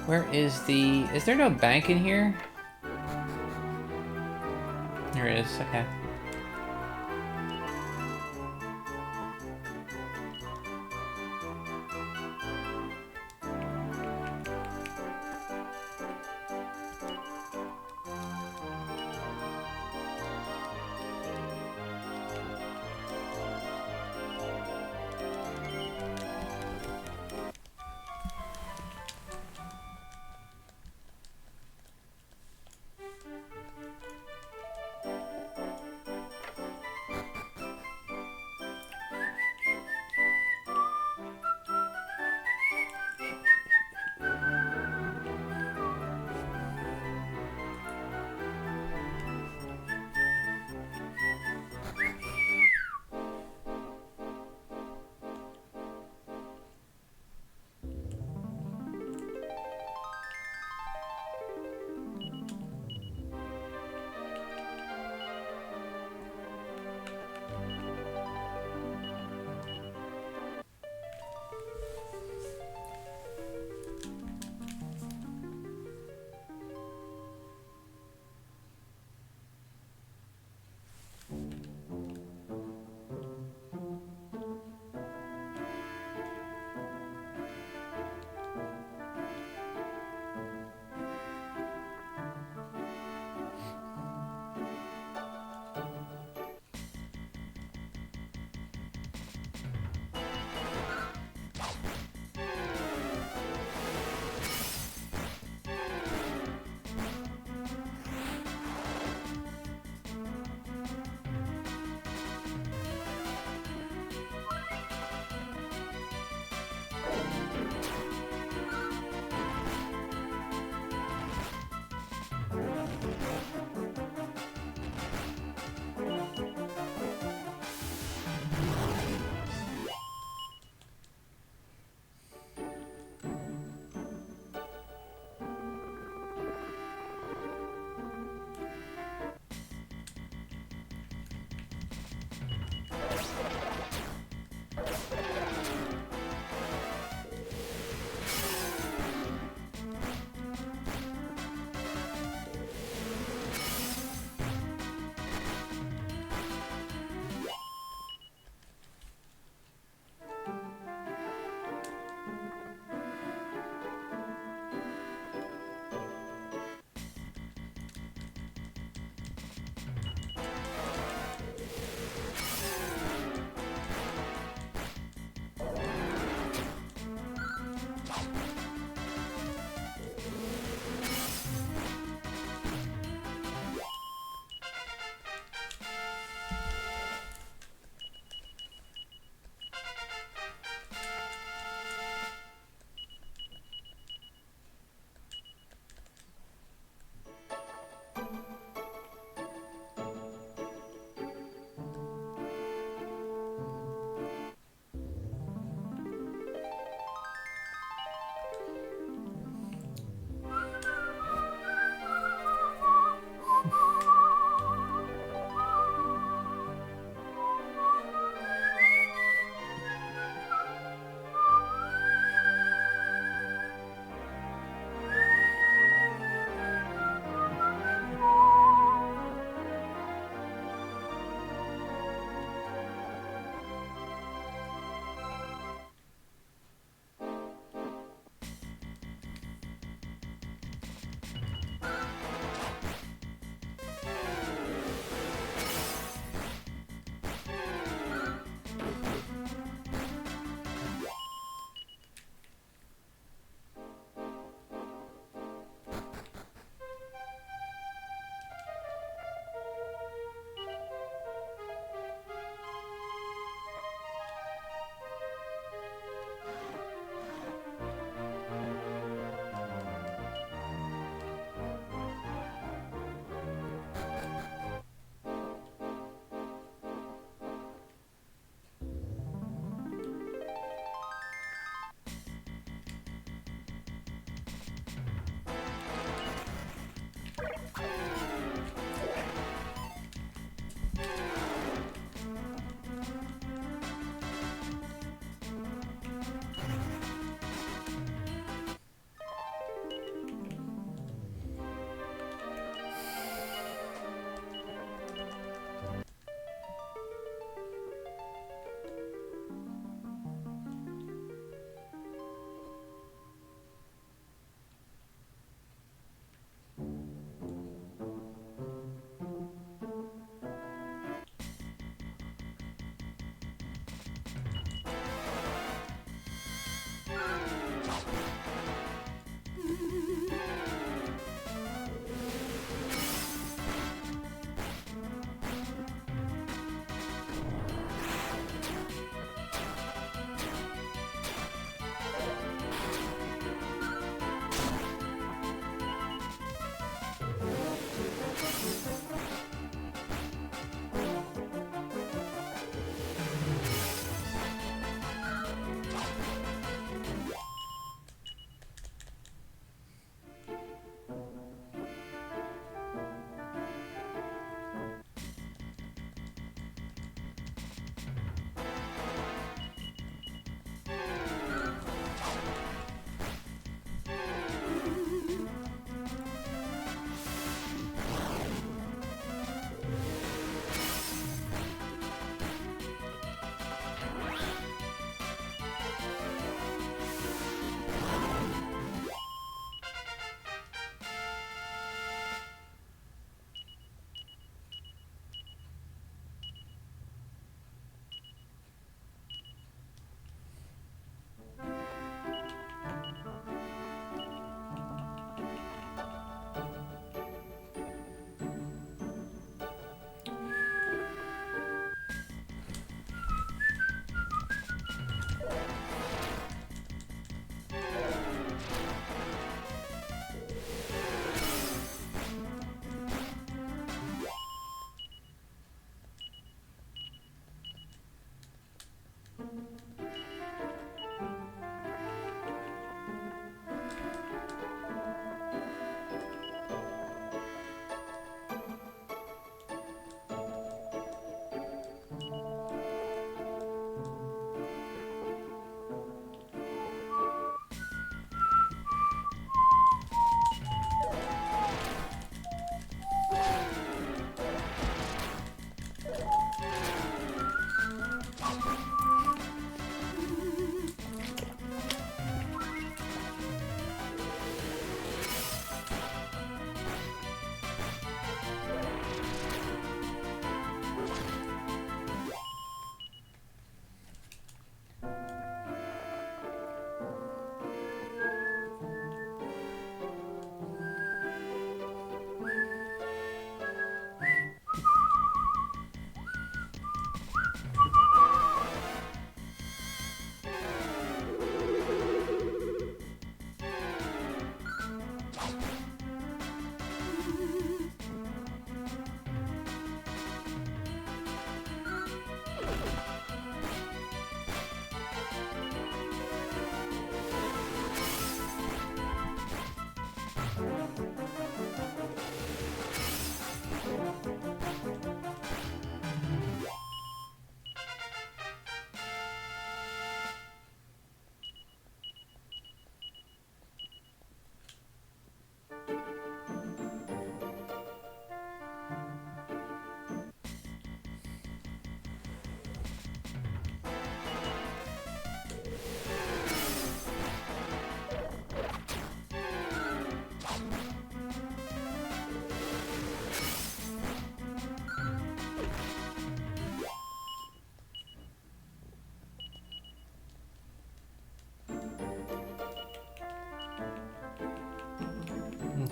Where is the... Is there no bank in here? There is, okay.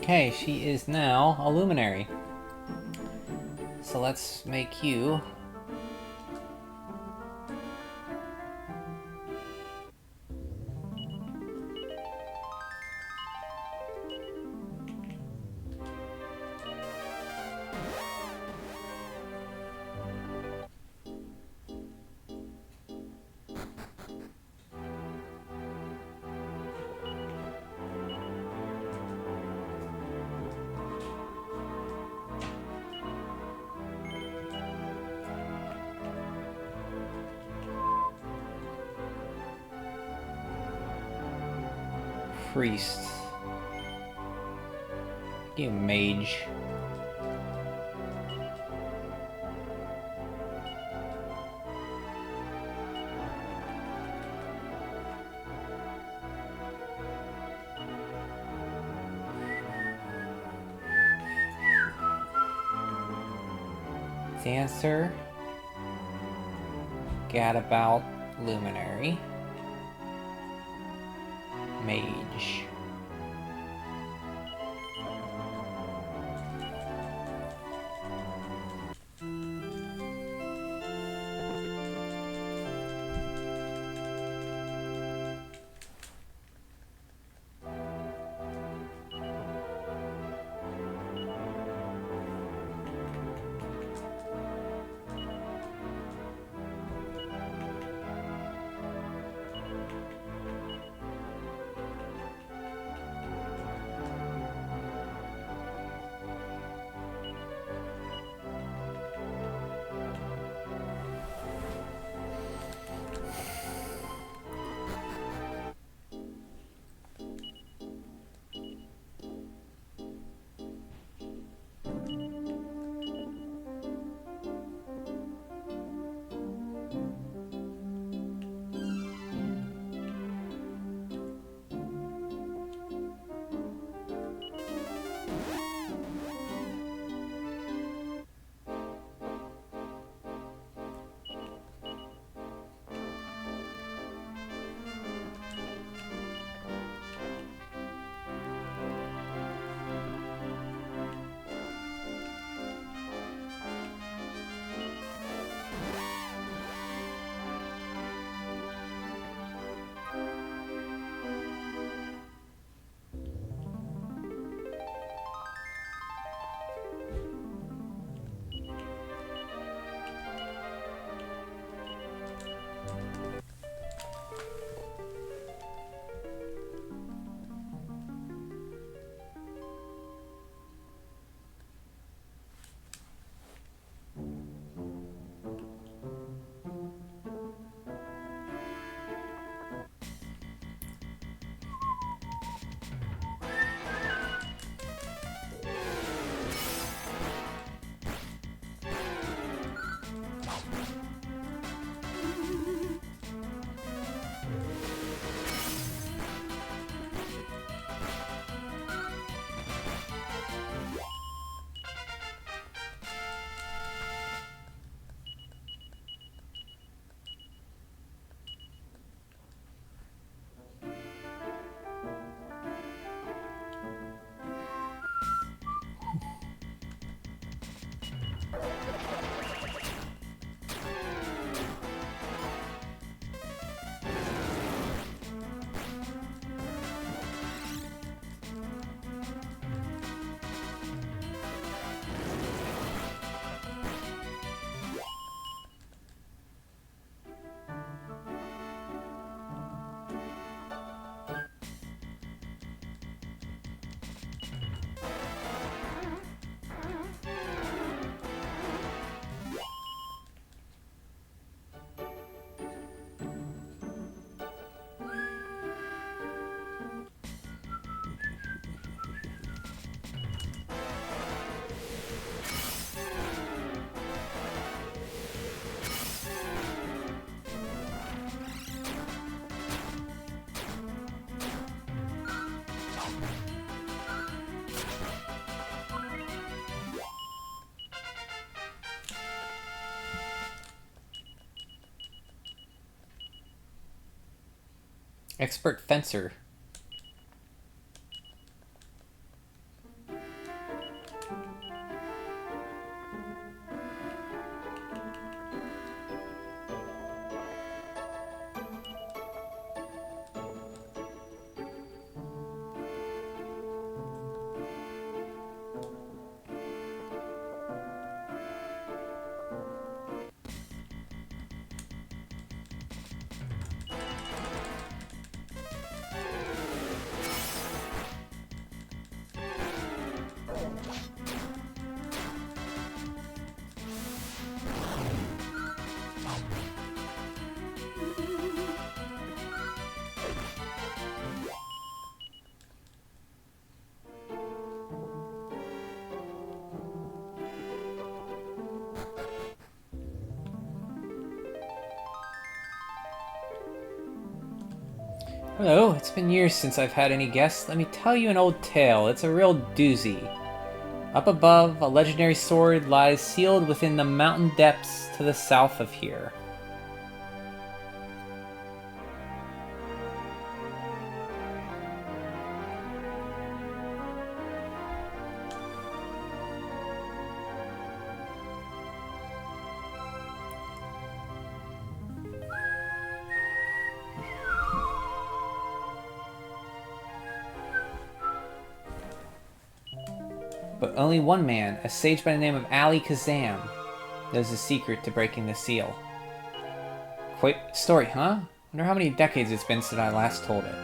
Okay, she is now a luminary. So let's make you... priest. You mage. Dancer. Gadabout. Luminary. Mage. Expert fencer. Hello, it's been years since I've had any guests. Let me tell you an old tale. It's a real doozy. Up above, a legendary sword lies sealed within the mountain depths to the south of here. But only one man, a sage by the name of Ali Kazam, knows the secret to breaking the seal. Quite story, huh? Wonder how many decades it's been since I last told it.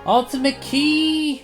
Ultimate key!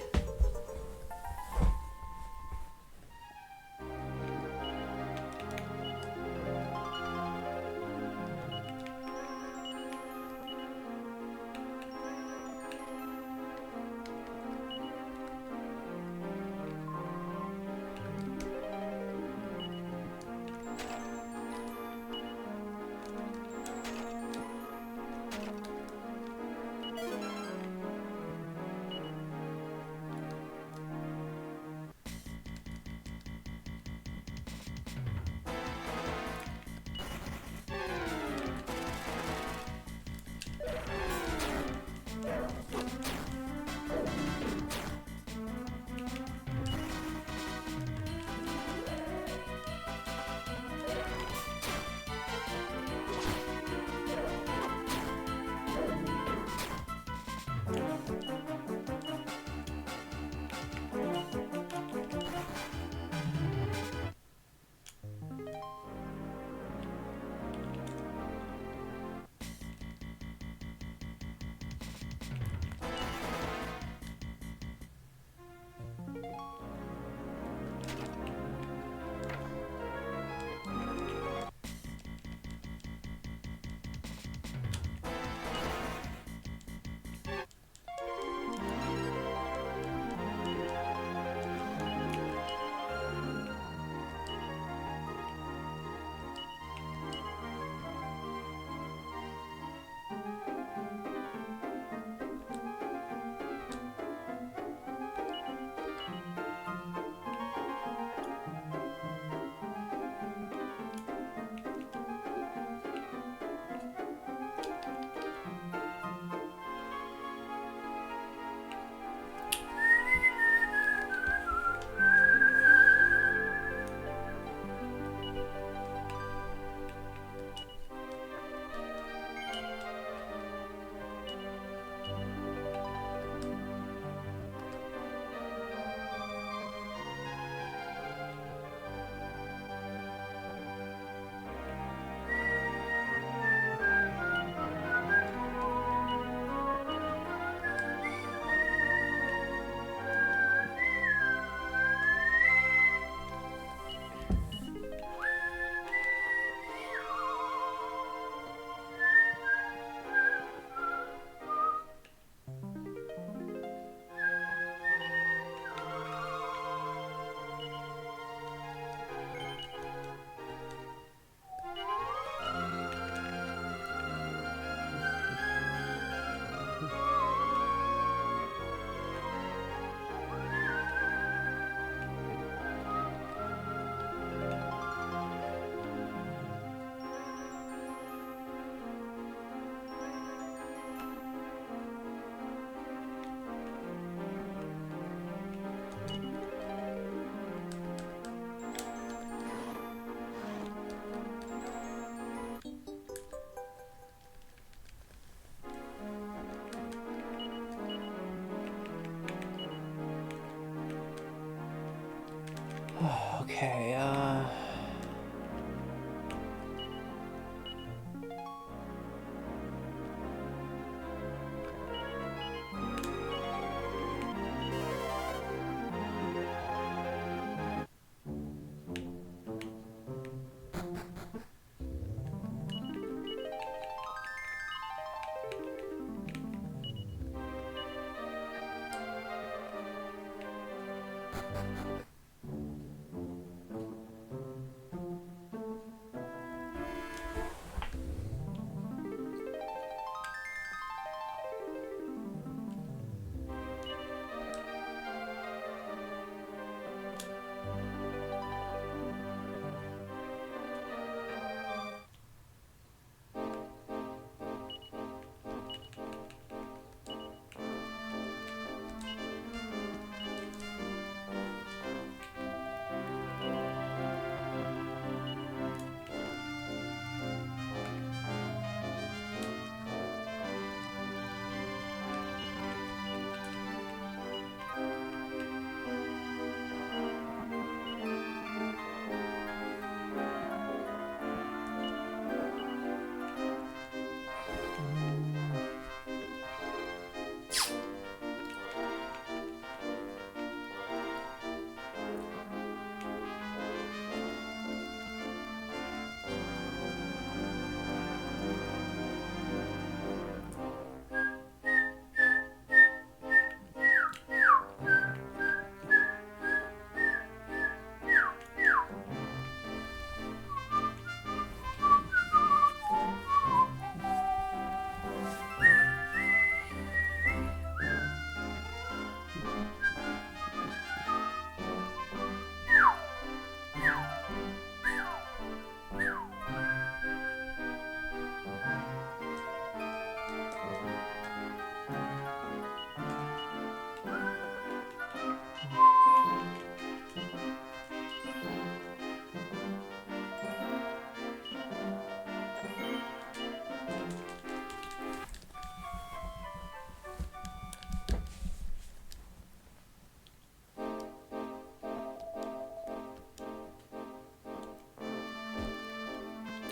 Okay,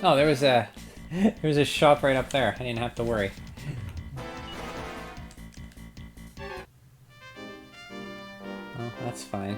oh, there was a there was a shop right up there. I didn't have to worry. Oh, that's fine.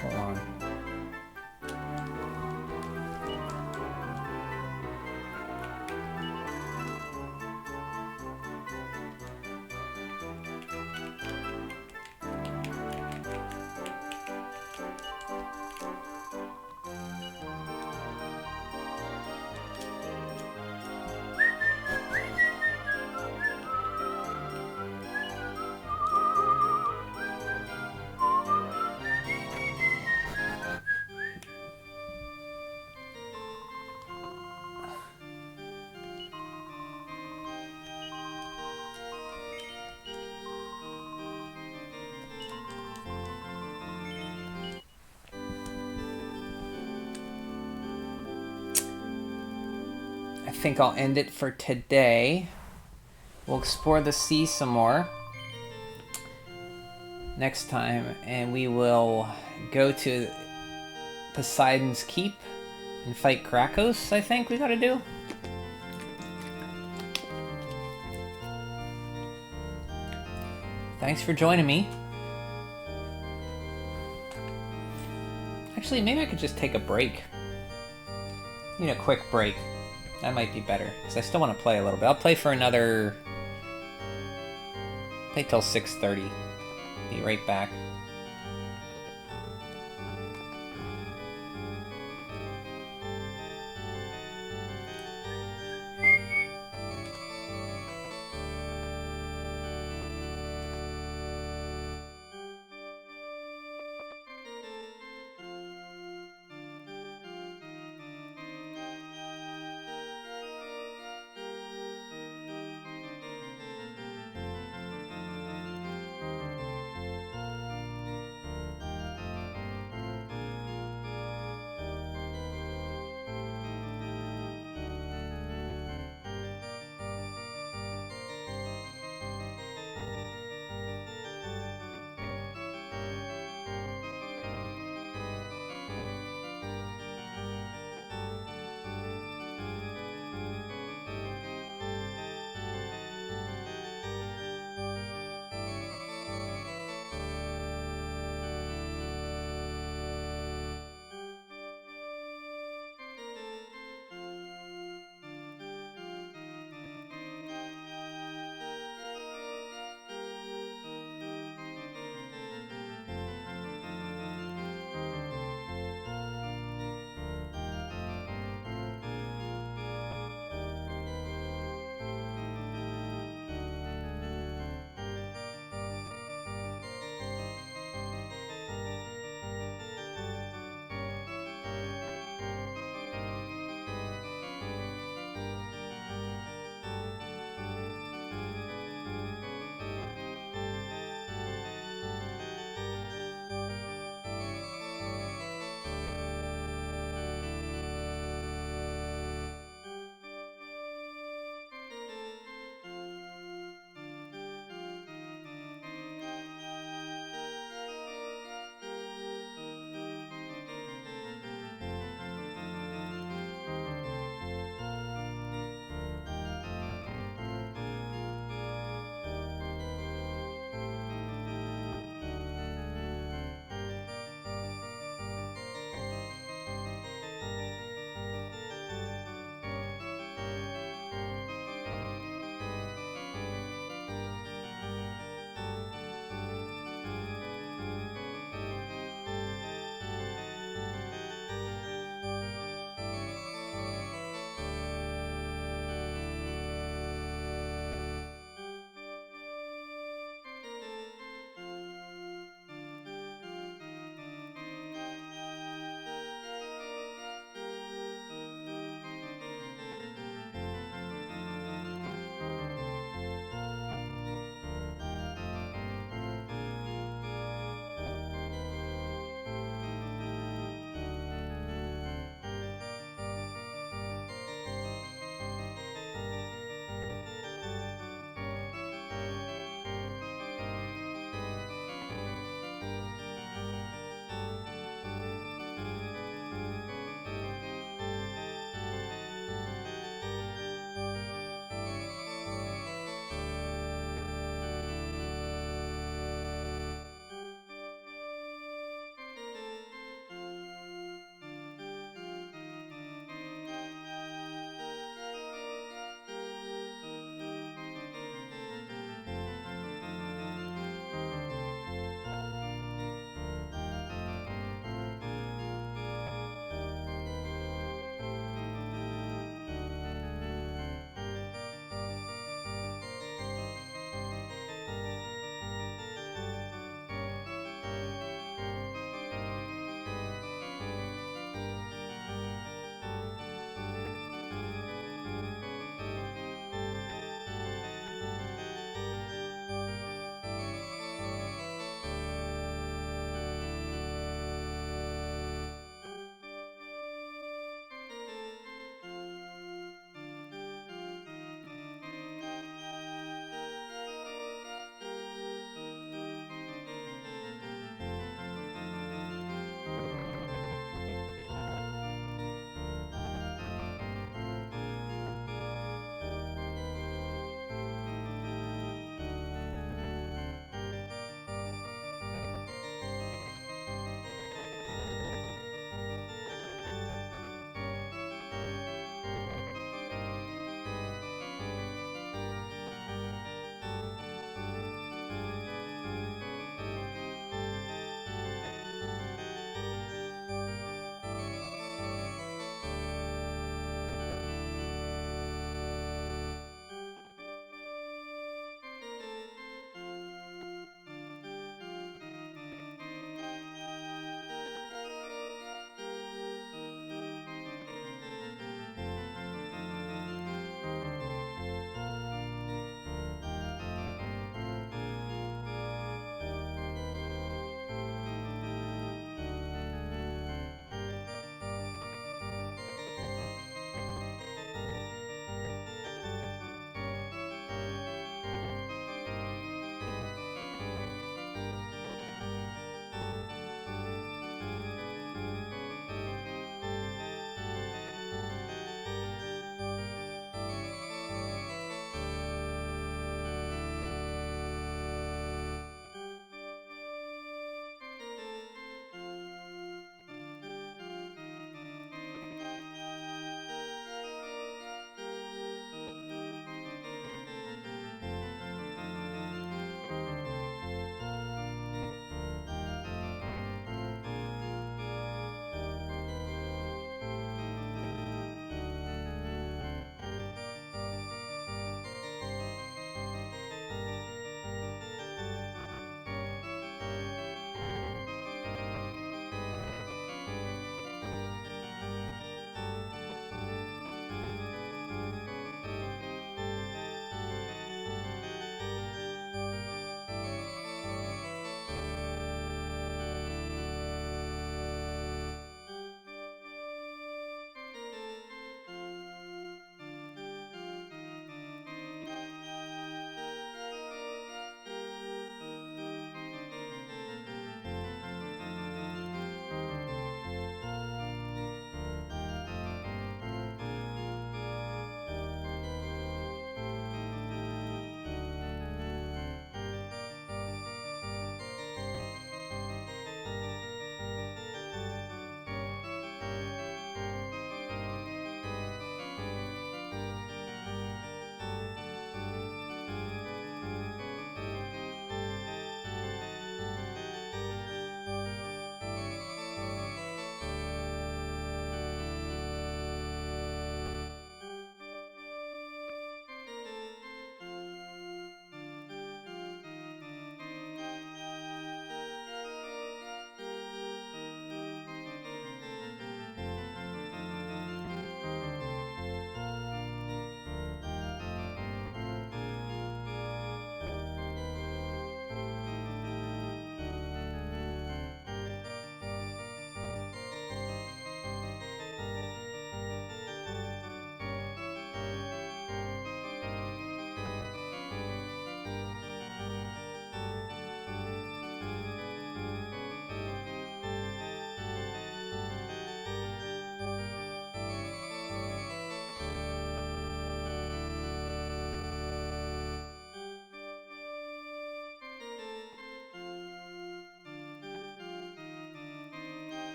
Hold on. I think I'll end it for today. We'll explore the sea some more next time, and we will go to Poseidon's Keep and fight Krakos, I think we gotta do. Thanks for joining me. Actually, maybe I could just take a break. Need a quick break. That might be better, because I still want to play a little bit. I'll play for another... play till 6:30. Be right back.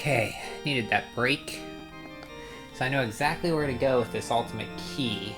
Okay, needed that break. So I know exactly where to go with this ultimate key.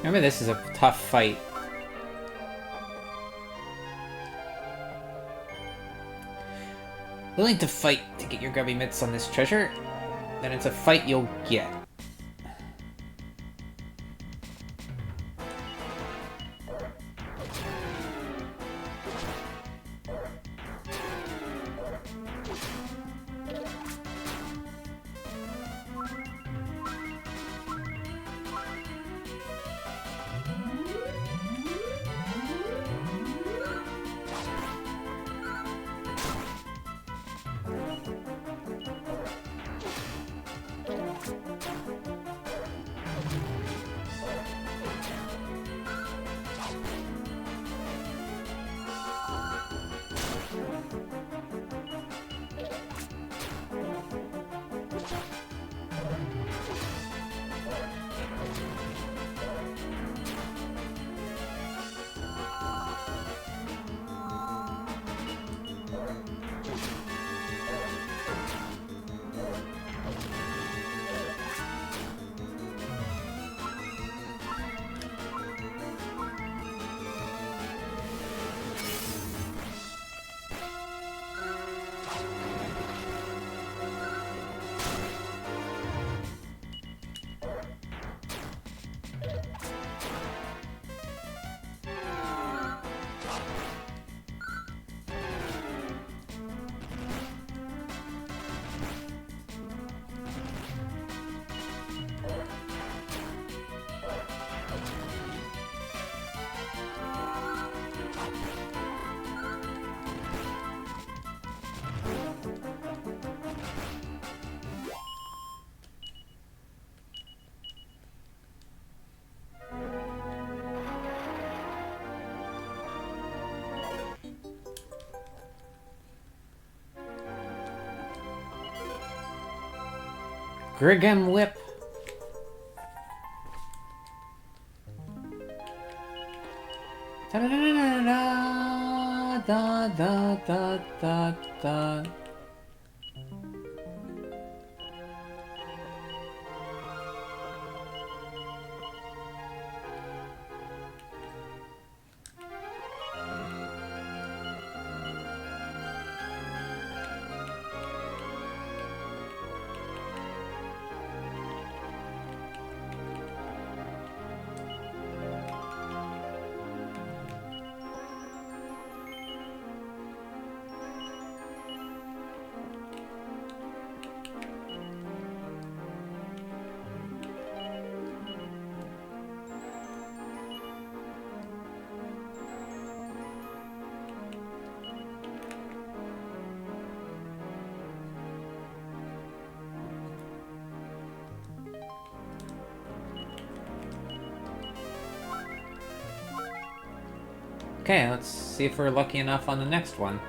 Remember, this is a tough fight. Willing to fight to get your grubby mitts on this treasure? Then it's a fight you'll get. Grigam Whip. Da da da da da da da. Okay, let's see if we're lucky enough on the next one.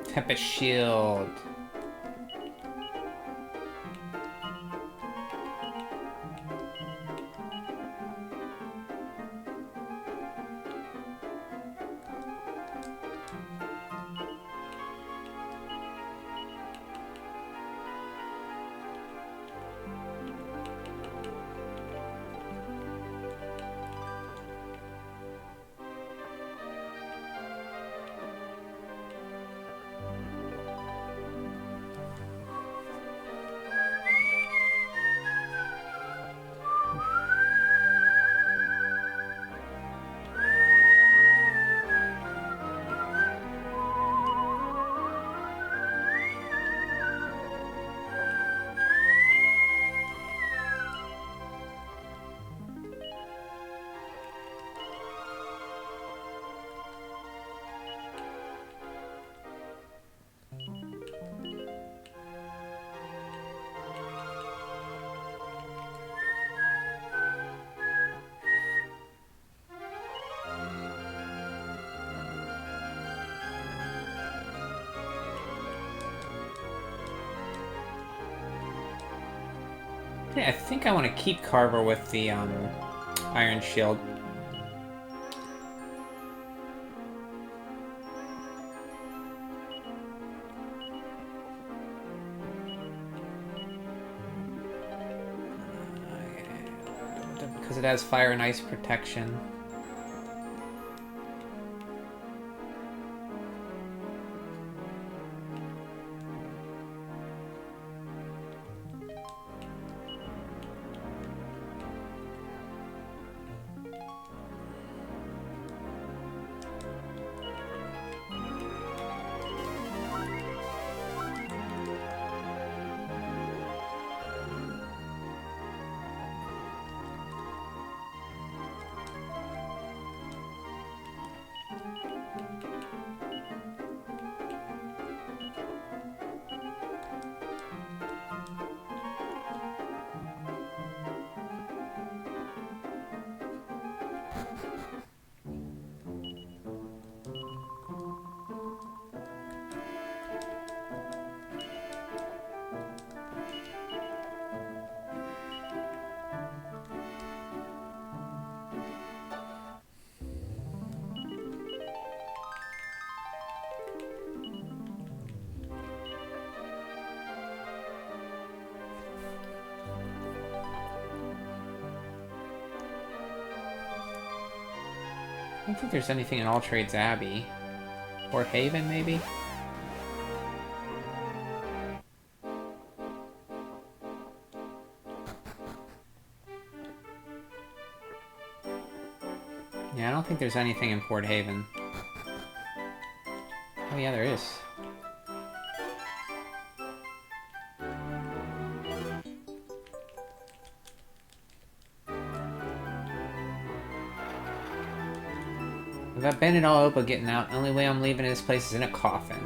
Tempest Shield. I think I want to keep Carver with the Iron Shield. Because it has fire and ice protection. don't think there's anything in All Trades Abbey. Port Haven, maybe? Yeah, I don't think there's anything in Port Haven. Oh yeah, there is. I've got Bennett all open getting out. Only way I'm leaving this place is in a coffin.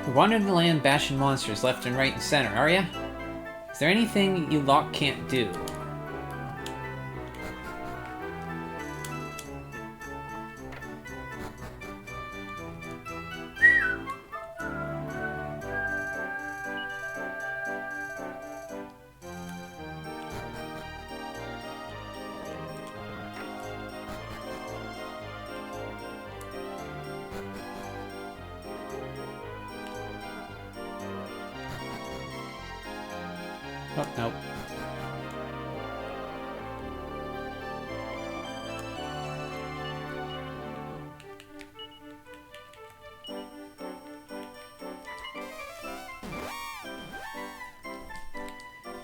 You're wandering the land bashing monsters left and right and center, are ya? Is there anything you lot can't do? Oh, nope.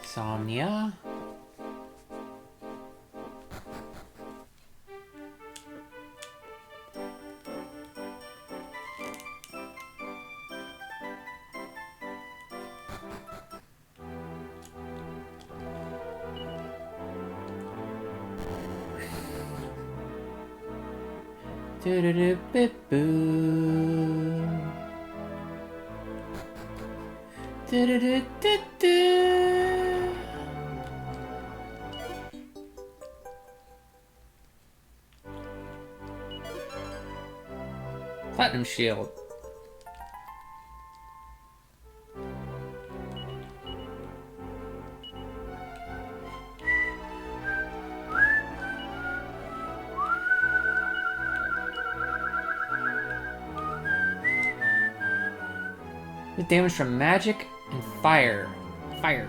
Somnia. Do do do bip boo. Do do do do do. Platinum shield. With damage from magic and fire. Fire.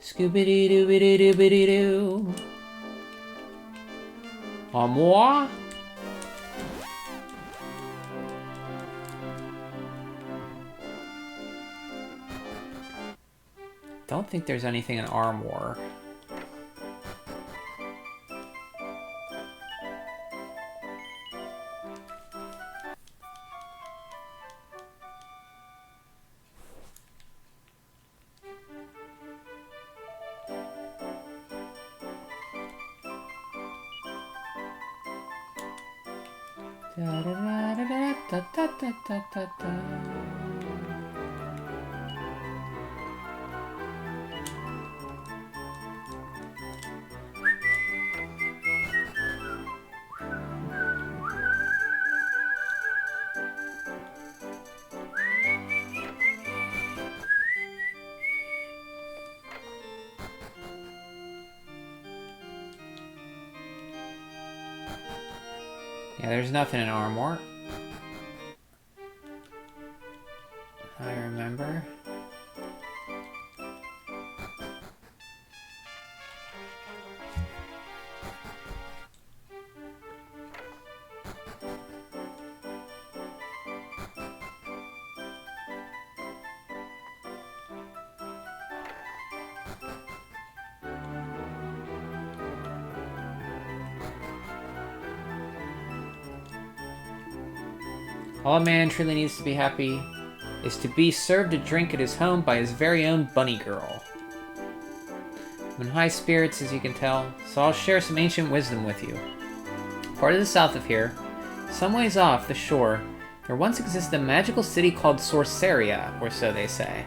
Scooby-doo-doo-doo-doo-doo-doo. À moi? Don't think there's anything in Armor. Yeah, there's nothing in Armor. I remember. All a man truly needs to be happy is to be served a drink at his home by his very own bunny girl. I'm in high spirits, as you can tell, so I'll share some ancient wisdom with you. Far to the south of here, some ways off the shore, there once existed a magical city called Sorceria, or so they say.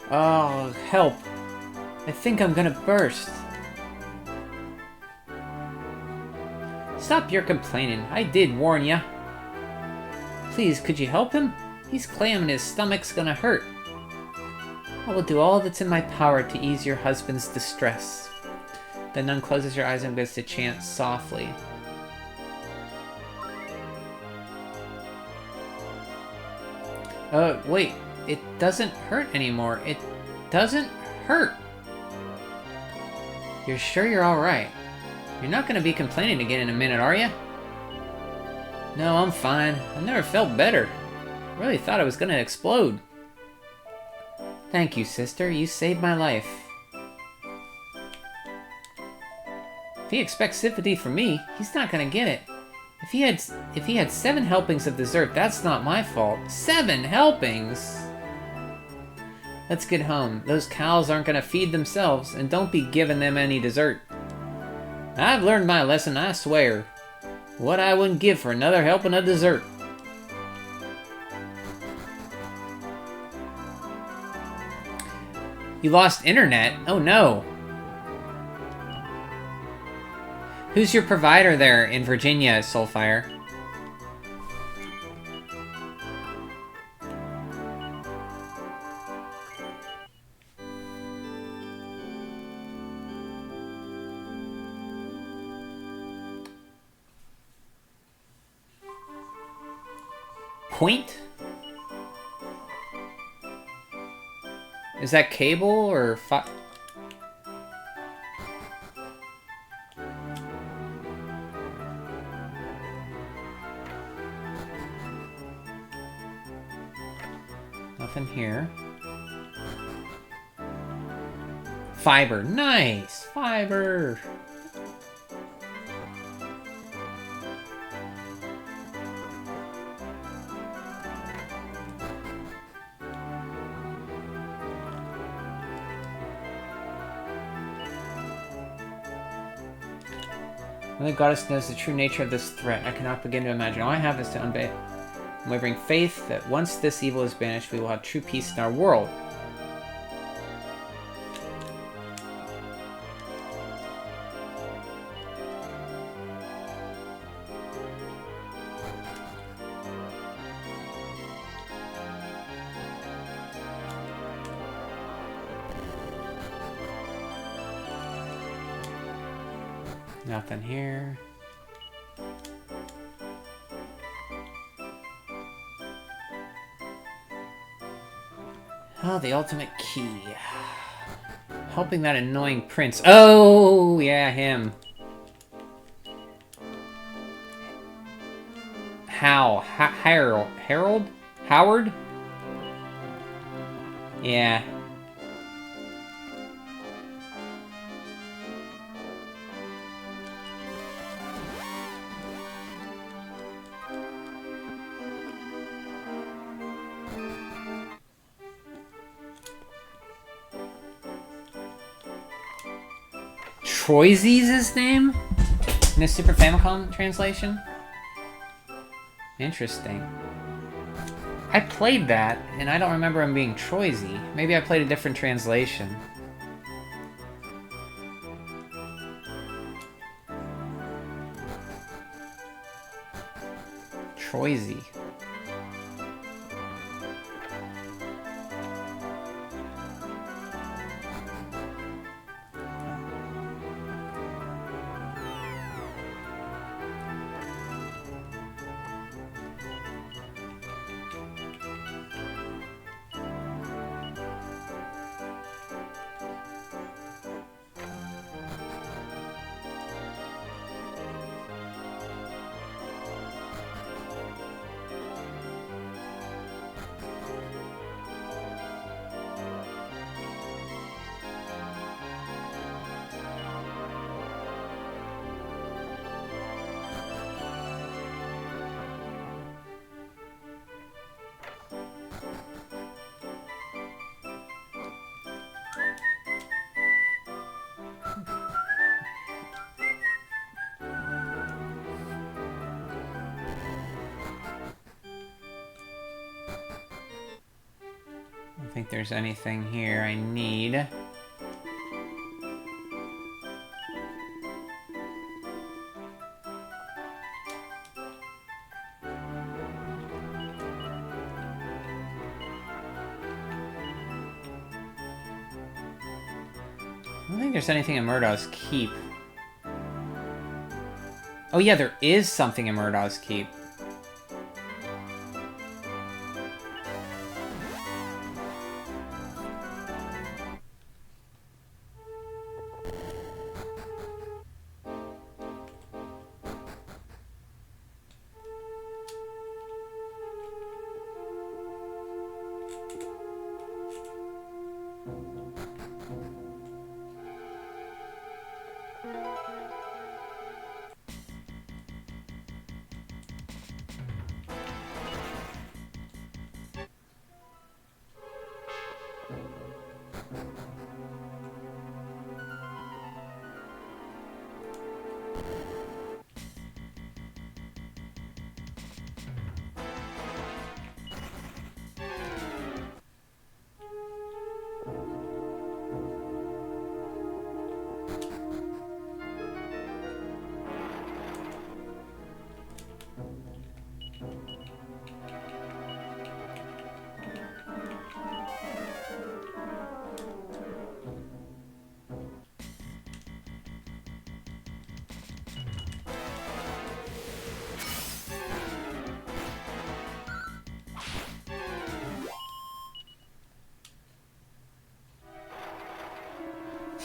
Oh, help. I think I'm gonna burst. Stop your complaining. I did warn ya. Please, could you help him? He's claiming his stomach's gonna hurt. I will do all that's in my power to ease your husband's distress. The nun closes her eyes and begins to chant softly. Wait. It doesn't hurt anymore. It doesn't hurt. You're sure you're alright? You're not gonna be complaining again in a minute, are you? No, I'm fine. I never felt better. I really thought I was gonna explode. Thank you, sister. You saved my life. If he expects sympathy from me, he's not gonna get it. If he had 7 helpings of dessert, that's not my fault. 7 helpings? Let's get home. Those cows aren't gonna feed themselves, and don't be giving them any dessert. I've learned my lesson, I swear. What I wouldn't give for another helping of dessert. You lost internet? Oh no. Who's your provider there in Virginia, Soulfire? Point? Is that cable or nothing here. Fiber. Nice! Fiber! Only the goddess knows the true nature of this threat. I cannot begin to imagine. All I have is to unwavering faith that once this evil is banished, we will have true peace in our world. Nothing here. Oh, the ultimate key. Helping that annoying prince. Oh, yeah, him. Harold? Howard? Yeah. Troyzie's his name? In the Super Famicom translation? Interesting. I played that, and I don't remember him being Troyzie. Maybe I played a different translation. Troyzie. I don't think there's anything here I need. I don't think there's anything in Murdaw's Keep. Oh yeah, there is something in Murdaw's Keep.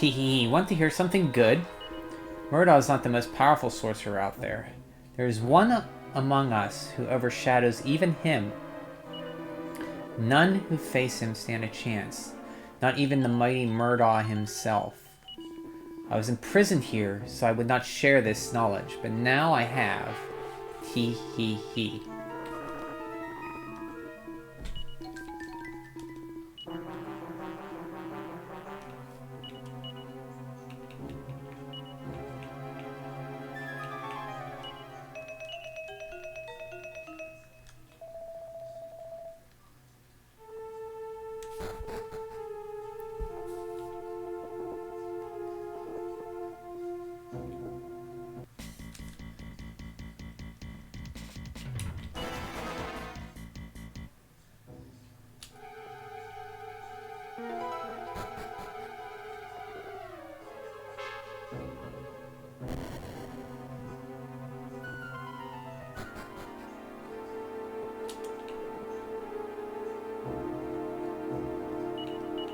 Hehe, want to hear something good? Murdaugh is not the most powerful sorcerer out there. There is one among us who overshadows even him. None who face him stand a chance. Not even the mighty Murdaugh himself. I was imprisoned here, so I would not share this knowledge, but now I have. He.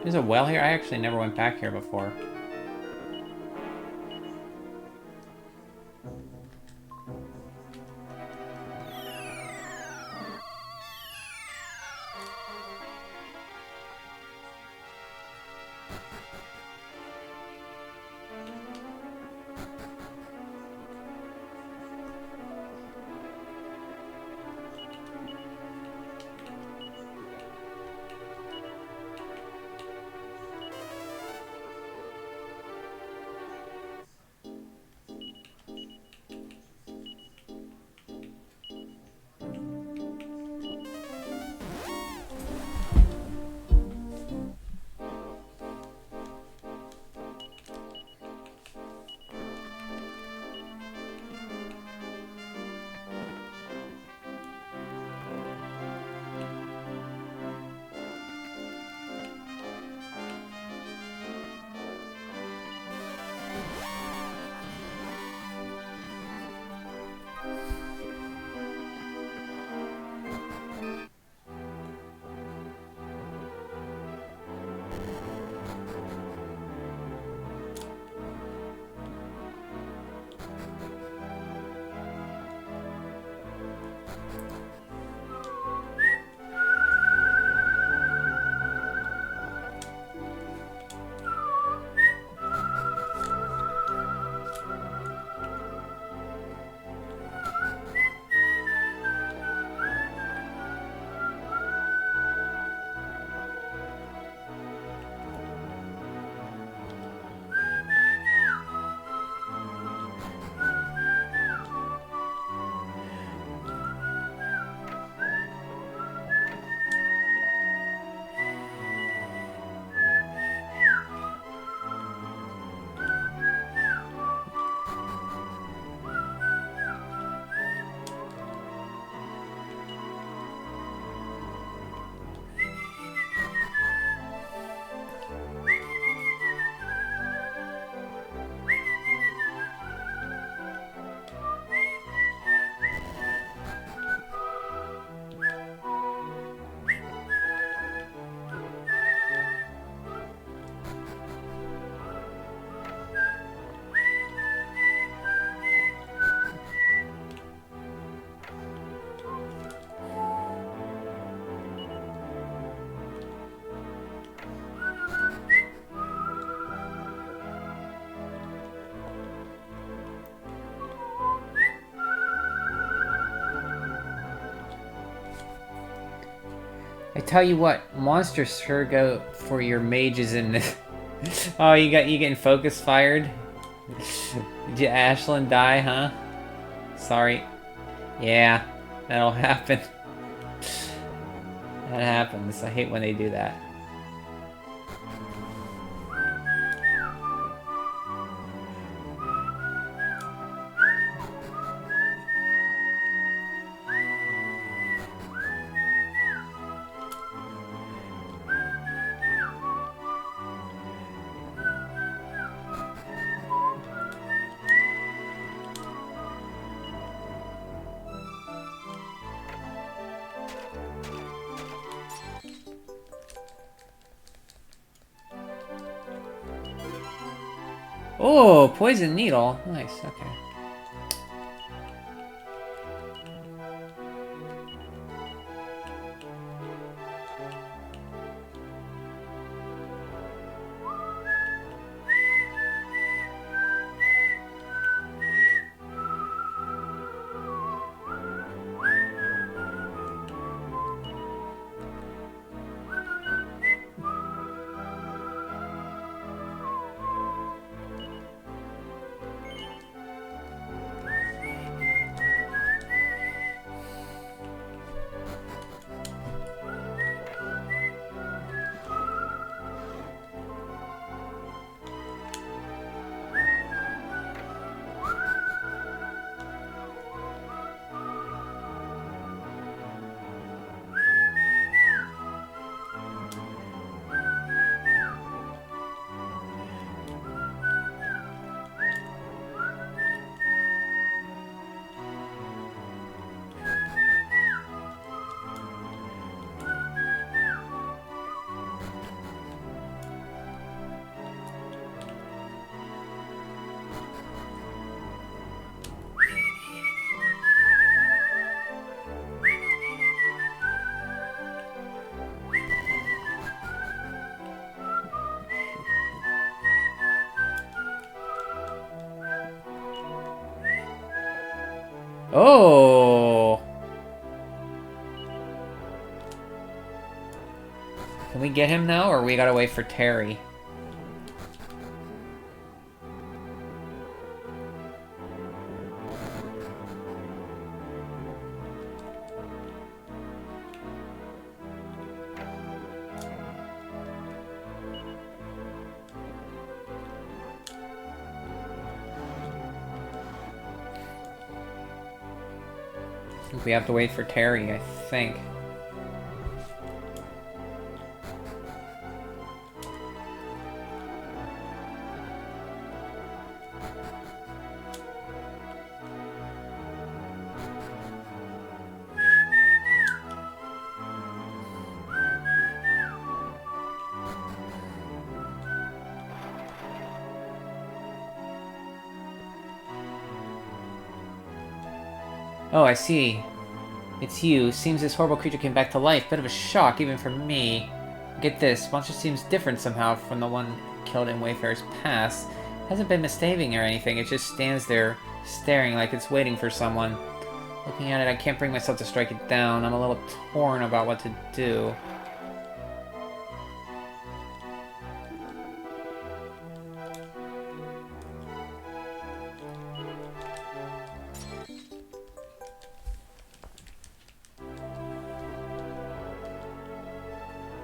There's a well here? I actually never went back here before. I tell you what, monsters sure go for your mages in this. Oh, you getting focus fired? Did you Ashlyn die, huh? Sorry. Yeah, that'll happen. That happens. I hate when they do that. Oh, poison needle. Nice, okay. Oh! Can we get him now, or we gotta wait for Terry? We have to wait for Terry, I think. Oh, I see. It's you. Seems this horrible creature came back to life. Bit of a shock, even for me. Get this. Monster seems different somehow from the one killed in Wayfarer's Pass. Hasn't been misbehaving or anything. It just stands there, staring like it's waiting for someone. Looking at it, I can't bring myself to strike it down. I'm a little torn about what to do.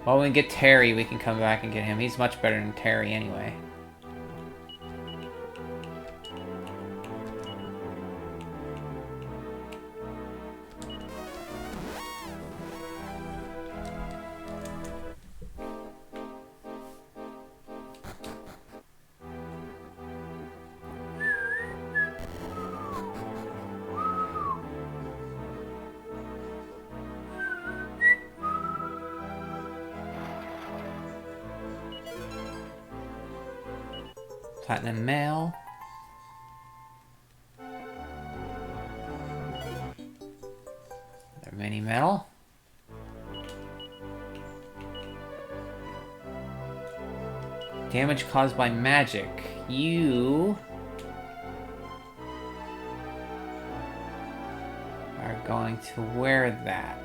Well, when we get Terry, we can come back and get him. He's much better than Terry anyway. Platinum mail. Another mini medal. Damage caused by magic. You are going to wear that.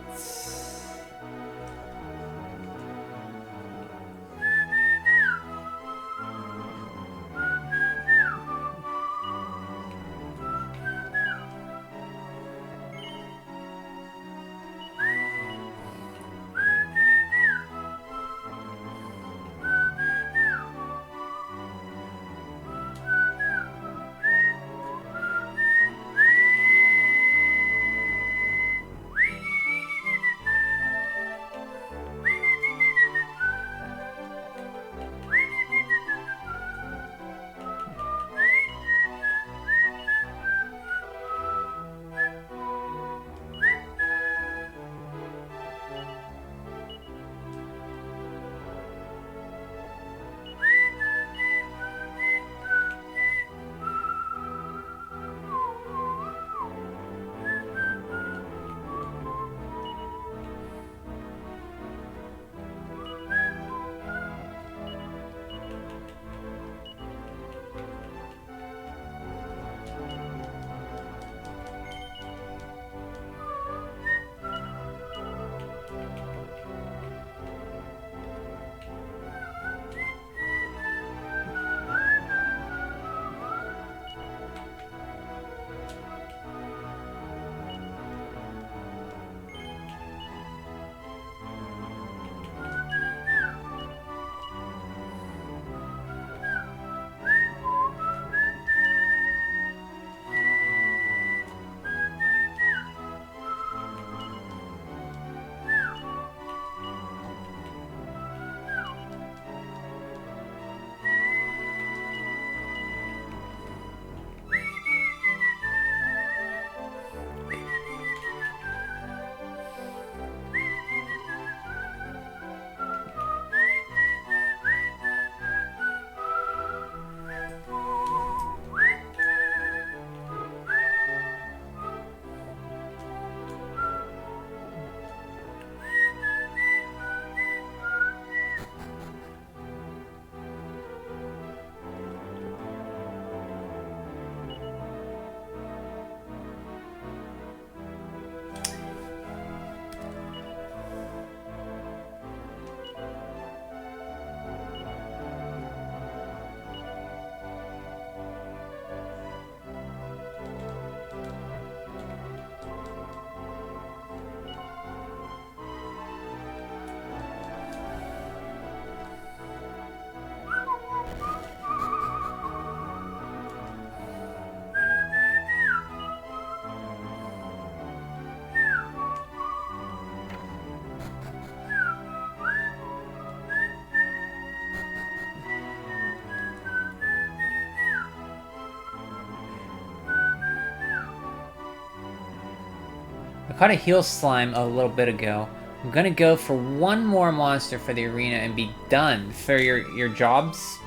caught a heel slime a little bit ago. I'm gonna go for one more monster for the arena and be done for your jobs.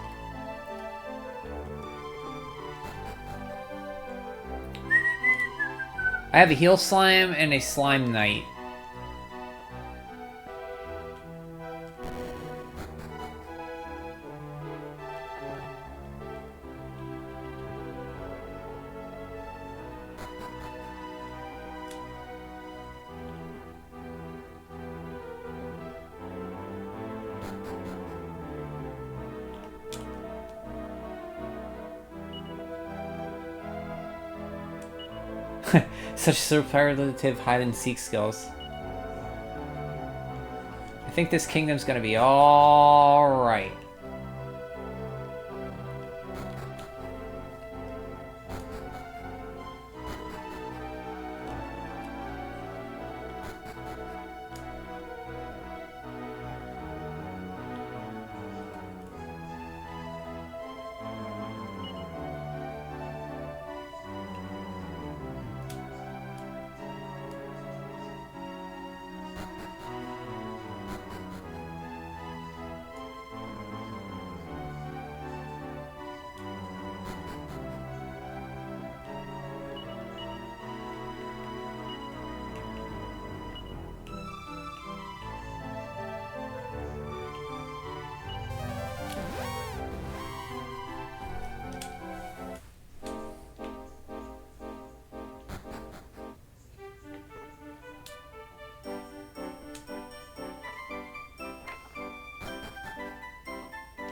I have a heel slime and a slime knight. Such superlative hide-and-seek skills. I think this kingdom's gonna be alright.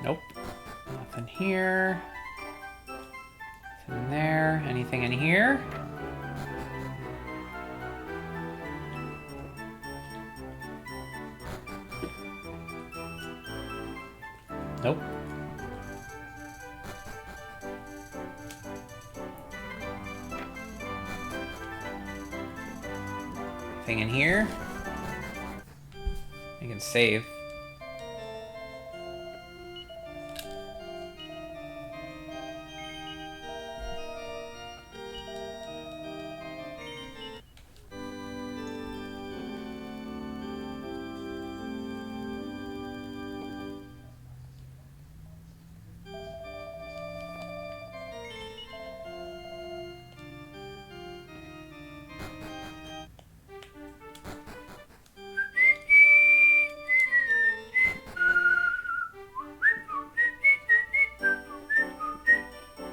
Nope. Nothing here. Nothing there. Anything in here? Nope. Anything in here? I can save.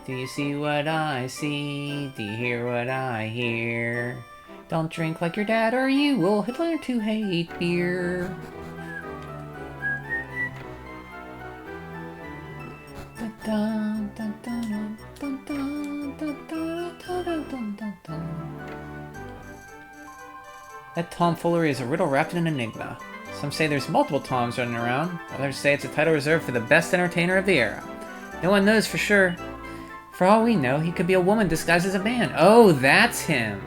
Do you see what I see? Do you hear what I hear? Don't drink like your dad or you will learn to hate beer. That tomfoolery is a riddle wrapped in an enigma. Some say there's multiple Toms running around. Others say it's a title reserved for the best entertainer of the era. No one knows for sure. For all we know, he could be a woman disguised as a man. Oh, that's him!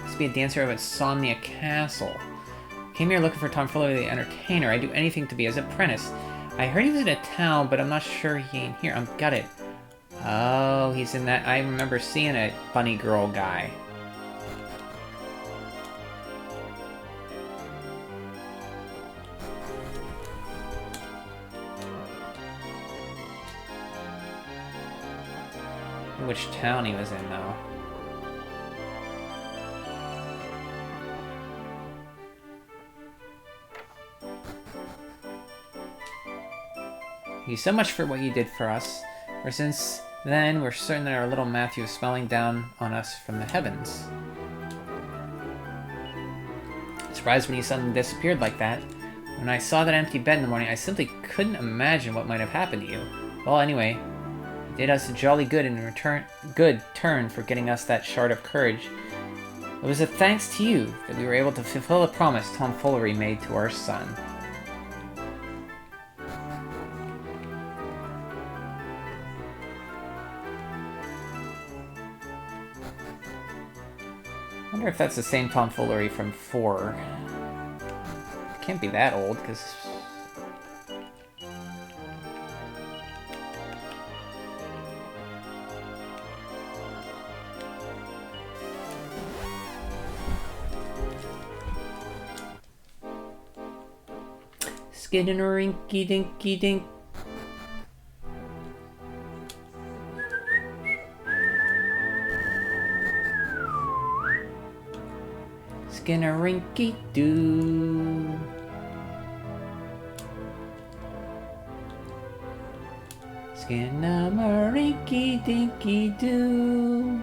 Must be a dancer over at Felonia Castle. Came here looking for tomfoolery the entertainer. I'd do anything to be his apprentice. I heard he was in a town, but I'm not sure he ain't here. I'm got it. Oh, he's in that. I remember seeing a bunny girl guy. Which town he was in, though. Thank you so much for what you did for us. For since then, we're certain that our little Matthew is smiling down on us from the heavens. Surprised when he suddenly disappeared like that. When I saw that empty bed in the morning, I simply couldn't imagine what might have happened to you. Well, anyway, you did us a jolly good turn for getting us that shard of courage. It was a thanks to you that we were able to fulfill the promise tomfoolery made to our son. I wonder if that's the same tomfoolery from 4. It can't be that old, because... Skinnarinky dinky dink. Skinnarinky doo. Skinnarinky dinky doo.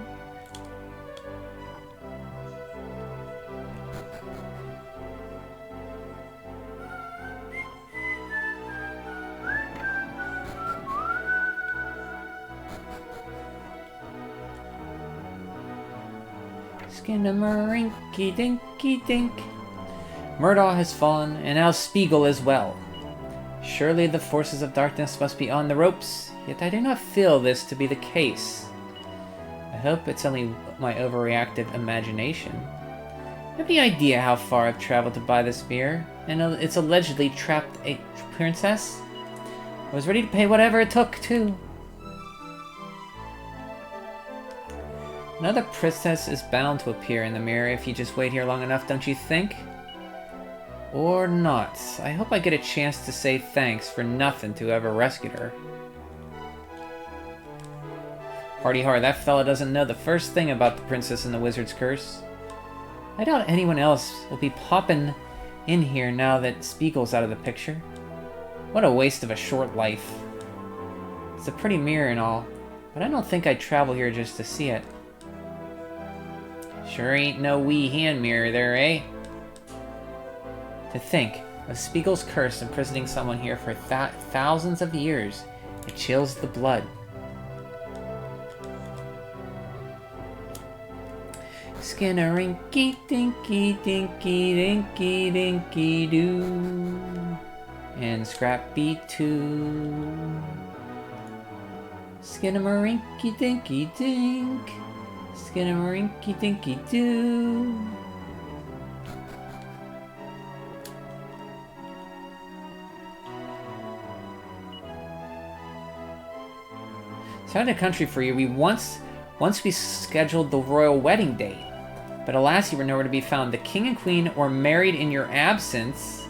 Skinnarinky dinky dink. Murdaugh has fallen, and now Spiegel as well. Surely the forces of darkness must be on the ropes, yet I do not feel this to be the case. I hope it's only my overreactive imagination. I have any idea how far I've traveled to buy this mirror, and it's allegedly trapped a princess? I was ready to pay whatever it took, too. Another princess is bound to appear in the mirror if you just wait here long enough, don't you think? Or not. I hope I get a chance to say thanks for nothing to whoever rescued her. Hardy Har, that fella doesn't know the first thing about the Princess and the Wizard's Curse. I doubt anyone else will be popping in here now that Spiegel's out of the picture. What a waste of a short life. It's a pretty mirror and all, but I don't think I'd travel here just to see it. Sure ain't no wee hand mirror there, eh? To think of Spiegel's curse imprisoning someone here for thousands of years, it chills the blood. Skinnarinky dinky dinky dinky dinky doo. And Scrappy too. Skinnarinky dinky dink. Skinnarinky dinky doo. So out of the country for you, once we scheduled the royal wedding date, but alas, you were nowhere to be found. The king and queen were married in your absence.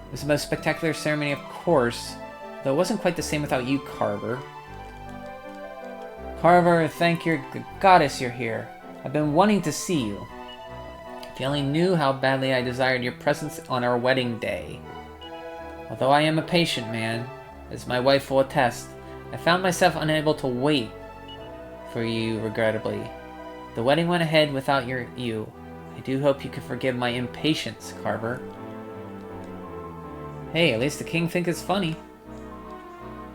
It was the most spectacular ceremony, of course, though it wasn't quite the same without you, Carver. Carver, thank your goddess you're here. I've been wanting to see you. If you only knew how badly I desired your presence on our wedding day. Although I am a patient man, as my wife will attest, I found myself unable to wait for you, regrettably. The wedding went ahead without you. I do hope you can forgive my impatience, Carver. Hey, at least the king thinks it's funny.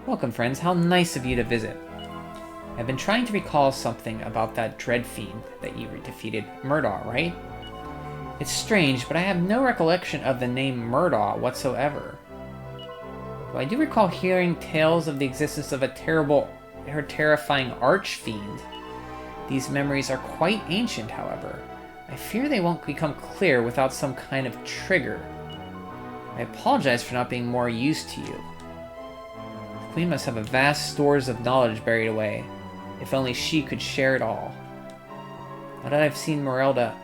Welcome, friends. How nice of you to visit. I've been trying to recall something about that dread fiend that you defeated. Murdaugh, right? It's strange, but I have no recollection of the name Murdaugh whatsoever. Though I do recall hearing tales of the existence of a terrifying archfiend. These memories are quite ancient, however. I fear they won't become clear without some kind of trigger. I apologize for not being more used to you. The Queen must have a vast stores of knowledge buried away. If only she could share it all. Now that I've seen Merelda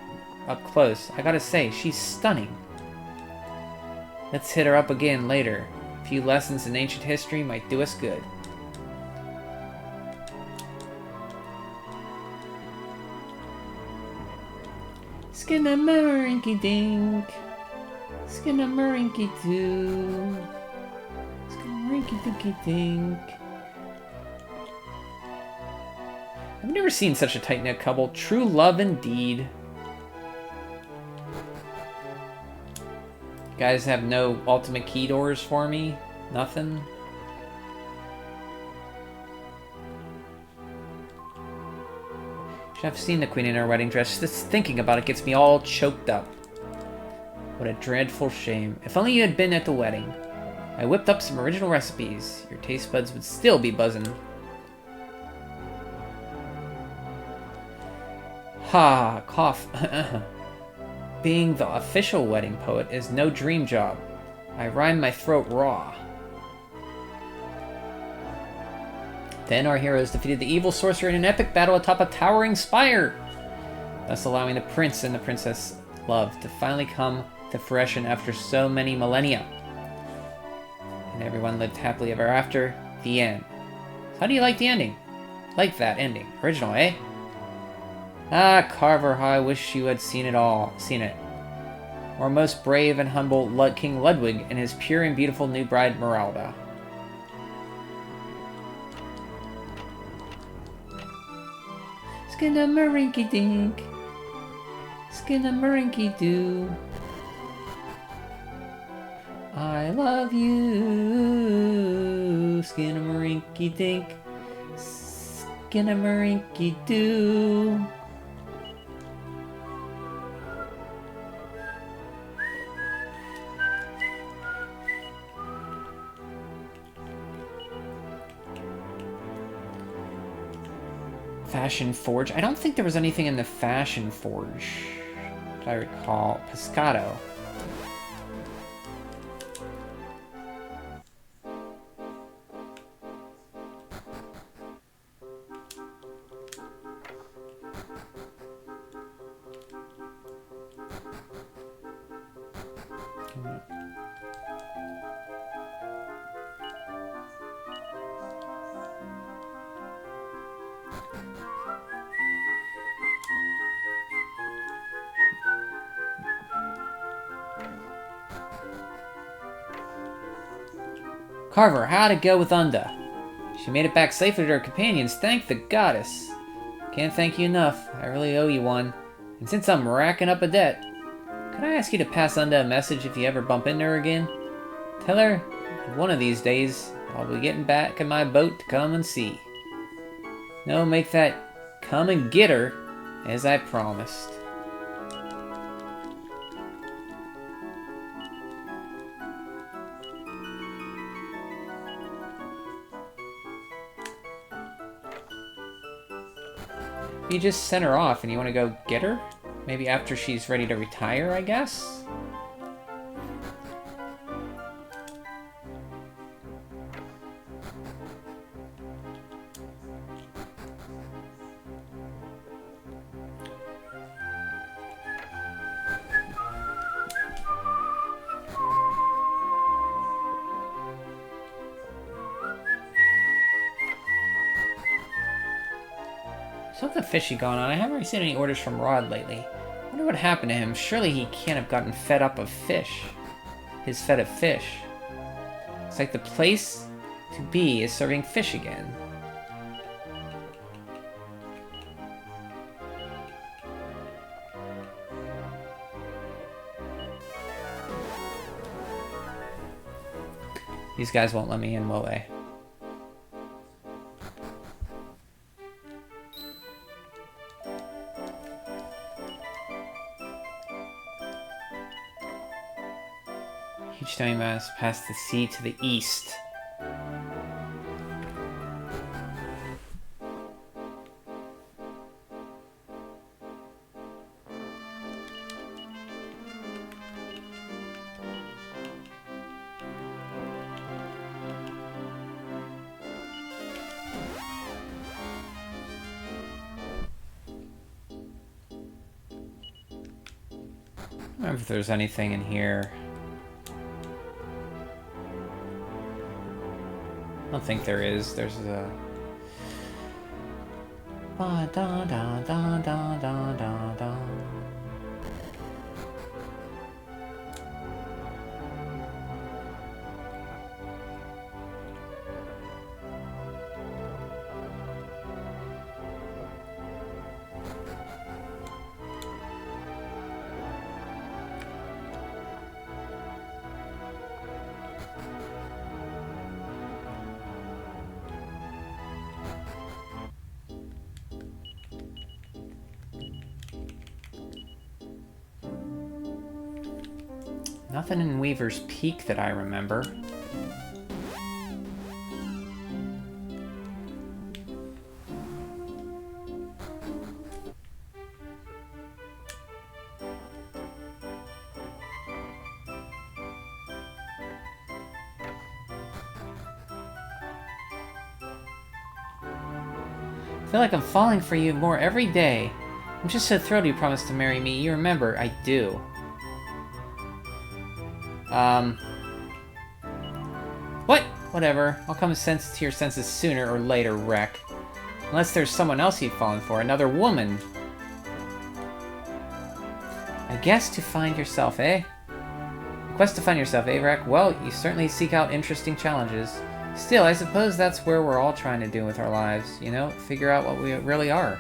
up close, I gotta say, she's stunning. Let's hit her up again later. A few lessons in ancient history might do us good. Skinnamarink dink. Skinnamarink doo. Skinnamarink dinky dink. I've never seen such a tight-knit couple. True love indeed. You guys have no ultimate key doors for me? Nothing? Should have seen the queen in her wedding dress. Just thinking about it gets me all choked up. What a dreadful shame. If only you had been at the wedding. I whipped up some original recipes. Your taste buds would still be buzzing. Ha, cough. Being the official wedding poet is no dream job. I rhyme my throat raw. Then our heroes defeated the evil sorcerer in an epic battle atop a towering spire, thus allowing the prince and the princess love to finally come to fruition after so many millennia. And everyone lived happily ever after. The end. So how do you like the ending? Like that ending. Original, eh? Ah, Carver, how I wish you had seen it all. Seen it. Our most brave and humble King Ludwig and his pure and beautiful new bride, Meralda. Skinnamarink-a-dink. Skinnamarink-a-doo. I love you. Skinnamarink-a-dink. Skinnamarink-a-doo. Fashion Forge. I don't think there was anything in the Fashion Forge that I recall. Pescado. Carver, how'd it go with Unda? She made it back safely to her companions, thank the goddess. Can't thank you enough, I really owe you one. And since I'm racking up a debt, could I ask you to pass Unda a message if you ever bump into her again? Tell her, one of these days, I'll be getting back in my boat to come and see. No, make that come and get her, as I promised. You just sent her off and you want to go get her? Maybe after she's ready to retire, I guess? Something fishy going on. I haven't received any orders from Rod lately. I wonder what happened to him. Surely he can't have gotten fed up of fish. His fed of fish. It's like the place to be is serving fish again. These guys won't let me in, will they? Each time you must pass the sea to the east. I don't know if there's anything in here. I don't think there is. There's a... Da da da da da da da. Nothing in Weaver's Peak that I remember. I feel like I'm falling for you more every day. I'm just so thrilled you promised to marry me. You remember, I What? Whatever. I'll come to your senses sooner or later, Wreck. Unless there's someone else you've fallen for. Another woman. I guess to find yourself, eh? Quest to find yourself, eh, Wreck? Well, you certainly seek out interesting challenges. Still, I suppose that's where we're all trying to do with our lives, you know? Figure out what we really are.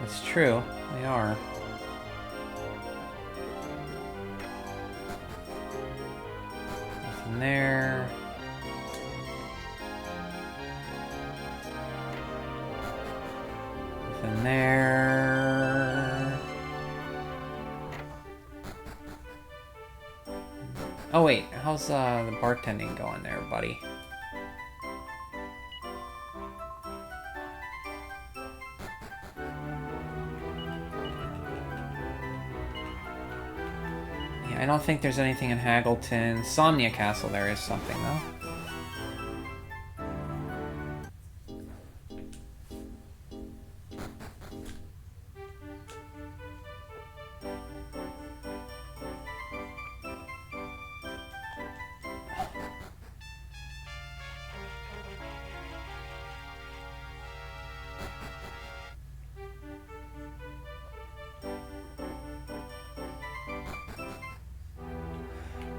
It's true, we are. Nothing there. Nothing there. Oh wait, how's the bartending going there, buddy? I don't think there's anything in Haggleton. Somnia Castle, there is something, though.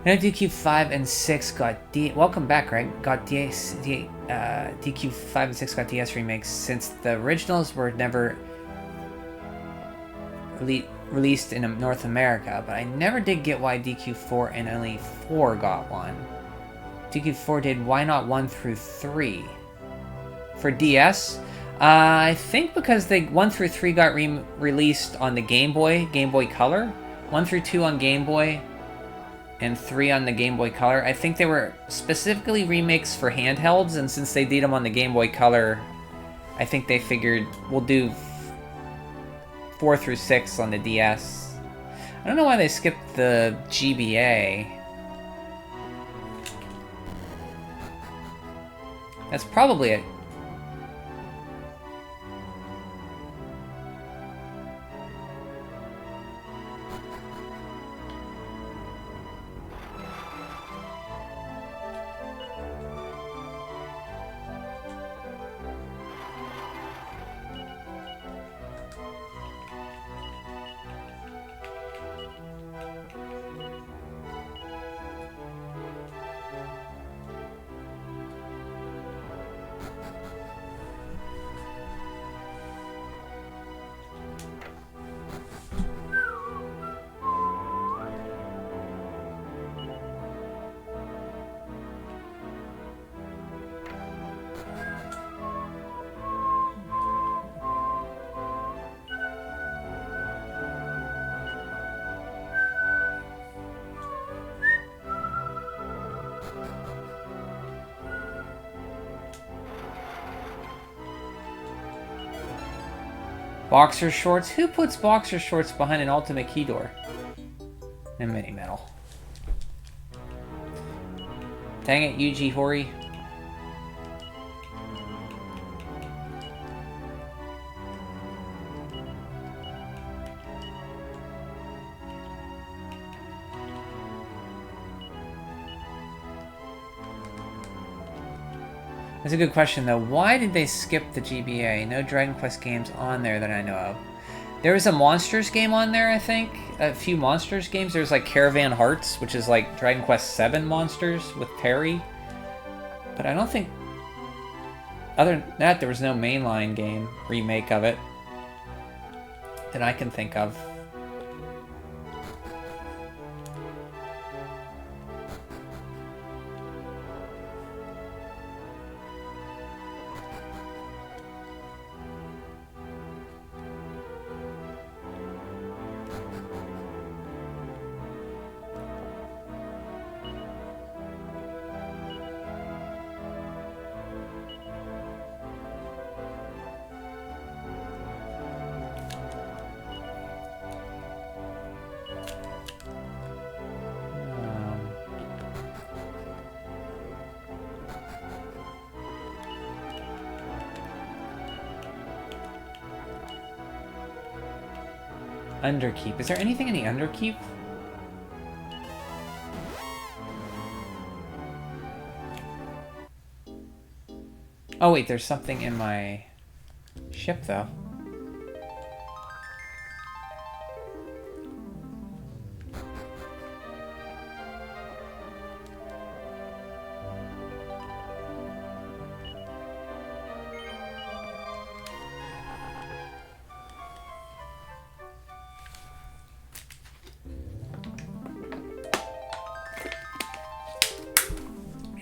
DQ 5 and 6 got welcome back, Greg. Got DQ 5 and 6 got DS remakes since the originals were never released in North America, but I never did get why DQ 4 and only 4 got one. DQ 4 did, why not 1 through 3? For DS? I think because 1 through 3 got released on the Game Boy Color. 1 through 2 on Game Boy, and 3 on the Game Boy Color. I think they were specifically remakes for handhelds, and since they did them on the Game Boy Color, I think they figured we'll do 4 through 6 on the DS. I don't know why they skipped the GBA. That's probably it. Boxer shorts? Who puts boxer shorts behind an ultimate key door? And mini metal. Dang it, Yuji Horii. That's a good question, though. Why did they skip the GBA? No Dragon Quest games on there that I know of. There was a Monsters game on there, I think. A few Monsters games. There's like Caravan Hearts, which is like Dragon Quest 7 Monsters with Terry. But I don't think... Other than that, there was no mainline game remake of it that I can think of. Underkeep. Is there anything in the Underkeep? Oh wait, there's something in my ship though.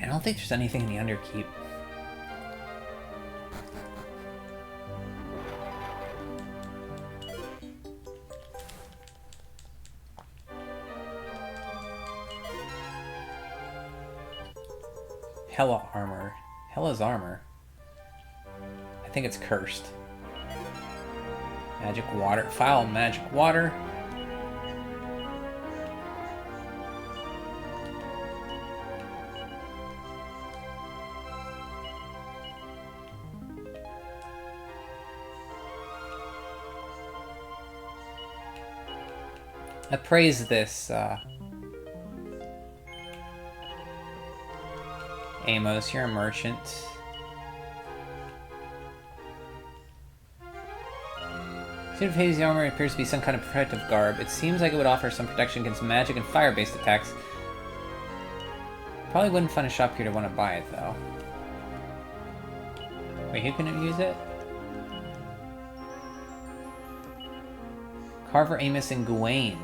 I don't think there's anything in the Underkeep. Hella armor. Hella's armor. I think it's cursed. Magic water. File magic water. I praise this, Amos, you're a merchant. Suit of hazy armor appears to be some kind of protective garb. It seems like it would offer some protection against magic and fire-based attacks. Probably wouldn't find a shop here to want to buy it, though. Wait, who couldn't use it? Carver, Amos, and Gawain.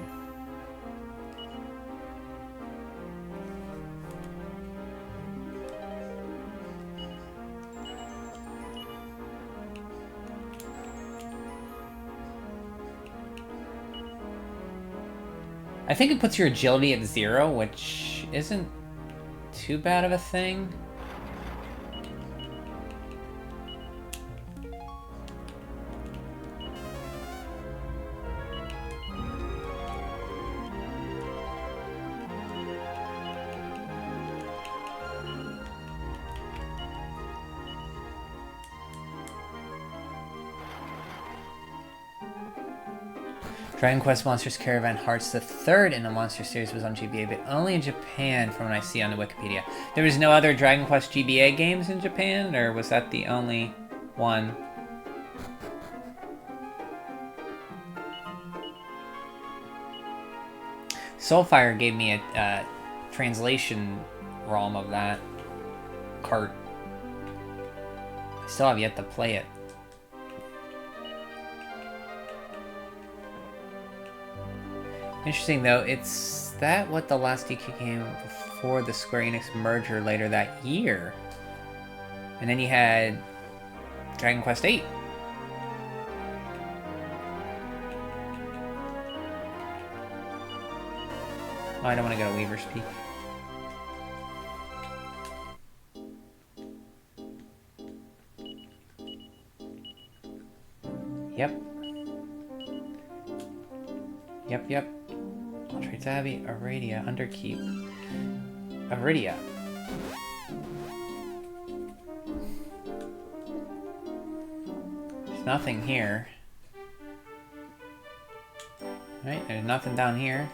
I think it puts your agility at 0, which isn't too bad of a thing. Dragon Quest Monsters Caravan Hearts, the third in the Monster series, was on GBA, but only in Japan from what I see on the Wikipedia. There was no other Dragon Quest GBA games in Japan, or was that the only one? Soulfire gave me a translation ROM of that cart. I still have yet to play it. Interesting though, it's that what the last DQ came before the Square Enix merger later that year. And then you had Dragon Quest VIII. Oh, I don't want to go to Weaver's Peak. Yep. Yep. Trades Abbey, Aradia, Underkeep. Aradia. There's nothing here. Right, there's nothing down here.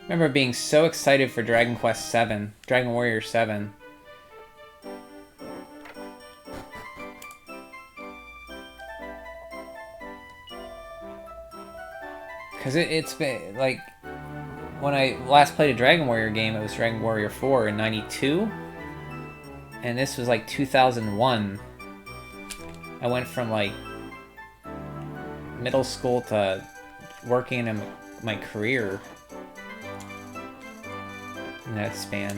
I remember being so excited for Dragon Quest VII, Dragon Warrior 7. Because it's been, like, when I last played a Dragon Warrior game, it was Dragon Warrior 4 in 92. And this was, like, 2001. I went from, like, middle school to working in my career in that span.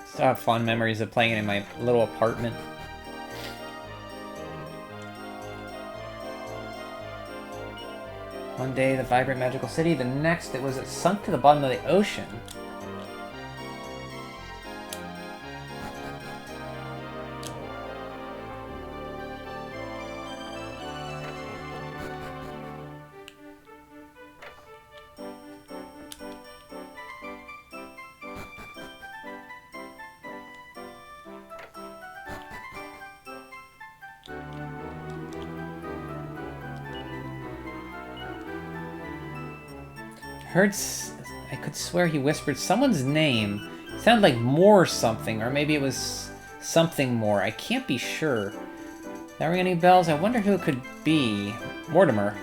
Still have fond memories of playing in my little apartment. One day, the vibrant magical city. The next, it was sunk to the bottom of the ocean. I could swear he whispered someone's name. It sounded like more something, or maybe it was something more. I can't be sure. That ring any bells? I wonder who it could be. Mortimer.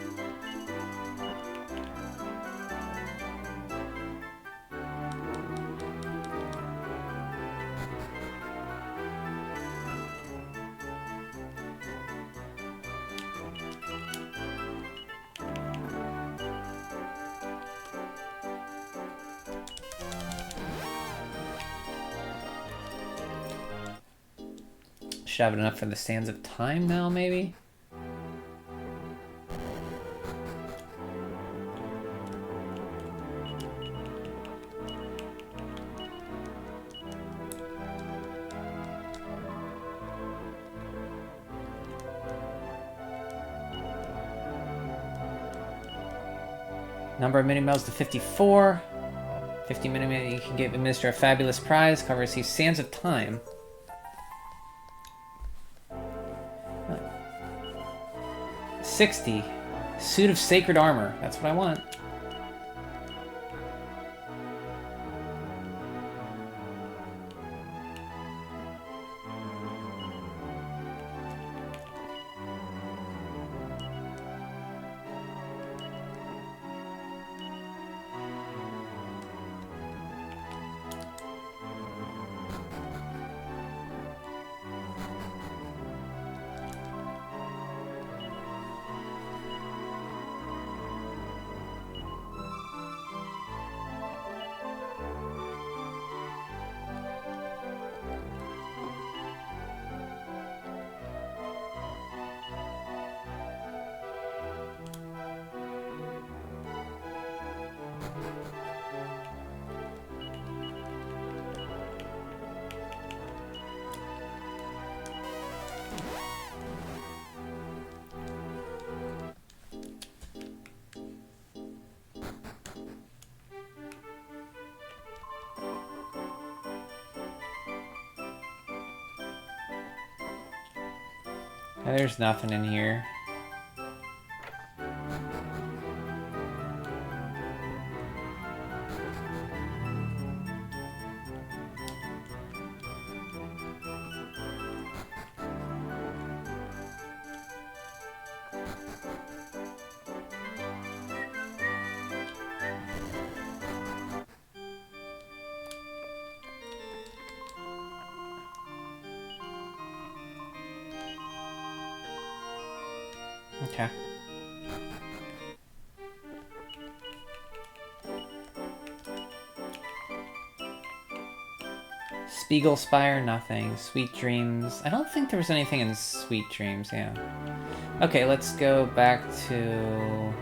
Should have enough for the Sands of Time now, maybe? Number of mini-mails to 54. 50 mini-mail, you can administer a fabulous prize. Cover receive Sands of Time. 60. Suit of Sacred Armor. That's what I want. There's nothing in here. Okay. Spiegel Spire, nothing. Sweet Dreams. I don't think there was anything in Sweet Dreams, yeah. Okay, let's go back to...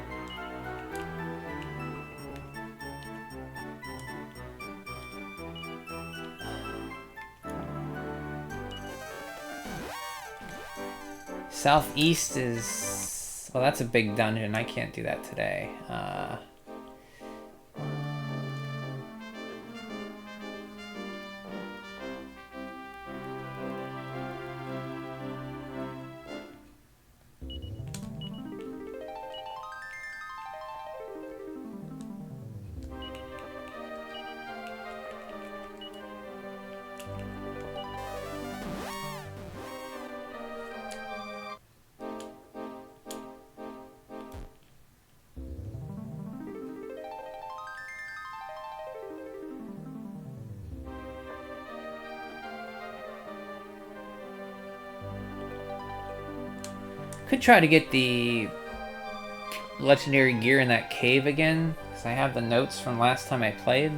Southeast is... Well, that's a big dungeon. I can't do that today. Could try to get the legendary gear in that cave again, because I have the notes from last time I played.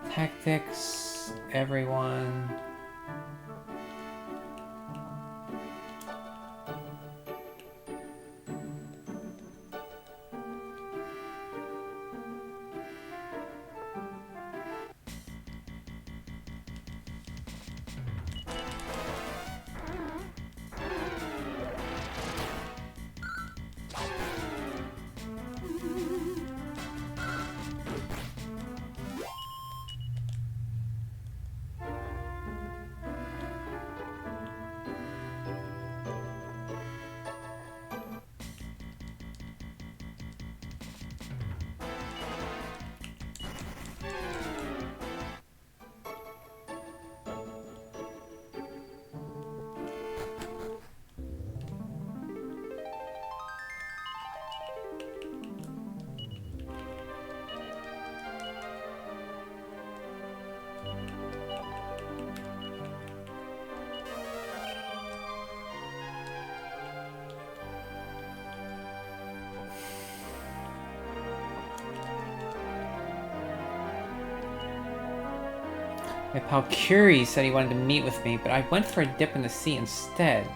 Tactics, everyone. My pal Curie said he wanted to meet with me, but I went for a dip in the sea instead.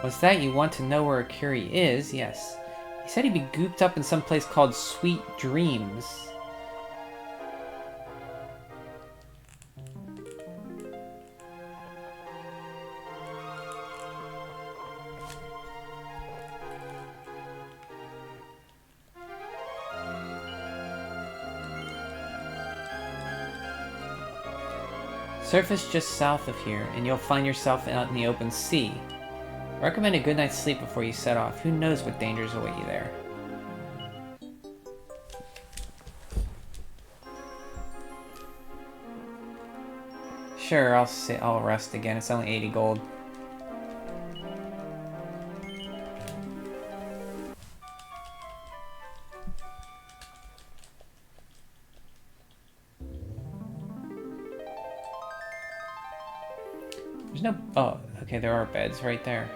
Was that you want to know where Curie is? Yes. He said he'd be gooped up in some place called Sweet Dreams. Surface just south of here, and you'll find yourself out in the open sea. Recommend a good night's sleep before you set off. Who knows what dangers await you there. Sure, I'll rest again. It's only 80 gold. There's no... Oh, okay, there are beds right there.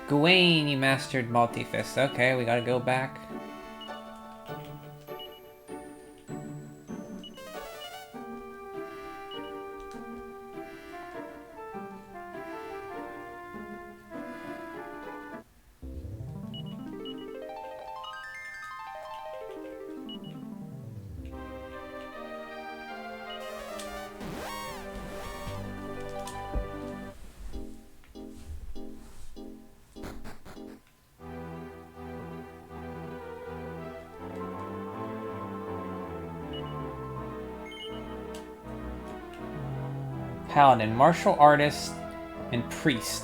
Gawain, you mastered multi-fist. Okay, we gotta go back. Paladin, martial artist, and priest.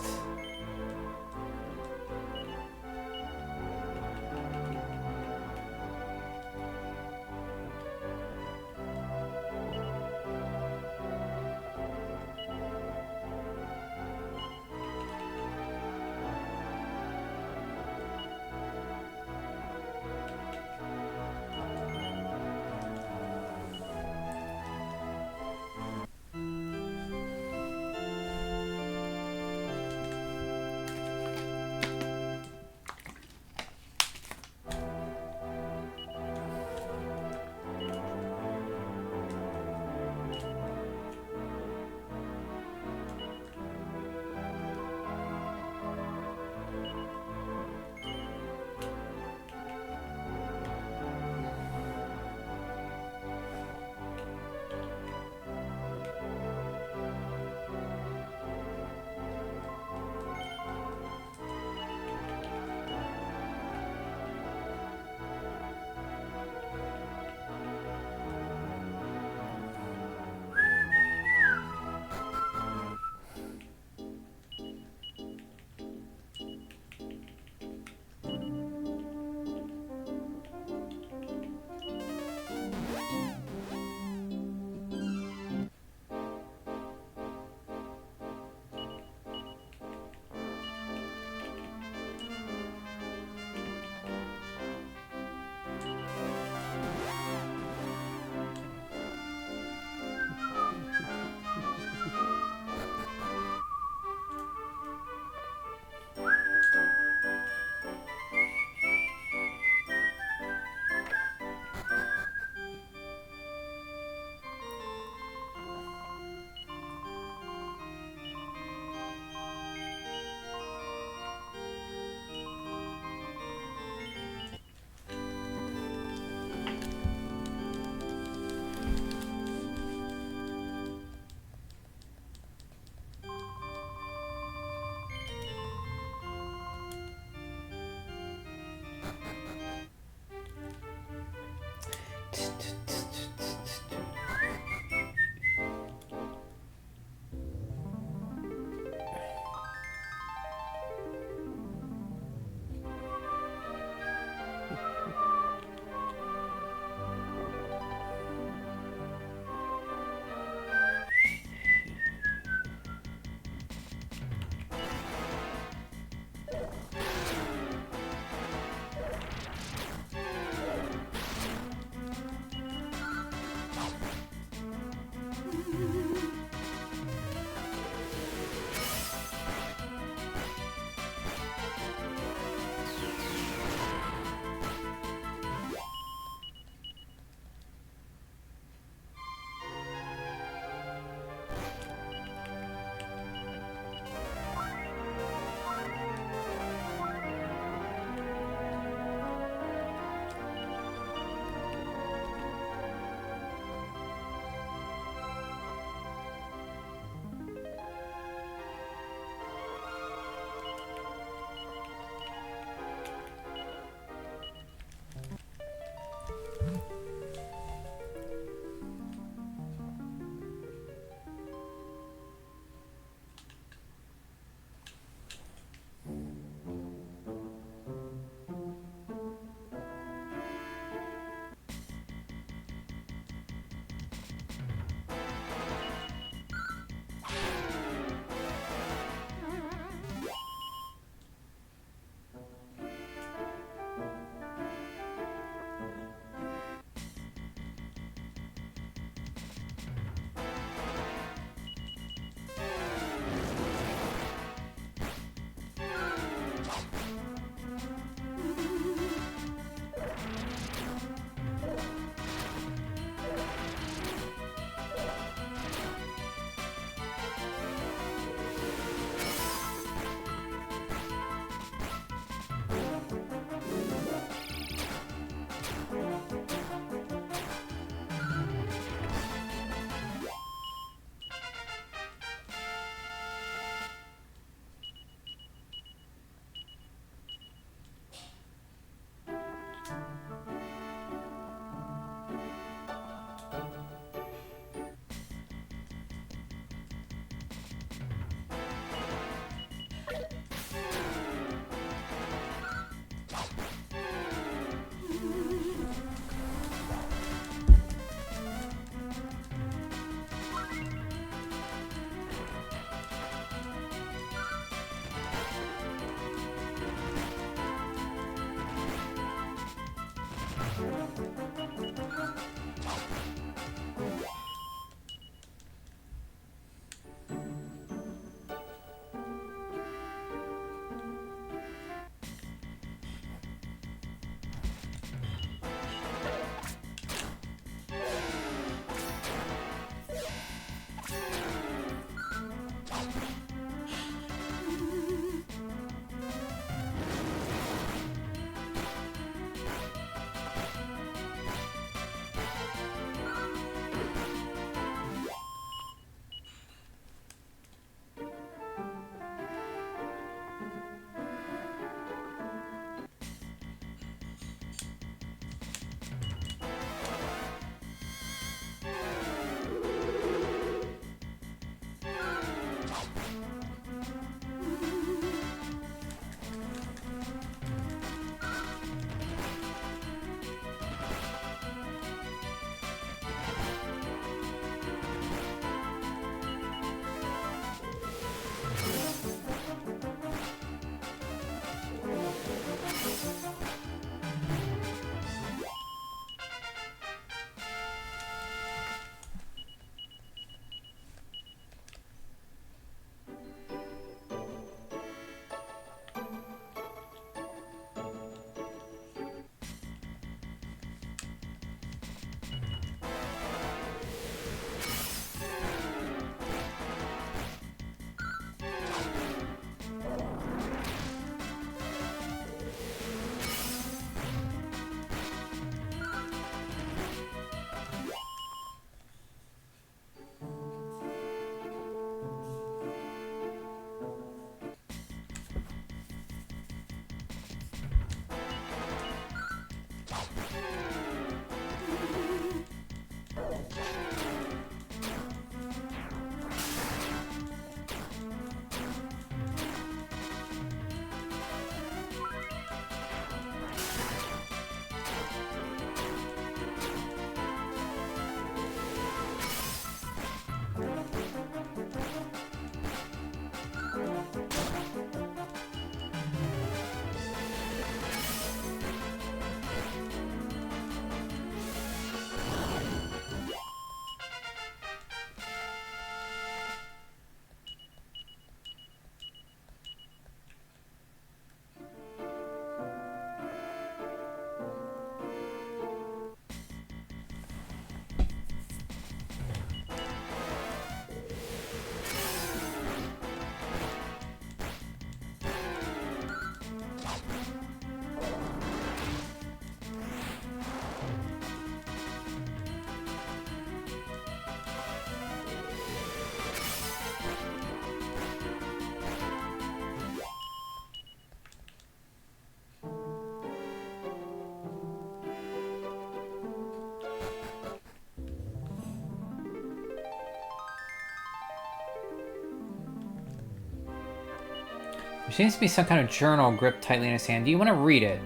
There seems to be some kind of journal gripped tightly in his hand. Do you want to read it?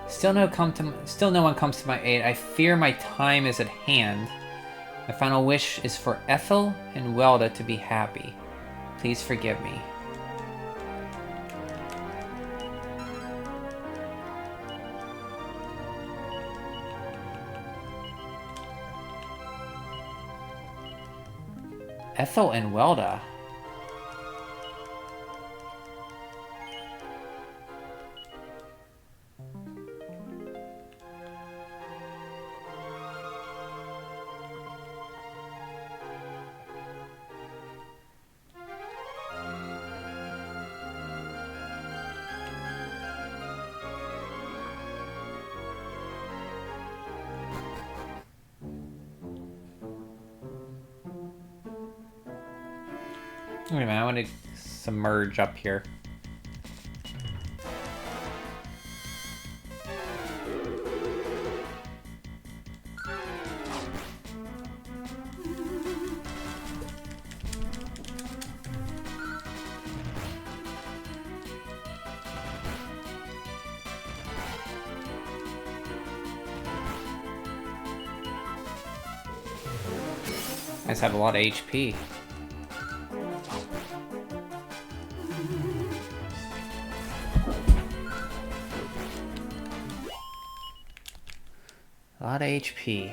Still no one comes to my aid. I fear my time is at hand. My final wish is for Ethel and Welda to be happy. Please forgive me. Ethel and Welda. Wait a minute, I want to submerge up here. I just have a lot of HP. A lot of HP.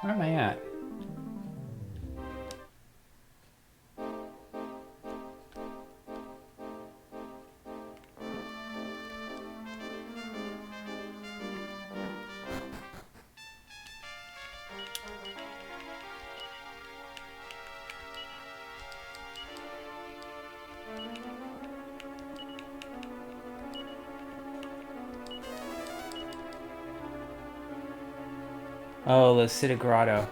Where am I at? Oh, the City Grotto.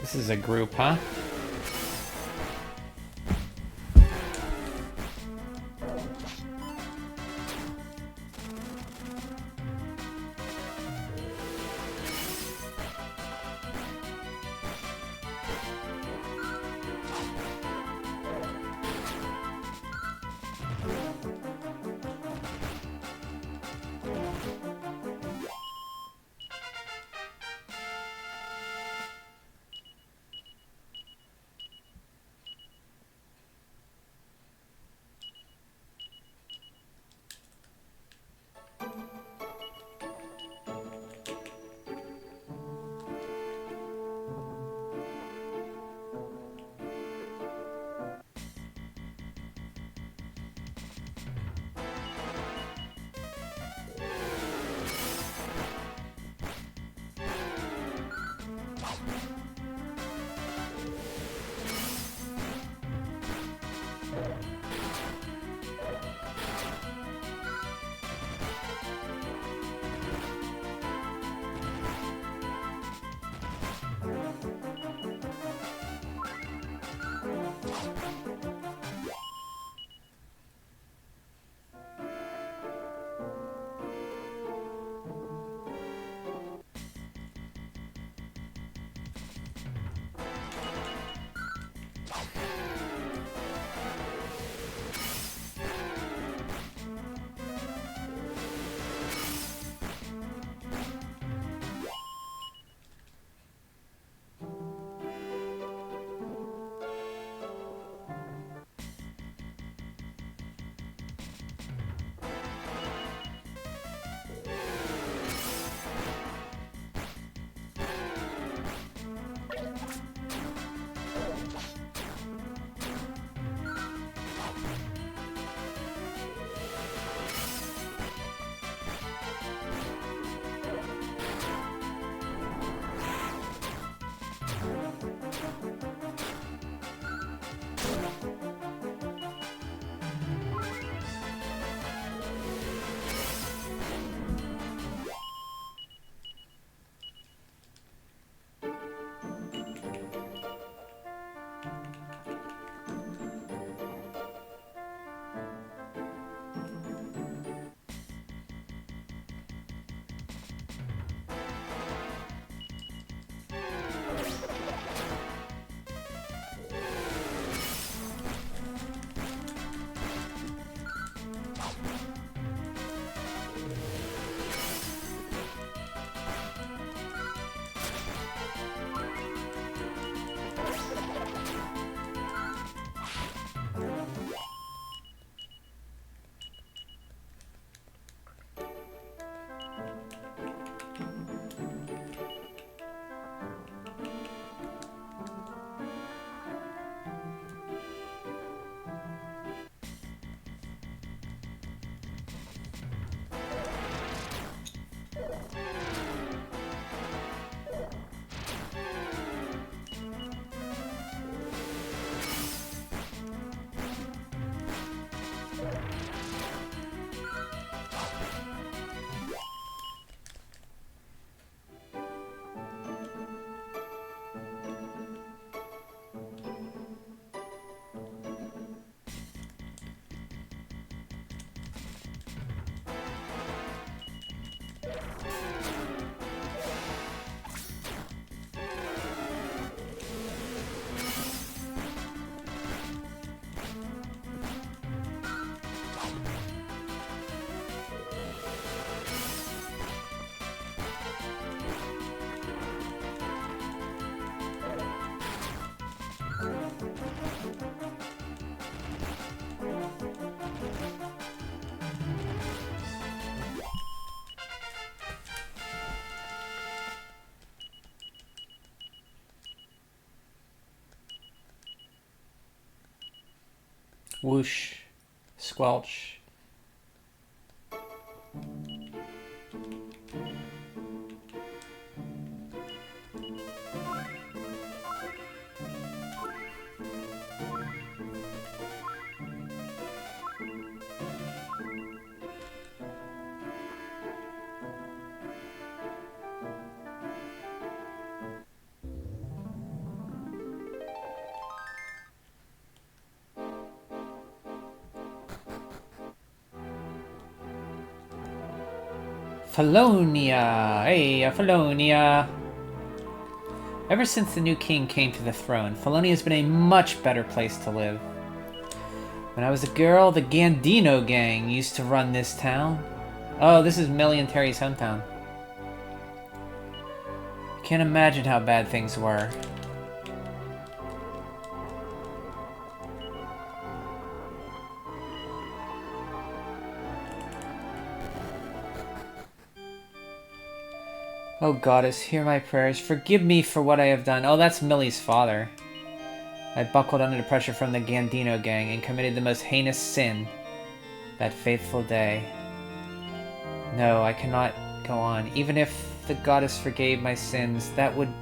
This is a group, huh? Whoosh. Squelch. Felonia! Hey, Felonia! Ever since the new king came to the throne, Felonia has been a much better place to live. When I was a girl, the Gandino gang used to run this town. Oh, this is Millie and Terry's hometown. I can't imagine how bad things were. Oh goddess, hear my prayers. Forgive me for what I have done. Oh, that's Millie's father. I buckled under the pressure from the Gandino gang and committed the most heinous sin that fateful day. No, I cannot go on. Even if the goddess forgave my sins, that wouldn't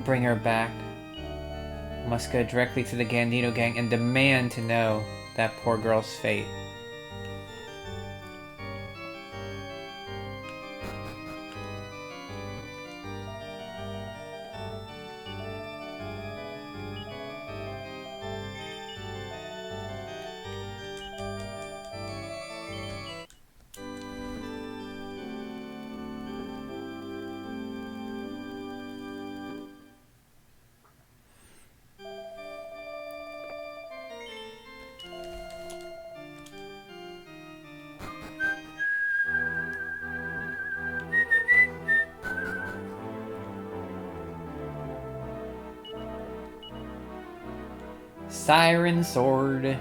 bring her back. I must go directly to the Gandino gang and demand to know that poor girl's fate. Siren Sword.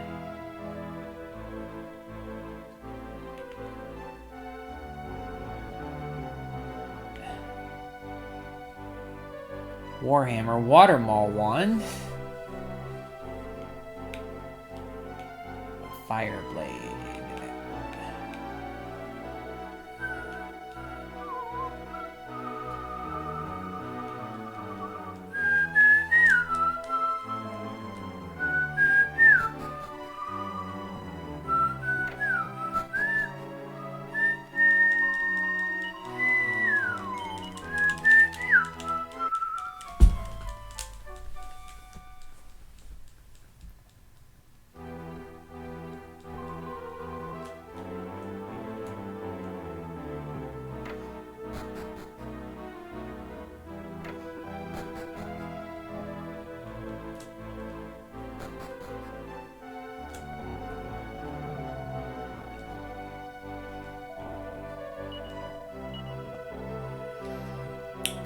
Warhammer Watermaul Wand. Fireblade.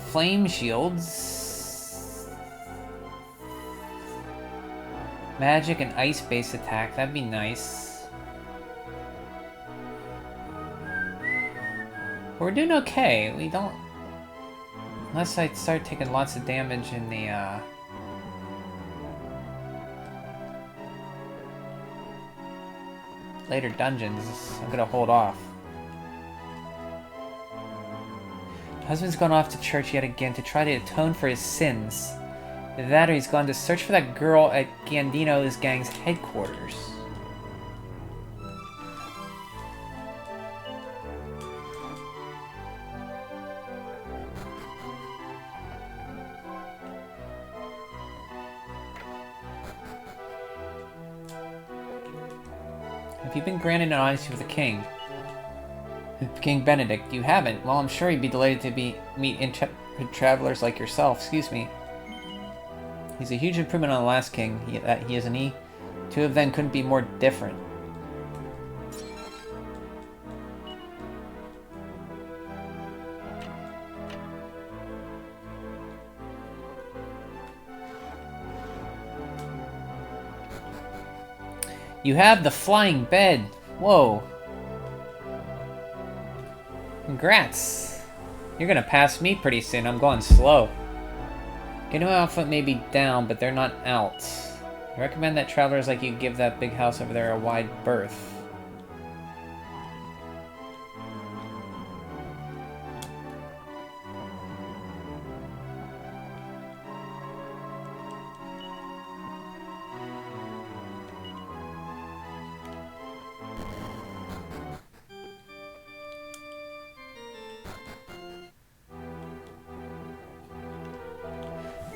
Flame shields. Magic and ice base attack, that'd be nice. We're doing okay. We don't... Unless I start taking lots of damage in the, later dungeons, I'm gonna hold off. Husband's gone off to church yet again to try to atone for his sins. Either that or he's gone to search for that girl at Gandino's gang's headquarters. Have you been granted an audience with the king? King Benedict, you haven't? Well, I'm sure he'd be delighted to meet intrepid travelers like yourself. Excuse me. He's a huge improvement on the last king. He isn't he? Two of them couldn't be more different. You have the flying bed. Whoa. Congrats! You're gonna pass me pretty soon, I'm going slow. Gano outfit may be down, but they're not out. I recommend that travelers like you give that big house over there a wide berth.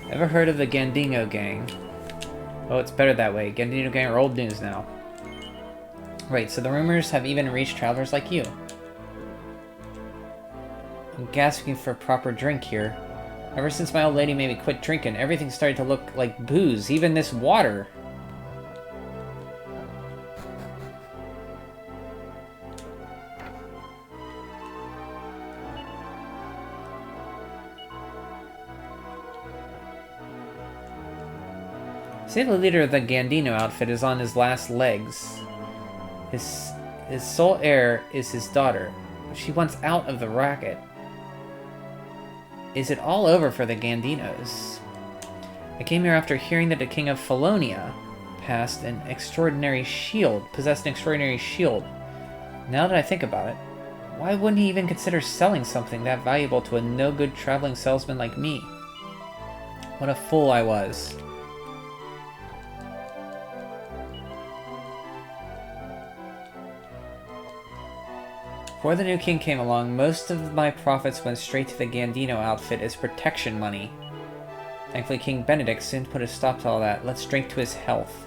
Ever heard of the Gandino gang? Oh, it's better that way. Gandino gang are old news now. Right, so the rumors have even reached travelers like you. I'm gasping for a proper drink here. Ever since my old lady made me quit drinking, everything started to look like booze, even this water. Say the leader of the Gandino outfit is on his last legs. His sole heir is his daughter. She wants out of the racket. Is it all over for the Gandinos? I came here after hearing that the king of Felonia possessed an extraordinary shield. Now that I think about it, why wouldn't he even consider selling something that valuable to a no-good traveling salesman like me? What a fool I was. Before the new king came along, most of my profits went straight to the Gandino outfit as protection money. Thankfully, King Benedict soon put a stop to all that. Let's drink to his health.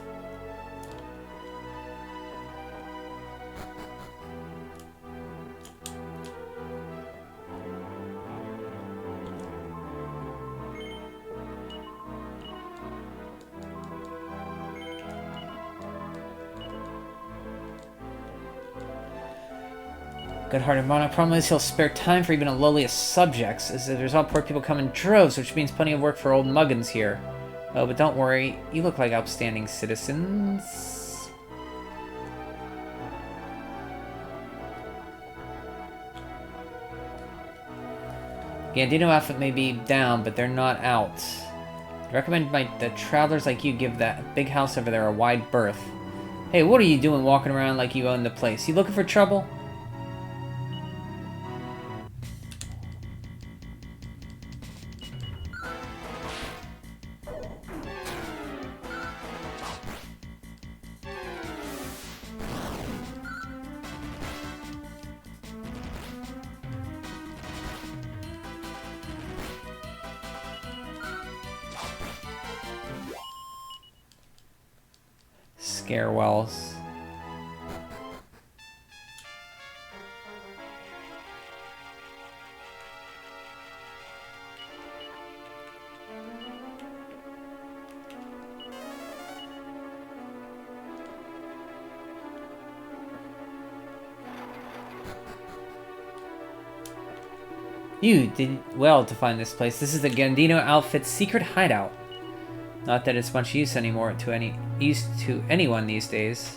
Good-hearted monarch promises he'll spare time for even the lowliest subjects, as there's all poor people come in droves, which means plenty of work for old muggins here. Oh, but don't worry, you look like upstanding citizens. Gandino outfit may be down, but they're not out. I recommend that travelers like you give that big house over there a wide berth. Hey, what are you doing walking around like you own the place? You looking for trouble? Scarewells. You did well to find this place. This is the Gandino outfit's secret hideout. Not that it's much use anymore to anyone these days.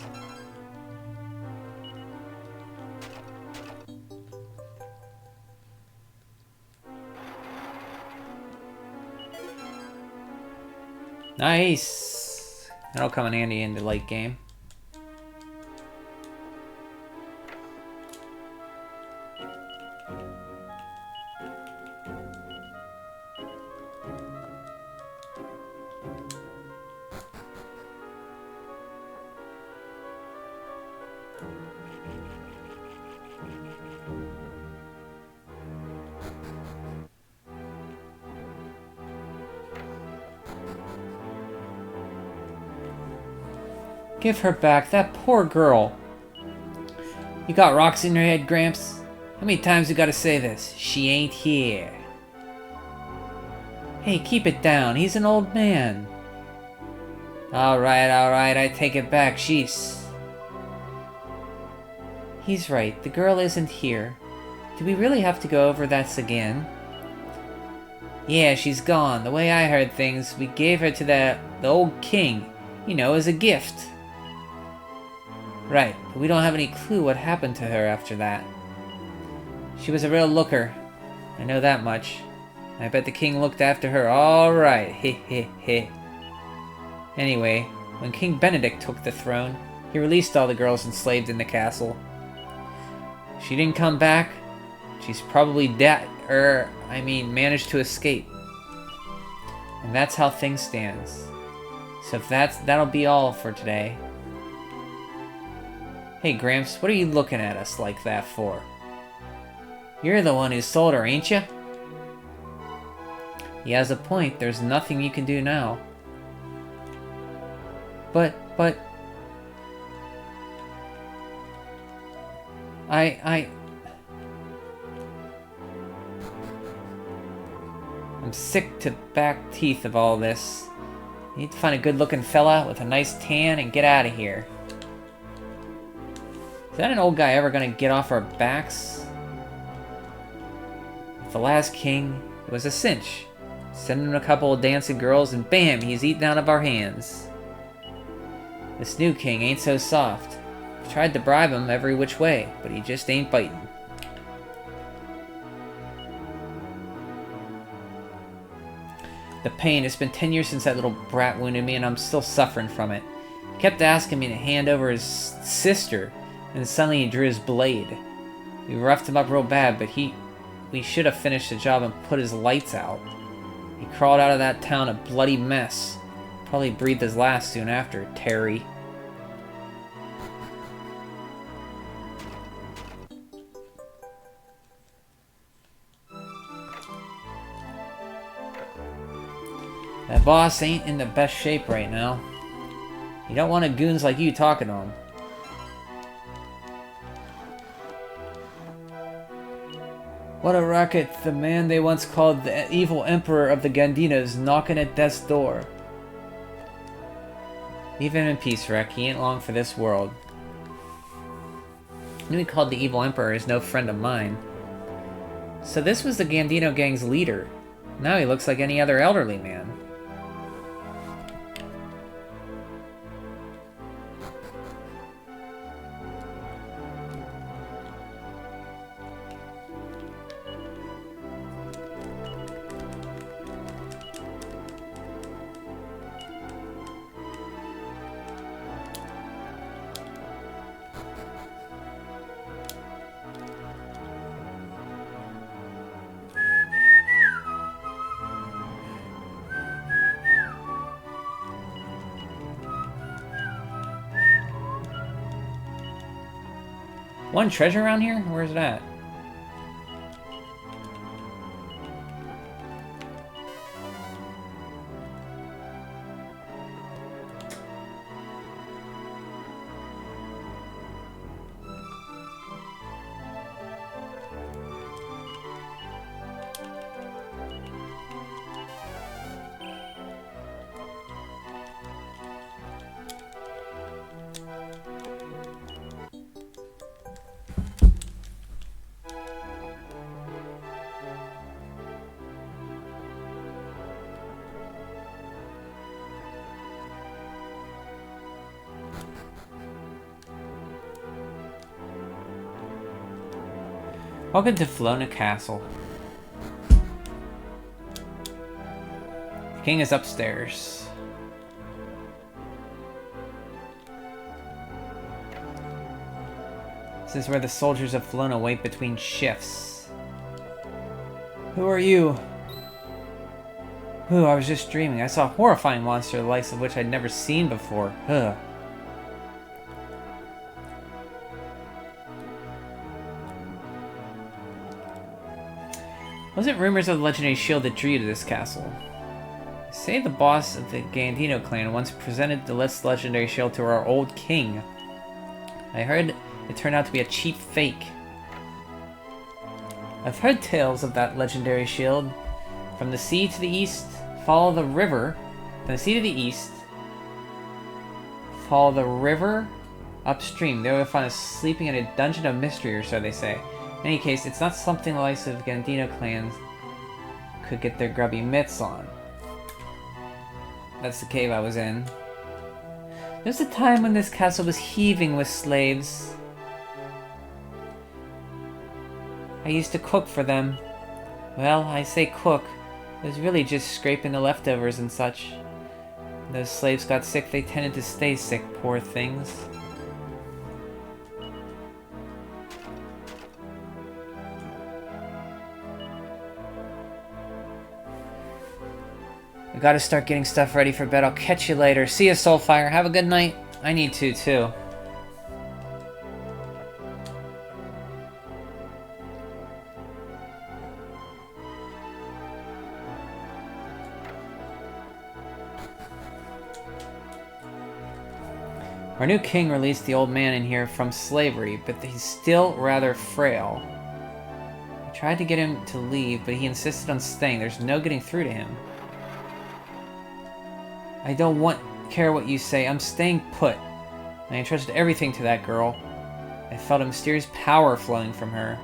Nice. That'll come in handy in the late game. Give her back, that poor girl. You got rocks in your head, Gramps? How many times you gotta say this? She ain't here. Hey, keep it down. He's an old man. Alright, I take it back. She's... He's right. The girl isn't here. Do we really have to go over that again? Yeah, she's gone. The way I heard things, we gave her to the old king, you know, as a gift. Right, but we don't have any clue what happened to her after that. She was a real looker. I know that much. I bet the king looked after her all right. Heh heh heh. Anyway, When King Benedict took the throne, he released all the girls enslaved in the castle. She didn't come back. She's probably managed to escape. And that's how things stand. So if that'll be all for today. Hey Gramps, what are you looking at us like that for? You're the one who sold her, ain't you? He has a point. There's nothing you can do now. But... I'm sick to back teeth of all this. I need to find a good-looking fella with a nice tan and get out of here. Is that an old guy ever gonna get off our backs? With the last king, it was a cinch. Send him a couple of dancing girls and bam, he's eaten out of our hands. This new king ain't so soft. I've tried to bribe him every which way, but he just ain't biting. The pain, it's been 10 years since that little brat wounded me and I'm still suffering from it. He kept asking me to hand over his sister, and suddenly he drew his blade. We roughed him up real bad, but we should have finished the job and put his lights out. He crawled out of that town a bloody mess. Probably breathed his last soon after, Terry. That boss ain't in the best shape right now. You don't want a goons like you talking to him. What a racket, the man they once called the evil emperor of the Gandinos knocking at death's door. Leave him in peace, Rek. He ain't long for this world. I knew he called the evil emperor is no friend of mine. So this was the Gandino gang's leader. Now he looks like any other elderly man. One treasure around here? Where's that? Welcome to Felonia Castle. The king is upstairs. This is where the soldiers of Felonia wait between shifts. Who are you? Ooh, I was just dreaming. I saw a horrifying monster the likes of which I'd never seen before. Ugh. Was it rumors of the legendary shield that drew you to this castle? They say the boss of the Gandino clan once presented this legendary shield to our old king. I heard it turned out to be a cheap fake. I've heard tales of that legendary shield. From the sea to the east, follow the river. From the sea to the east, follow the river upstream. There you'll find us sleeping in a dungeon of mystery, or so they say. In any case, it's not something the likes of Gandino clans could get their grubby mitts on. That's the cave I was in. There was a time when this castle was heaving with slaves. I used to cook for them. Well, I say cook. It was really just scraping the leftovers and such. Those slaves got sick, they tended to stay sick, poor things. We gotta start getting stuff ready for bed. I'll catch you later. See ya, Soulfire. Have a good night. I need to, too. Our new king released the old man in here from slavery, but he's still rather frail. I tried to get him to leave, but he insisted on staying. There's no getting through to him. I don't care what you say. I'm staying put. I entrusted everything to that girl. I felt a mysterious power flowing from her.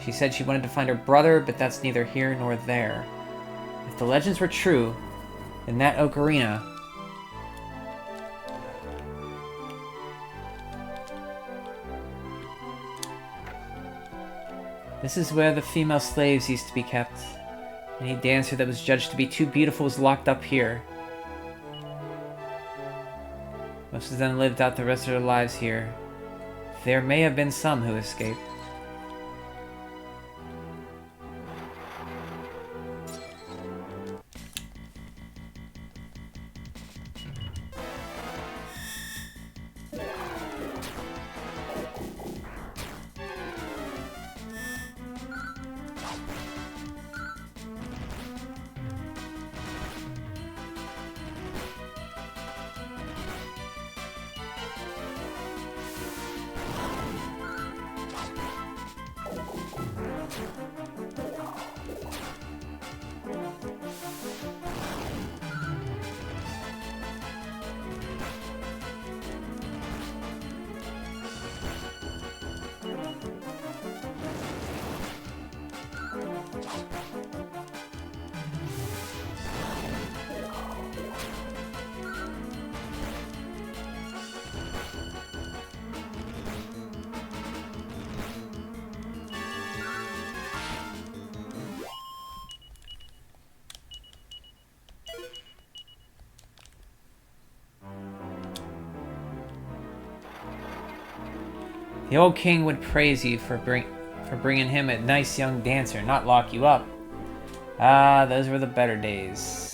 She said she wanted to find her brother, but that's neither here nor there. If the legends were true, then that ocarina... This is where the female slaves used to be kept. Any dancer that was judged to be too beautiful was locked up here. Most of them lived out the rest of their lives here. There may have been some who escaped. The old king would praise you for bringing him a nice young dancer, not lock you up. Ah, those were the better days.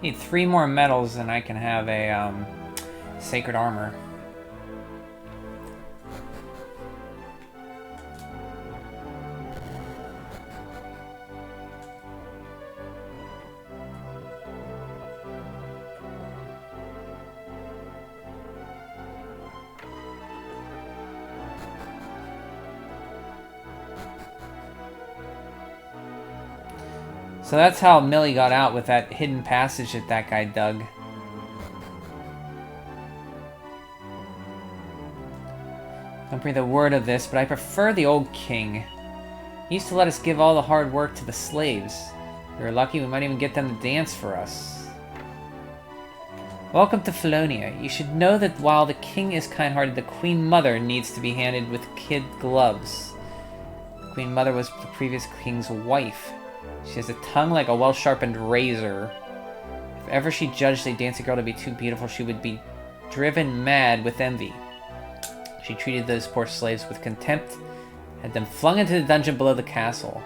Need 3 more medals and I can have a sacred armor. So that's how Millie got out with that hidden passage that that guy dug. Don't breathe a word of this, but I prefer the old king. He used to let us give all the hard work to the slaves. We were lucky we might even get them to dance for us. Welcome to Felonia. You should know that while the king is kind-hearted, the Queen Mother needs to be handled with kid gloves. The Queen Mother was the previous king's wife. She has a tongue like a well-sharpened razor. If ever she judged a dancing girl to be too beautiful, she would be driven mad with envy. She treated those poor slaves with contempt, had them flung into the dungeon below the castle.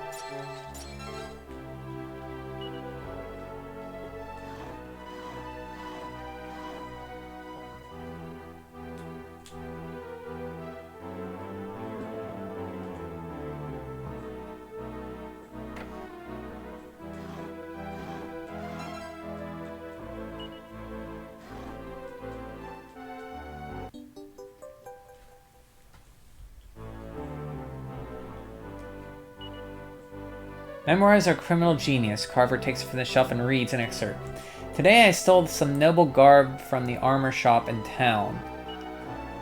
Memoirs are criminal genius. Carver takes it from the shelf and reads an excerpt. Today I stole some noble garb from the armor shop in town.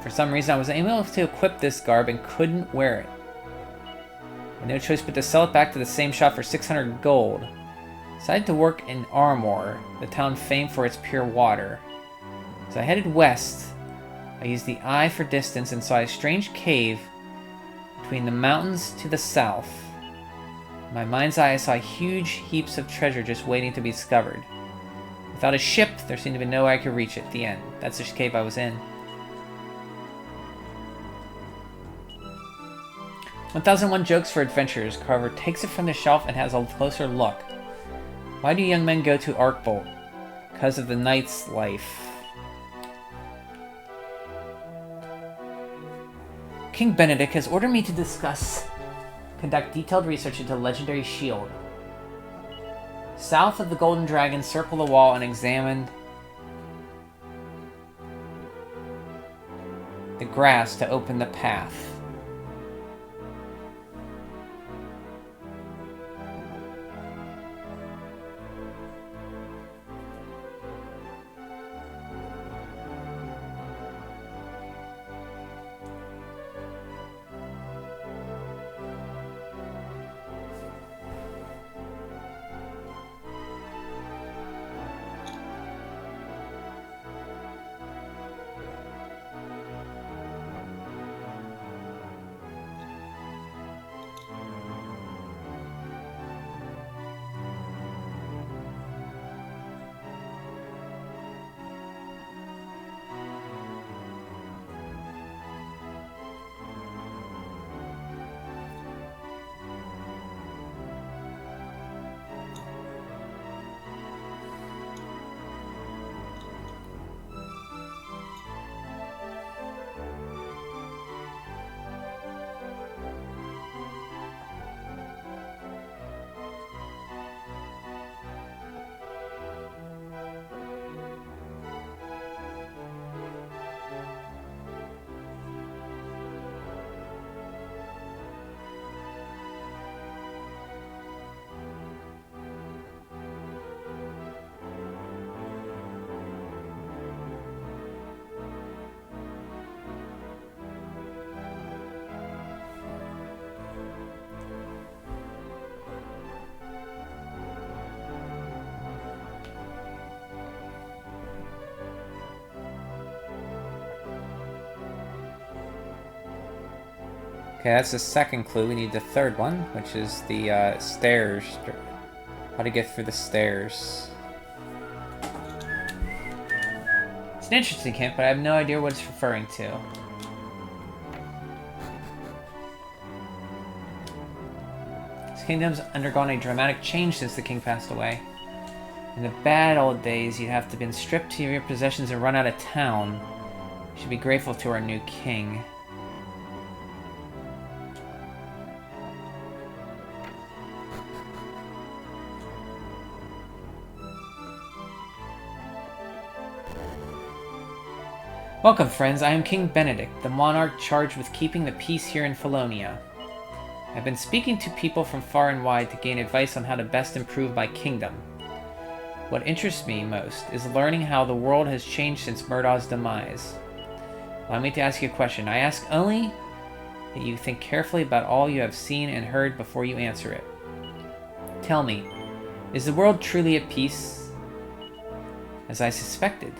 For some reason I was able to equip this garb and couldn't wear it. I had no choice but to sell it back to the same shop for 600 gold. I decided to work in Armor, the town famed for its pure water. As I headed west, I used the eye for distance and saw a strange cave between the mountains to the south. In my mind's eye, I saw huge heaps of treasure just waiting to be discovered. Without a ship, there seemed to be no way I could reach it. The end. That's the cave I was in. 1001 Jokes for Adventurers. Carver takes it from the shelf and has a closer look. Why do young men go to Arkbolt? Because of the knight's life. King Benedict has ordered me to conduct detailed research into the legendary shield. South of the Golden Dragon, circle the wall and examine the grass to open the path. Okay, that's the second clue. We need the third one, which is the stairs. How to get through the stairs. It's an interesting hint, but I have no idea what it's referring to. This kingdom's undergone a dramatic change since the king passed away. In the bad old days, you'd have to been stripped to your possessions and run out of town. We should be grateful to our new king. Welcome, friends. I am King Benedict, the monarch charged with keeping the peace here in Felonia. I've been speaking to people from far and wide to gain advice on how to best improve my kingdom. What interests me most is learning how the world has changed since Murdaw's demise. Allow me to ask you a question. I ask only that you think carefully about all you have seen and heard before you answer it. Tell me, is the world truly at peace? As I suspected.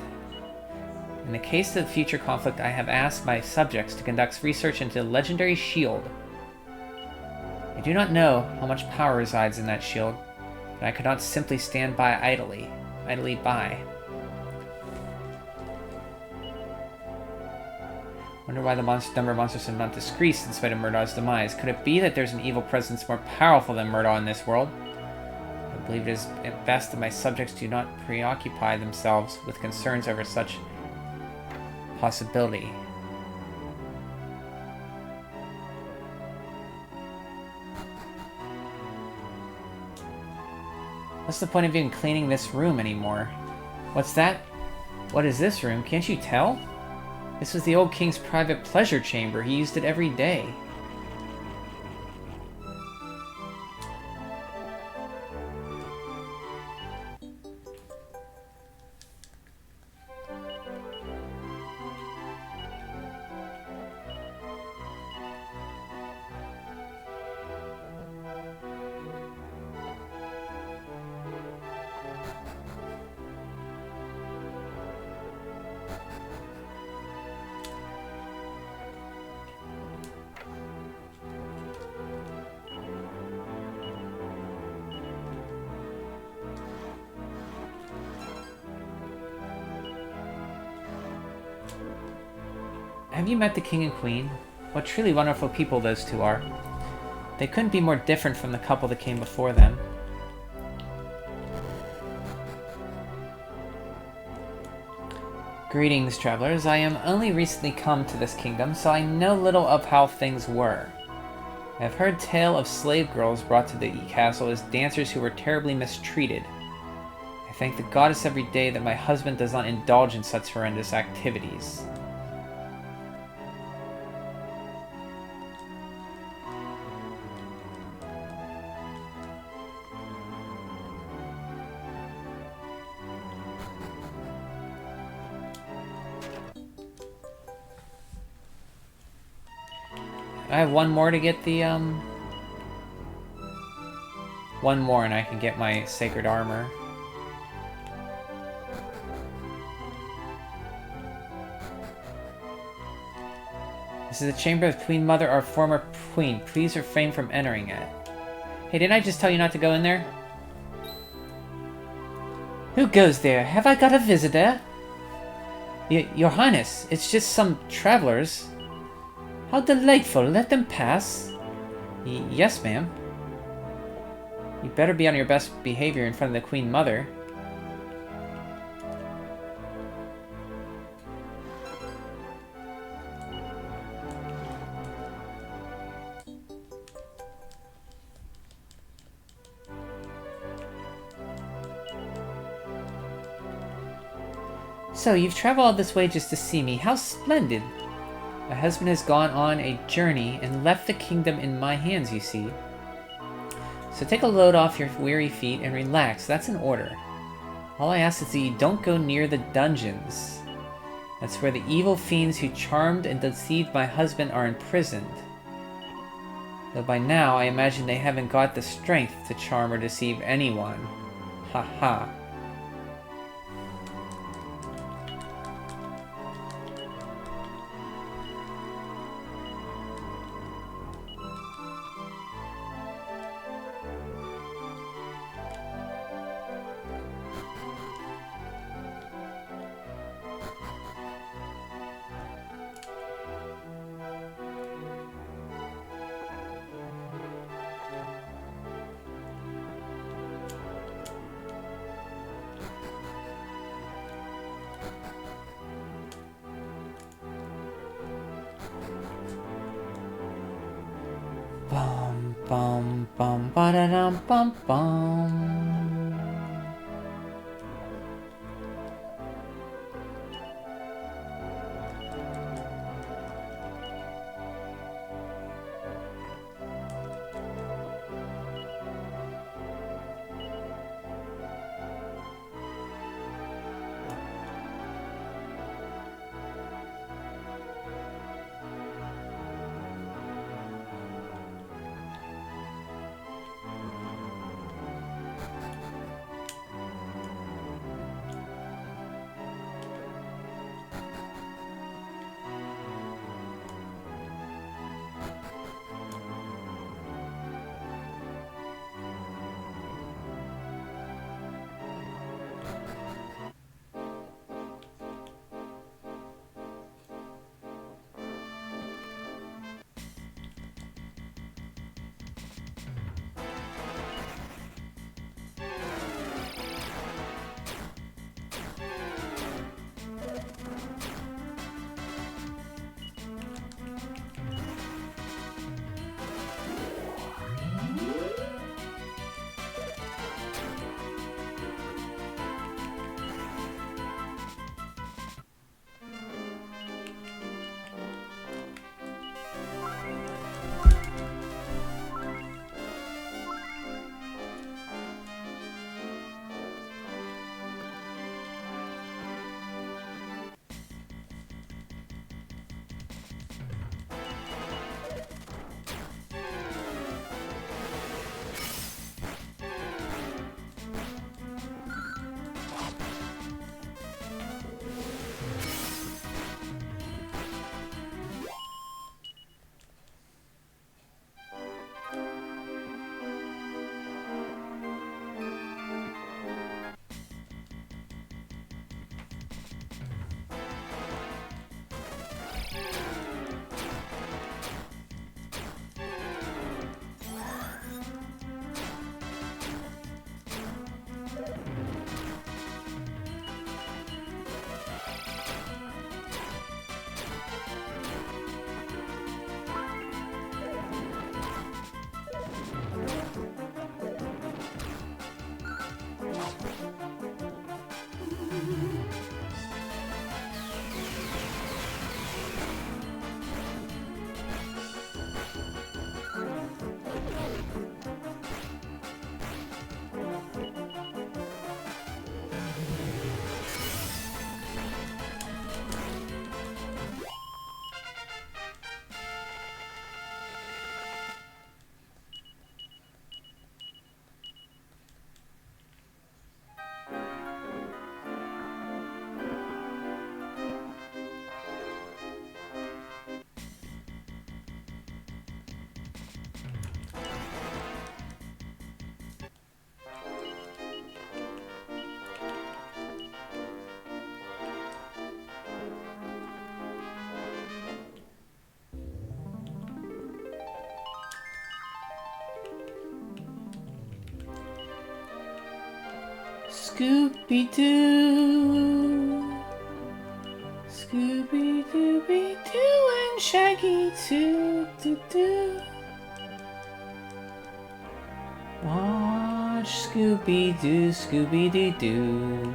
In the case of future conflict, I have asked my subjects to conduct research into the legendary shield. I do not know how much power resides in that shield, but I could not simply stand by idly by. Wonder why the number of monsters have not decreased in spite of Murdaw's demise. Could it be that there's an evil presence more powerful than Murdaw in this world? I believe it is best that my subjects do not preoccupy themselves with concerns over such possibility. What's the point of even cleaning this room anymore? What's that? What is this room? Can't you tell? This was the old king's private pleasure chamber. He used it every day. Have you met the king and queen? What truly wonderful people those two are. They couldn't be more different from the couple that came before them. Greetings, travelers. I am only recently come to this kingdom, so I know little of how things were. I have heard tale of slave girls brought to the castle as dancers who were terribly mistreated. I thank the goddess every day that my husband does not indulge in such horrendous activities. I have one more to get the, one more and I can get my sacred armor. This is the chamber of Queen Mother, our former queen. Please refrain from entering it. Hey, didn't I just tell you not to go in there? Who goes there? Have I got a visitor? Your Highness, it's just some travelers. How delightful. Let them pass. Yes, ma'am. You better be on your best behavior in front of the Queen Mother. So, you've traveled all this way just to see me. How splendid! My husband has gone on a journey and left the kingdom in my hands, you see. So take a load off your weary feet and relax. That's an order. All I ask is that you don't go near the dungeons. That's where the evil fiends who charmed and deceived my husband are imprisoned. Though by now, I imagine they haven't got the strength to charm or deceive anyone. Ha ha. Bum bum bum ba da dum bum bum. Scooby-Doo. Scooby-Dooby-Doo and Shaggy too. Doo-doo. Watch Scooby-Doo, Scooby-Doo-Doo.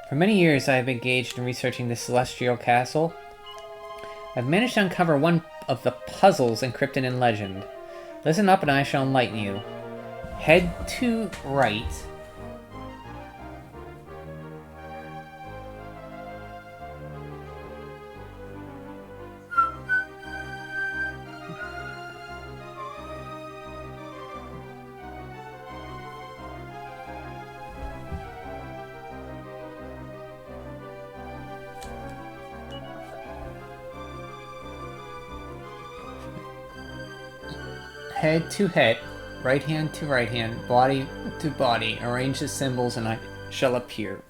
For many years I have engaged in researching this celestial castle. I've managed to uncover one of the puzzles encrypted in legend. Listen up and I shall enlighten you. Head to right. Head to head, right hand to right hand, body to body. Arrange the symbols and I shall appear.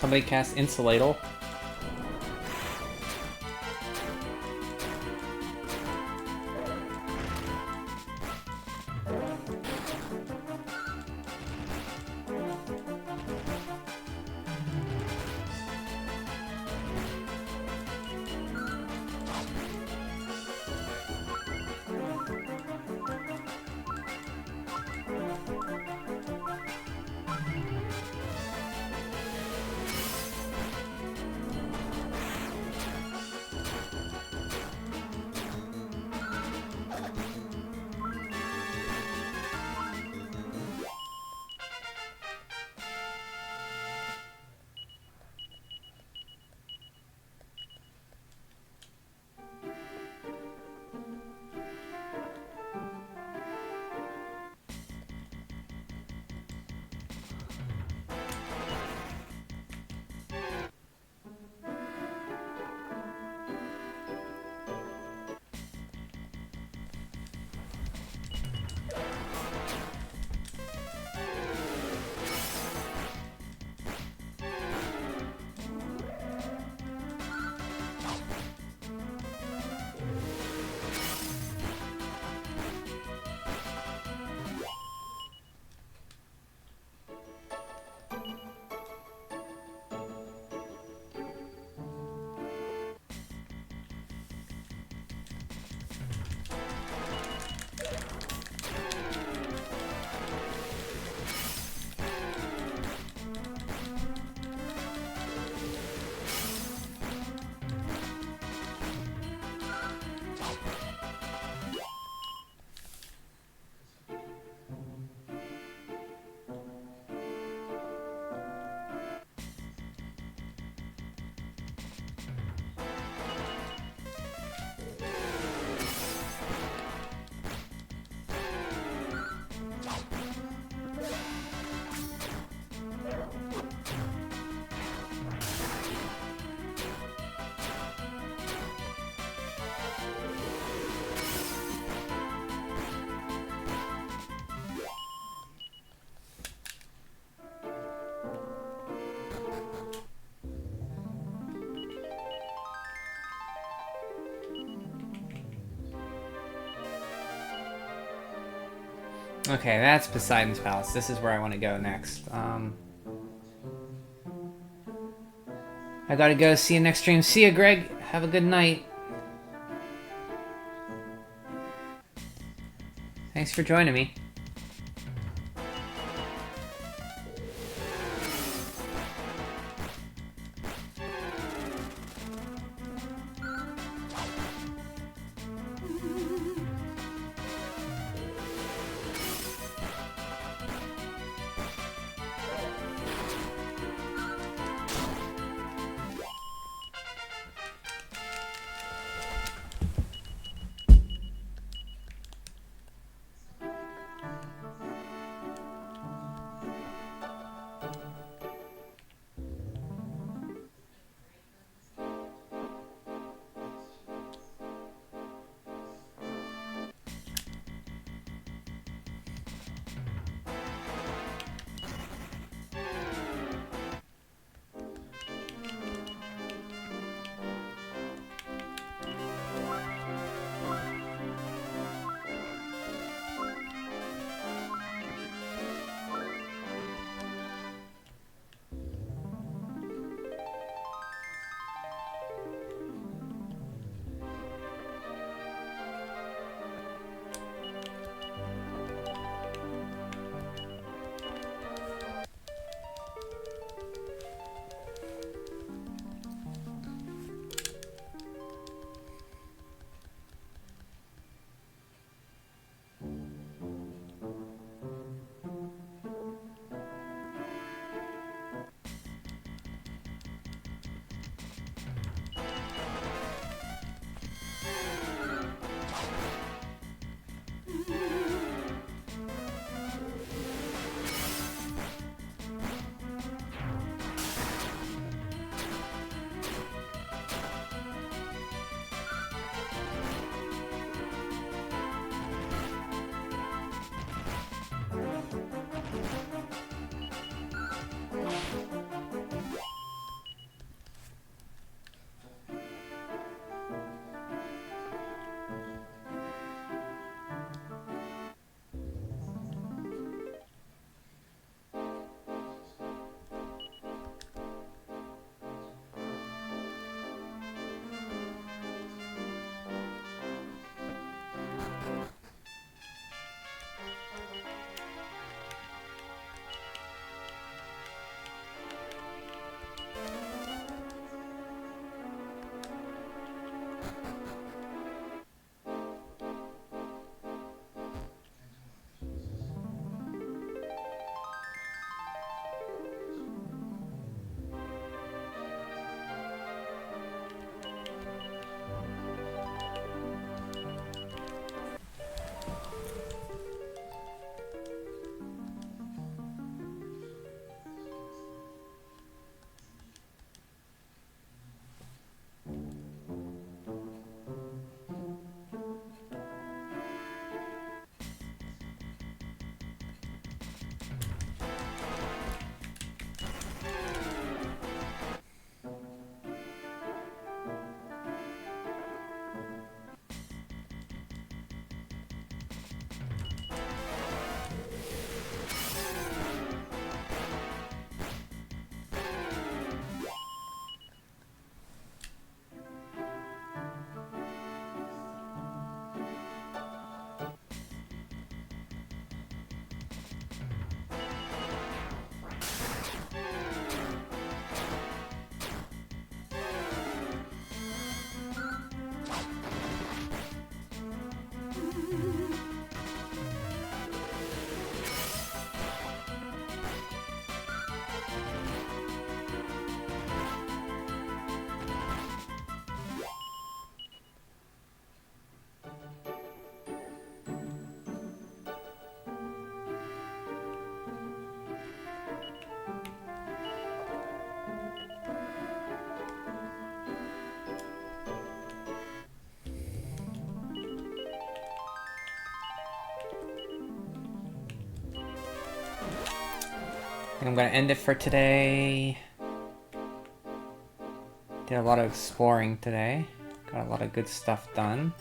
Somebody cast Insulatal. Okay, that's Poseidon's Palace. This is where I want to go next. I gotta go. See you next stream. See ya, Greg. Have a good night. Thanks for joining me. think I'm gonna end it for today. Did a lot of exploring today. Got a lot of good stuff done.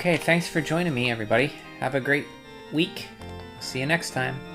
Okay, thanks for joining me, everybody. Have a great week. See you next time.